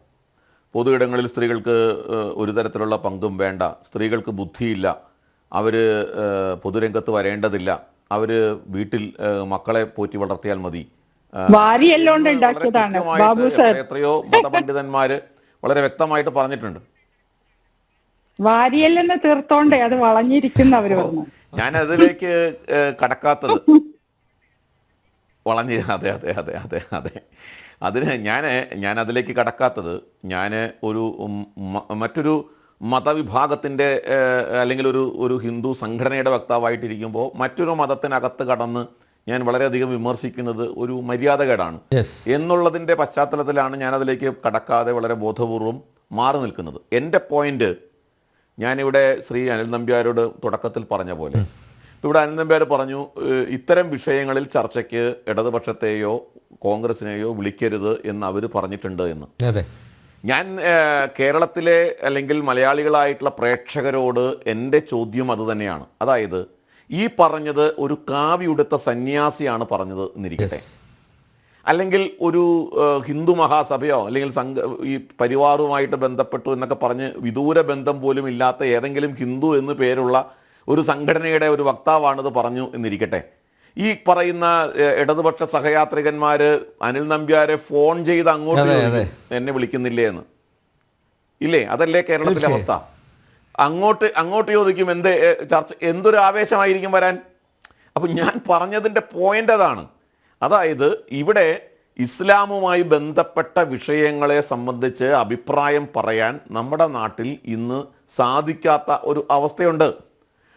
പൊതു ഇടങ്ങളിൽ സ്ത്രീകൾക്ക് ഒരു തരത്തിലുള്ള പങ്കും വേണ്ട, സ്ത്രീകൾക്ക് ബുദ്ധിയില്ല, അവർ പൊതുരംഗത്ത് വരേണ്ടതില്ല, അവർ വീട്ടിൽ മക്കളെ പോറ്റി വളർത്തിയാൽ മതി. എത്രയോ മതപണ്ഡിതന്മാര് വളരെ വ്യക്തമായിട്ട് പറഞ്ഞിട്ടുണ്ട്. വാരിയല്ലെന്ന് തീർത്തോണ്ടേ അത് വളഞ്ഞിരിക്കുന്നവര്. ഞാൻ അതിലേക്ക് കടക്കാത്തത് അതെ അതെ അതെ അതെ അതെ അതിന് ഞാൻ അതിലേക്ക് കടക്കാത്തത്, ഞാൻ മറ്റൊരു മതവിഭാഗത്തിൻ്റെ അല്ലെങ്കിൽ ഒരു ഹിന്ദു സംഘടനയുടെ വക്താവായിട്ടിരിക്കുമ്പോൾ മറ്റൊരു മതത്തിനകത്ത് കടന്ന് ഞാൻ വളരെയധികം വിമർശിക്കുന്നത് ഒരു മര്യാദകേടാണ് എന്നുള്ളതിൻ്റെ പശ്ചാത്തലത്തിലാണ് ഞാനതിലേക്ക് കടക്കാതെ വളരെ ബോധപൂർവം മാറി നിൽക്കുന്നത്. എൻ്റെ പോയിന്റ് ഞാനിവിടെ ശ്രീ അനിൽ നമ്പ്യാരോട് തുടക്കത്തിൽ പറഞ്ഞ പോലെ, ഇവിടെ അനിൽ നമ്പ്യാർ പറഞ്ഞു ഇത്തരം വിഷയങ്ങളിൽ ചർച്ചയ്ക്ക് ഇടതുപക്ഷത്തെയോ കോൺഗ്രസിനെയോ വിളിക്കരുത് എന്ന് അവർ പറഞ്ഞിട്ടുണ്ട് എന്ന്. ഞാൻ കേരളത്തിലെ അല്ലെങ്കിൽ മലയാളികളായിട്ടുള്ള പ്രേക്ഷകരോട് എൻ്റെ ചോദ്യം അതുതന്നെയാണ്. അതായത് ഈ പറഞ്ഞത് ഒരു കാവിയുടുത്ത സന്യാസിയാണ് പറഞ്ഞത് എന്നിരിക്കട്ടെ, അല്ലെങ്കിൽ ഒരു ഹിന്ദു മഹാസഭയോ അല്ലെങ്കിൽ ഈ പരിവാറുമായിട്ട് ബന്ധപ്പെട്ടു എന്നൊക്കെ പറഞ്ഞ് വിദൂര ബന്ധം പോലും ഇല്ലാത്ത ഏതെങ്കിലും ഹിന്ദു എന്ന് പേരുള്ള ഒരു സംഘടനയുടെ ഒരു വക്താവാണിത് പറഞ്ഞു എന്നിരിക്കട്ടെ. ഈ പറയുന്ന ഇടതുപക്ഷ സഹയാത്രികന്മാര് അനിൽ നമ്പ്യാരെ ഫോൺ ചെയ്ത് അങ്ങോട്ട് എന്നെ വിളിക്കുന്നില്ലേ എന്ന് ഇല്ലേ? അതല്ലേ കേരളത്തിലെ അവസ്ഥ? അങ്ങോട്ട് ചോദിക്കും ചർച്ച എന്തൊരു ആവേശമായിരിക്കും വരാൻ. അപ്പം ഞാൻ പറഞ്ഞതിൻ്റെ പോയിന്റ് അതാണ്. അതായത് ഇവിടെ ഇസ്ലാമുമായി ബന്ധപ്പെട്ട വിഷയങ്ങളെ സംബന്ധിച്ച് അഭിപ്രായം പറയാൻ നമ്മുടെ നാട്ടിൽ ഇന്ന് സാധിക്കാത്ത ഒരു അവസ്ഥയുണ്ട്.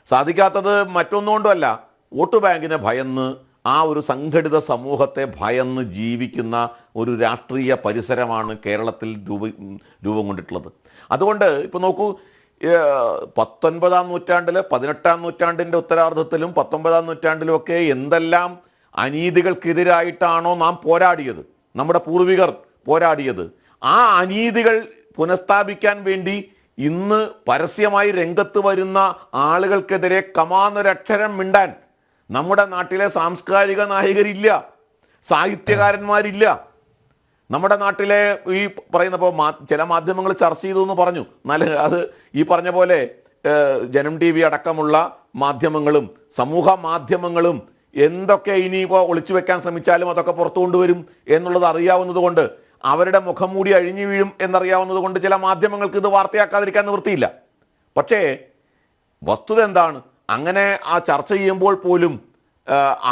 സാധിക്കാത്തത് മറ്റൊന്നുകൊണ്ടുമല്ല, വോട്ട് ബാങ്കിനെ ഭയന്ന്, ആ ഒരു സംഘടിത സമൂഹത്തെ ഭയന്ന് ജീവിക്കുന്ന ഒരു രാഷ്ട്രീയ പരിസരമാണ് കേരളത്തിൽ രൂപം കൊണ്ടിട്ടുള്ളത്. അതുകൊണ്ട് ഇപ്പോൾ നോക്കൂ, 19-ാം നൂറ്റാണ്ടിൽ 18-ാം നൂറ്റാണ്ടിൻ്റെ ഉത്തരാർദ്ധത്തിലും 19-ാം നൂറ്റാണ്ടിലും ഒക്കെ എന്തെല്ലാം അനീതികൾക്കെതിരായിട്ടാണോ നാം പോരാടിയത്, നമ്മുടെ പൂർവികർ പോരാടിയത്. ആ അനീതികൾ പുനഃസ്ഥാപിക്കാൻ വേണ്ടി ഇന്ന് പരസ്യമായി രംഗത്ത് വരുന്ന ആളുകൾക്കെതിരെ കമാന്നൊരക്ഷരം മിണ്ടാൻ നമ്മുടെ നാട്ടിലെ സാംസ്കാരിക നായകരില്ല, സാഹിത്യകാരന്മാരില്ല. നമ്മുടെ നാട്ടിലെ ഈ പറയുന്ന ഇപ്പോൾ ചില മാധ്യമങ്ങൾ ചർച്ച ചെയ്തു എന്ന് പറഞ്ഞു, അത് ഈ പറഞ്ഞ പോലെ ജനം TV അടക്കമുള്ള മാധ്യമങ്ങളും സമൂഹ മാധ്യമങ്ങളും എന്തൊക്കെ ഇനിയിപ്പോൾ ഒളിച്ചു വെക്കാൻ ശ്രമിച്ചാലും അതൊക്കെ പുറത്തു കൊണ്ടുവരും എന്നുള്ളത് അറിയാവുന്നത് കൊണ്ട്, അവരുടെ മുഖം മൂടി അഴിഞ്ഞു വീഴും എന്നറിയാവുന്നത് കൊണ്ട് ചില മാധ്യമങ്ങൾക്ക് ഇത് വാർത്തയാക്കാതിരിക്കാൻ നിവൃത്തിയില്ല. പക്ഷേ വസ്തുത എന്താണ്? അങ്ങനെ ആ ചർച്ച ചെയ്യുമ്പോൾ പോലും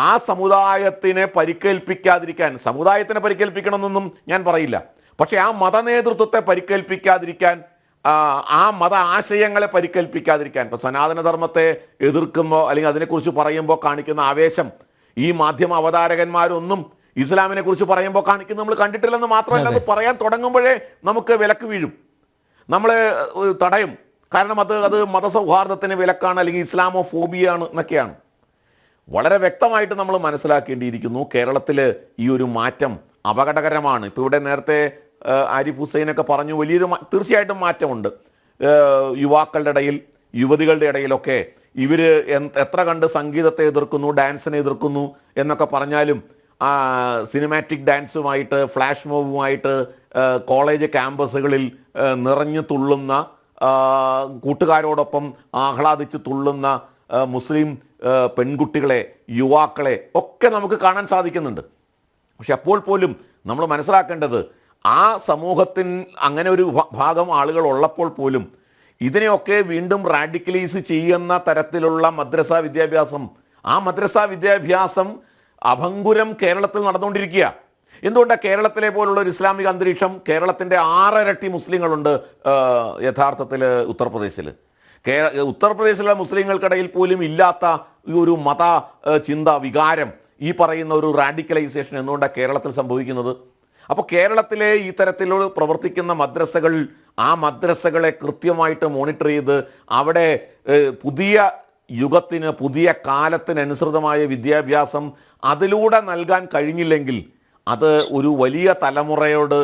ആ സമുദായത്തിനെ പരിക്കേൽപ്പിക്കാതിരിക്കാൻ, സമുദായത്തിനെ പരിക്കേൽപ്പിക്കണമെന്നൊന്നും ഞാൻ പറയില്ല, പക്ഷെ ആ മതനേതൃത്വത്തെ പരിക്കേൽപ്പിക്കാതിരിക്കാൻ, ആ മത ആശയങ്ങളെ പരിക്കേൽപ്പിക്കാതിരിക്കാൻ, ഇപ്പൊ സനാതനധർമ്മത്തെ എതിർക്കുമ്പോൾ അല്ലെങ്കിൽ അതിനെക്കുറിച്ച് പറയുമ്പോൾ കാണിക്കുന്ന ആവേശം ഈ മാധ്യമ അവതാരകന്മാരൊന്നും ഇസ്ലാമിനെ കുറിച്ച് പറയുമ്പോൾ കാണിക്കുന്നത് നമ്മൾ കണ്ടിട്ടില്ലെന്ന് മാത്രമല്ല, അത് പറയാൻ തുടങ്ങുമ്പോഴേ നമുക്ക് വിലക്ക് വീഴും, നമ്മൾ തടയും. കാരണം അത് മതസൗഹാർദ്ദത്തിന് വിലക്കാണ്, അല്ലെങ്കിൽ ഇസ്ലാമോ ഫോബിയാണ് എന്നൊക്കെയാണ്. വളരെ വ്യക്തമായിട്ട് നമ്മൾ മനസ്സിലാക്കേണ്ടിയിരിക്കുന്നു, കേരളത്തിൽ ഈ ഒരു മാറ്റം അപകടകരമാണ്. ഇപ്പോൾ ഇവിടെ നേരത്തെ ആരിഫ് ഹുസൈനൊക്കെ പറഞ്ഞു, വലിയൊരു തീർച്ചയായിട്ടും മാറ്റമുണ്ട്. യുവാക്കളുടെ ഇടയിൽ, യുവതികളുടെ ഇടയിലൊക്കെ ഇവർ എത്ര കണ്ട് സംഗീതത്തെ എതിർക്കുന്നു, ഡാൻസിനെ എതിർക്കുന്നു എന്നൊക്കെ പറഞ്ഞാലും സിനിമാറ്റിക് ഡാൻസുമായിട്ട്, ഫ്ലാഷ് മോബുമായിട്ട് കോളേജ് ക്യാമ്പസുകളിൽ നിറഞ്ഞു തുള്ളുന്ന, കൂട്ടുകാരോടൊപ്പം ആഹ്ലാദിച്ച് തുള്ളുന്ന മുസ്ലിം പെൺകുട്ടികളെ, യുവാക്കളെ ഒക്കെ നമുക്ക് കാണാൻ സാധിക്കുന്നുണ്ട്. പക്ഷെ അപ്പോൾ പോലും നമ്മൾ മനസ്സിലാക്കേണ്ടത്, ആ സമൂഹത്തിൽ അങ്ങനെ ഒരു ഭാഗം ആളുകൾ ഉള്ളപ്പോൾ പോലും ഇതിനെയൊക്കെ വീണ്ടും റാഡിക്കലൈസ് ചെയ്യുന്ന തരത്തിലുള്ള മദ്രസ വിദ്യാഭ്യാസം, ആ മദ്രസ വിദ്യാഭ്യാസം അഭംഗുരം കേരളത്തിൽ നടന്നുകൊണ്ടിരിക്കുക. എന്തുകൊണ്ടാണ്? കേരളത്തിലെ പോലുള്ള ഒരു ഇസ്ലാമിക അന്തരീക്ഷം, കേരളത്തിൻ്റെ 6 ഇരട്ടി മുസ്ലിങ്ങളുണ്ട് യഥാർത്ഥത്തിൽ ഉത്തർപ്രദേശിൽ. ഉത്തർപ്രദേശിലെ മുസ്ലിങ്ങൾക്കിടയിൽ പോലും ഇല്ലാത്ത ഈ ഒരു മത ചിന്ത, വികാരം, ഈ പറയുന്ന ഒരു റാഡിക്കലൈസേഷൻ എന്തുകൊണ്ടാണ് കേരളത്തിൽ സംഭവിക്കുന്നത്? അപ്പോൾ കേരളത്തിലെ ഈ തരത്തിലുള്ള പ്രവർത്തിക്കുന്ന മദ്രസകൾ, ആ മദ്രസകളെ കൃത്യമായിട്ട് മോണിറ്റർ ചെയ്ത് അവിടെ പുതിയ യുഗത്തിന്, പുതിയ കാലത്തിനനുസൃതമായ വിദ്യാഭ്യാസം അതിലൂടെ നൽകാൻ കഴിഞ്ഞില്ലെങ്കിൽ അത് ഒരു വലിയ തലമുറയോട്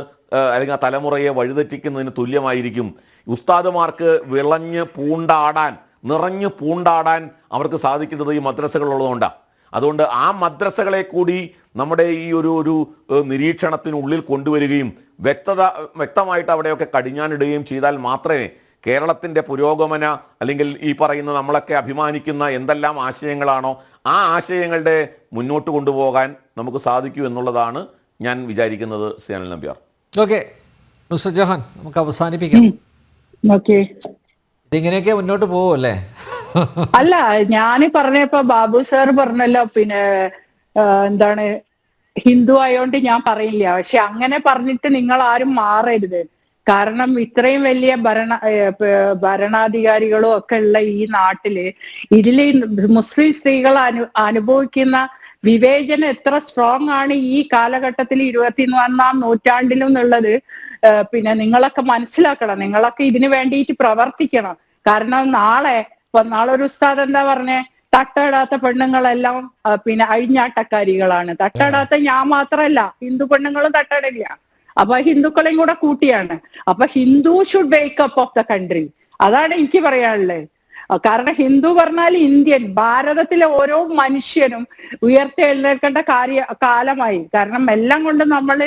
അല്ലെങ്കിൽ ആ തലമുറയെ വഴിതെറ്റിക്കുന്നതിന് തുല്യമായിരിക്കും. ഉസ്താദുമാർക്ക് വിളഞ്ഞ് പൂണ്ടാടാൻ, നിറഞ്ഞു പൂണ്ടാടാൻ അവർക്ക് സാധിക്കുന്നത് ഈ മദ്രസകളുള്ളതുകൊണ്ടാണ്. അതുകൊണ്ട് ആ മദ്രസകളെ കൂടി നമ്മുടെ ഈ ഒരു നിരീക്ഷണത്തിനുള്ളിൽ കൊണ്ടുവരികയും വ്യക്തമായിട്ട് അവിടെയൊക്കെ കടിഞ്ഞാനിടുകയും ചെയ്താൽ മാത്രമേ കേരളത്തിൻ്റെ പുരോഗമന, അല്ലെങ്കിൽ ഈ പറയുന്ന നമ്മളൊക്കെ അഭിമാനിക്കുന്ന എന്തെല്ലാം ആശയങ്ങളാണോ ആ ആശയങ്ങളുടെ മുന്നോട്ട് കൊണ്ടുപോകാൻ നമുക്ക് സാധിക്കൂ എന്നുള്ളതാണ് ഞാൻ വിചാരിക്കുന്നത്. സിയാനുൽ നമ്പ്യാർ. ഓക്കെ മിസ്റ്റർ ജഹാൻ, നമുക്ക് അവസാനിപ്പിക്കാം. ഇതിങ്ങനെയൊക്കെ മുന്നോട്ട് പോവല്ലേ? അല്ല, ഞാൻ പറഞ്ഞപ്പോ ബാബു സാർ പറഞ്ഞല്ലോ, പിന്നെ എന്താണ്, ഹിന്ദു ആയോണ്ട് ഞാൻ പറയില്ല. പക്ഷെ അങ്ങനെ പറഞ്ഞിട്ട് നിങ്ങൾ ആരും മാറരുത്. കാരണം ഇത്രയും വലിയ ഭരണാധികാരികളും ഒക്കെ ഉള്ള ഈ നാട്ടില് ഇതിൽ മുസ്ലിം സ്ത്രീകൾ അനുഭവിക്കുന്ന വിവേചനം എത്ര സ്ട്രോങ് ആണ് ഈ കാലഘട്ടത്തിൽ 21-ാം നൂറ്റാണ്ടിലും എന്നുള്ളത് പിന്നെ നിങ്ങളൊക്കെ മനസ്സിലാക്കണം. നിങ്ങളൊക്കെ ഇതിനു വേണ്ടിയിട്ട് പ്രവർത്തിക്കണം. കാരണം നാളെ ഒരു ഉസ്താദ് എന്താ പറഞ്ഞേ, തട്ടയിടാത്ത പെണ്ണുങ്ങളെല്ലാം പിന്നെ അഴിഞ്ഞാട്ടക്കാരികളാണ്. തട്ടയിടാത്ത ഞാൻ മാത്രല്ല, ഹിന്ദു പെണ്ണുങ്ങളും തട്ടയിടില്ല. അപ്പൊ ഹിന്ദുക്കളെയും കൂടെ കൂട്ടിയാണ്. അപ്പൊ Hindu should wake up of the country. അതാണ് എനിക്ക് പറയാനുള്ളത്. കാരണം ഹിന്ദു പറഞ്ഞാൽ ഇന്ത്യൻ, ഭാരതത്തിലെ ഓരോ മനുഷ്യനും ഉയർത്തെഴുന്നേൽക്കേണ്ട കാലമായി. കാരണം എല്ലാം കൊണ്ട് നമ്മൾ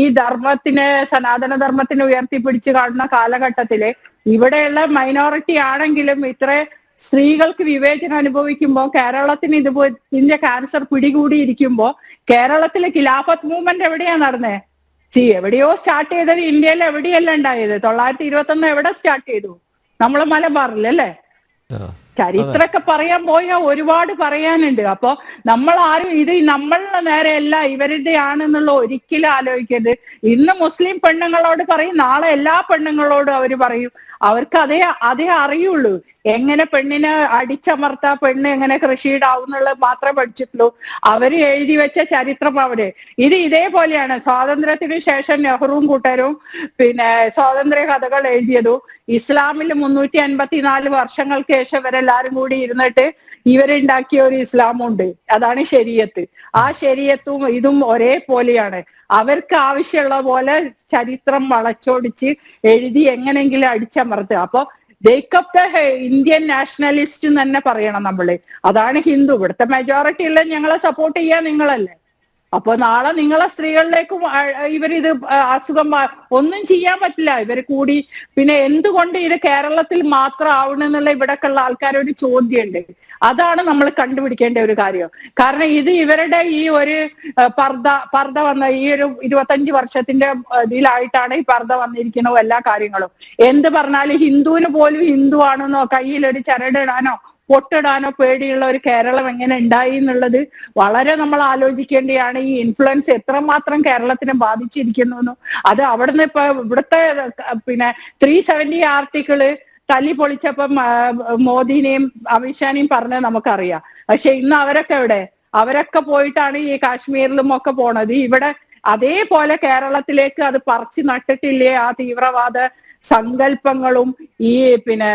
ഈ ധർമ്മത്തിനെ, സനാതന ധർമ്മത്തിനെ ഉയർത്തിപ്പിടിച്ച് കാണുന്ന കാലഘട്ടത്തില് ഇവിടെയുള്ള മൈനോറിറ്റി ആണെങ്കിലും ഇത്ര സ്ത്രീകൾക്ക് വിവേചനം അനുഭവിക്കുമ്പോൾ, കേരളത്തിന് ഇതിന്റെ ക്യാൻസർ പിടികൂടിയിരിക്കുമ്പോ കേരളത്തിലെ ഖിലാഫത്ത് മൂവ്മെന്റ് എവിടെയാ നടന്നേ? എവിടെയോ സ്റ്റാർട്ട് ചെയ്തത് ഇന്ത്യയിൽ എവിടെയല്ല ഉണ്ടായത്. 1921 എവിടെ സ്റ്റാർട്ട് ചെയ്തു? നമ്മള് മലബാറിലല്ലേ? ചരിത്രമൊക്കെ പറയാൻ പോയാൽ ഒരുപാട് പറയാനുണ്ട്. അപ്പൊ നമ്മൾ ആരും ഇത് നമ്മളുടെ നേരെയല്ല ഇവരുടെ ആണെന്നുള്ള ഒരിക്കലും ആലോചിക്കരുത്. ഇന്ന് മുസ്ലിം പെണ്ണുങ്ങളോട് പറയും, നാളെ എല്ലാ പെണ്ണുങ്ങളോടും അവര് പറയും. അവർക്ക് അതേ അറിയുള്ളൂ. എങ്ങനെ പെണ്ണിനെ അടിച്ചമർത്താ, പെണ്ണ് എങ്ങനെ കൃഷിയിടാവുന്നുള്ളത് മാത്രമേ പഠിച്ചിട്ടുള്ളൂ. അവര് എഴുതി വെച്ച ചരിത്രം ഇത് ഇതേപോലെയാണ്. സ്വാതന്ത്ര്യത്തിന് ശേഷം നെഹ്റുവും കൂട്ടരും പിന്നെ സ്വാതന്ത്ര്യ കഥകൾ എഴുതിയതും ഇസ്ലാമിൽ 354 വർഷങ്ങൾക്ക് ശേഷം ഇവരെല്ലാരും കൂടി ഇരുന്നിട്ട് ഇവരുണ്ടാക്കിയ ഒരു ഇസ്ലാമുണ്ട്. അതാണ് ശരീഅത്ത്. ആ ശരീഅത്തും ഇതും ഒരേപോലെയാണ്. അവർക്ക് ആവശ്യമുള്ള പോലെ ചരിത്രം വളച്ചൊടിച്ച് എഴുതി എങ്ങനെയെങ്കിലും അടിച്ചമർത്തുക. അപ്പൊ ദേക്കപ്പ് ദ ഇന്ത്യൻ നാഷണലിസ്റ്റ് തന്നെ പറയണം നമ്മള്. അതാണ് ഹിന്ദു. ഇവിടുത്തെ മെജോറിറ്റി ഉള്ള ഞങ്ങളെ സപ്പോർട്ട് ചെയ്യാൻ നിങ്ങളല്ലേ. അപ്പൊ നാളെ നിങ്ങളെ സ്ത്രീകളിലേക്കും ഇവരിത് അസുഖം ഒന്നും ചെയ്യാൻ പറ്റില്ല. ഇവർ കൂടി പിന്നെ എന്തുകൊണ്ട് ഇത് കേരളത്തിൽ മാത്രം ആവണമെന്നുള്ള ഇവിടൊക്കെ ഉള്ള ആൾക്കാരൊരു ചോദ്യമുണ്ട്. അതാണ് നമ്മൾ കണ്ടുപിടിക്കേണ്ട ഒരു കാര്യം. കാരണം ഇത് ഇവരുടെ ഈ ഒരു പർദ്ദ വന്ന ഈ ഒരു 25 വർഷത്തിന്റെ ഇതിലായിട്ടാണ് ഈ പർദ്ദ വന്നിരിക്കുന്ന എല്ലാ കാര്യങ്ങളും. എന്ത് പറഞ്ഞാലും ഹിന്ദുവിന് പോലും ഹിന്ദു ആണെന്നോ കയ്യിലൊരു ചരടിടാനോ പൊട്ടിടാനോ പേടിയുള്ള ഒരു കേരളം എങ്ങനെ ഉണ്ടായി എന്നുള്ളത് വളരെ നമ്മൾ ആലോചിക്കേണ്ടതാണ്. ഈ ഇൻഫ്ലുവൻസ് എത്രമാത്രം കേരളത്തിനെ ബാധിച്ചിരിക്കുന്നു. അത് അവിടുന്ന് ഇപ്പൊ ഇവിടുത്തെ പിന്നെ 370 ആർട്ടിക്കിള് തല്ലി പൊളിച്ചപ്പം മോദിനെയും അമിത്ഷാനെയും പറഞ്ഞത് നമുക്കറിയാം. പക്ഷെ ഇന്ന് അവരൊക്കെ എവിടെ? അവരൊക്കെ പോയിട്ടാണ് ഈ കാശ്മീരിലും ഒക്കെ പോണത്. ഇവിടെ അതേപോലെ കേരളത്തിലേക്ക് അത് പറിച്ചു നട്ടിട്ടില്ലേ ആ തീവ്രവാദ സങ്കല്പങ്ങളും ഈ പിന്നെ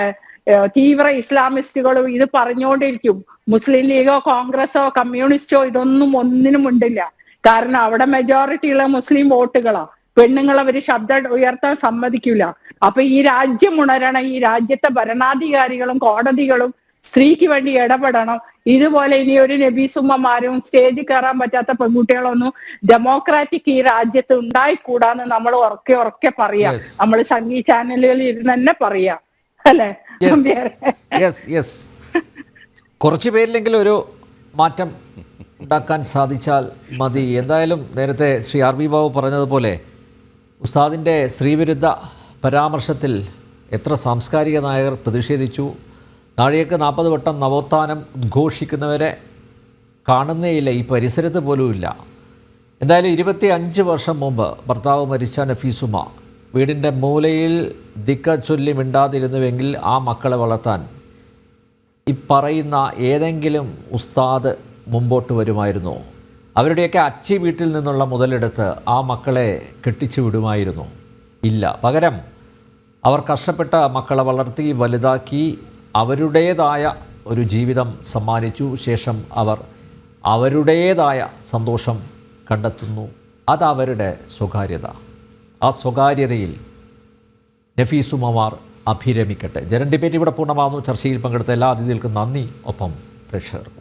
തീവ്ര ഇസ്ലാമിസ്റ്റുകളും ഇത് പറഞ്ഞുകൊണ്ടിരിക്കും. മുസ്ലിം ലീഗോ കോൺഗ്രസോ കമ്മ്യൂണിസ്റ്റോ ഒന്നിനും ഉണ്ടില്ല. കാരണം അവിടെ മെജോറിറ്റിയുള്ള മുസ്ലിം വോട്ടുകളാ. പെണ്ണുങ്ങൾ അവര് ശബ്ദം ഉയർത്താൻ സമ്മതിക്കില്ല. അപ്പൊ ഈ രാജ്യം ഉണരണം. ഈ രാജ്യത്തെ ഭരണാധികാരികളും കോടതികളും സ്ത്രീക്ക് വേണ്ടി ഇടപെടണം. ഇതുപോലെ ഇനി ഒരു നബീസുമ്മമാരും സ്റ്റേജിൽ കയറാൻ പറ്റാത്ത പെൺകുട്ടികളൊന്നും ഡെമോക്രാറ്റിക് ഈ രാജ്യത്ത് ഉണ്ടായിക്കൂടാന്ന് നമ്മൾ ഉറക്കെ പറയാം. നമ്മൾ സംഗീത ചാനലുകളിൽ ഇരുന്ന് തന്നെ പറയാം, അല്ലേ? യെസ് കുറച്ച് പേരിലെങ്കിലും ഒരു മാറ്റം ഉണ്ടാക്കാൻ സാധിച്ചാൽ മതി. എന്തായാലും നേരത്തെ ശ്രീ ആർ വി ബാബു പറഞ്ഞതുപോലെ ഉസ്താദിൻ്റെ സ്ത്രീവിരുദ്ധ പരാമർശത്തിൽ എത്ര സാംസ്കാരിക നായകർ പ്രതിഷേധിച്ചു. താഴേക്ക് 40 വട്ടം നവോത്ഥാനം ഉദ്ഘോഷിക്കുന്നവരെ കാണുന്നേയില്ല, ഈ പരിസരത്ത് പോലുമില്ല. എന്തായാലും 25 വർഷം മുമ്പ് ഭർത്താവ് മരിച്ച നഫീസുമ വീടിൻ്റെ മൂലയിൽ ദിക്ക ചൊല്ലി മിണ്ടാതിരുന്നുവെങ്കിൽ ആ മക്കളെ വളർത്താൻ ഈ പറയുന്ന ഏതെങ്കിലും ഉസ്താദ് മുമ്പോട്ട് വരുമായിരുന്നു? അവരുടെയൊക്കെ അച്ചി വീട്ടിൽ നിന്നുള്ള മുതലെടുത്ത് ആ മക്കളെ കെട്ടിച്ചു വിടുമായിരുന്നു? ഇല്ല. പകരം അവർ കഷ്ടപ്പെട്ട മക്കളെ വളർത്തി വലുതാക്കി അവരുടേതായ ഒരു ജീവിതം സമ്മാനിച്ചു. ശേഷം അവർ അവരുടേതായ സന്തോഷം കണ്ടെത്തുന്നു. അതവരുടെ സ്വകാര്യത. ആ സ്വകാര്യതയിൽ നഫീസുമമാർ അഭിരമിക്കട്ടെ. ജനൻ ഡിബേറ്റ് ഇവിടെ പൂർണ്ണമാകുന്നു. ചർച്ചയിൽ പങ്കെടുത്ത എല്ലാ അതിഥികൾക്കും നന്ദി. ഒപ്പം പ്രേക്ഷകർക്കും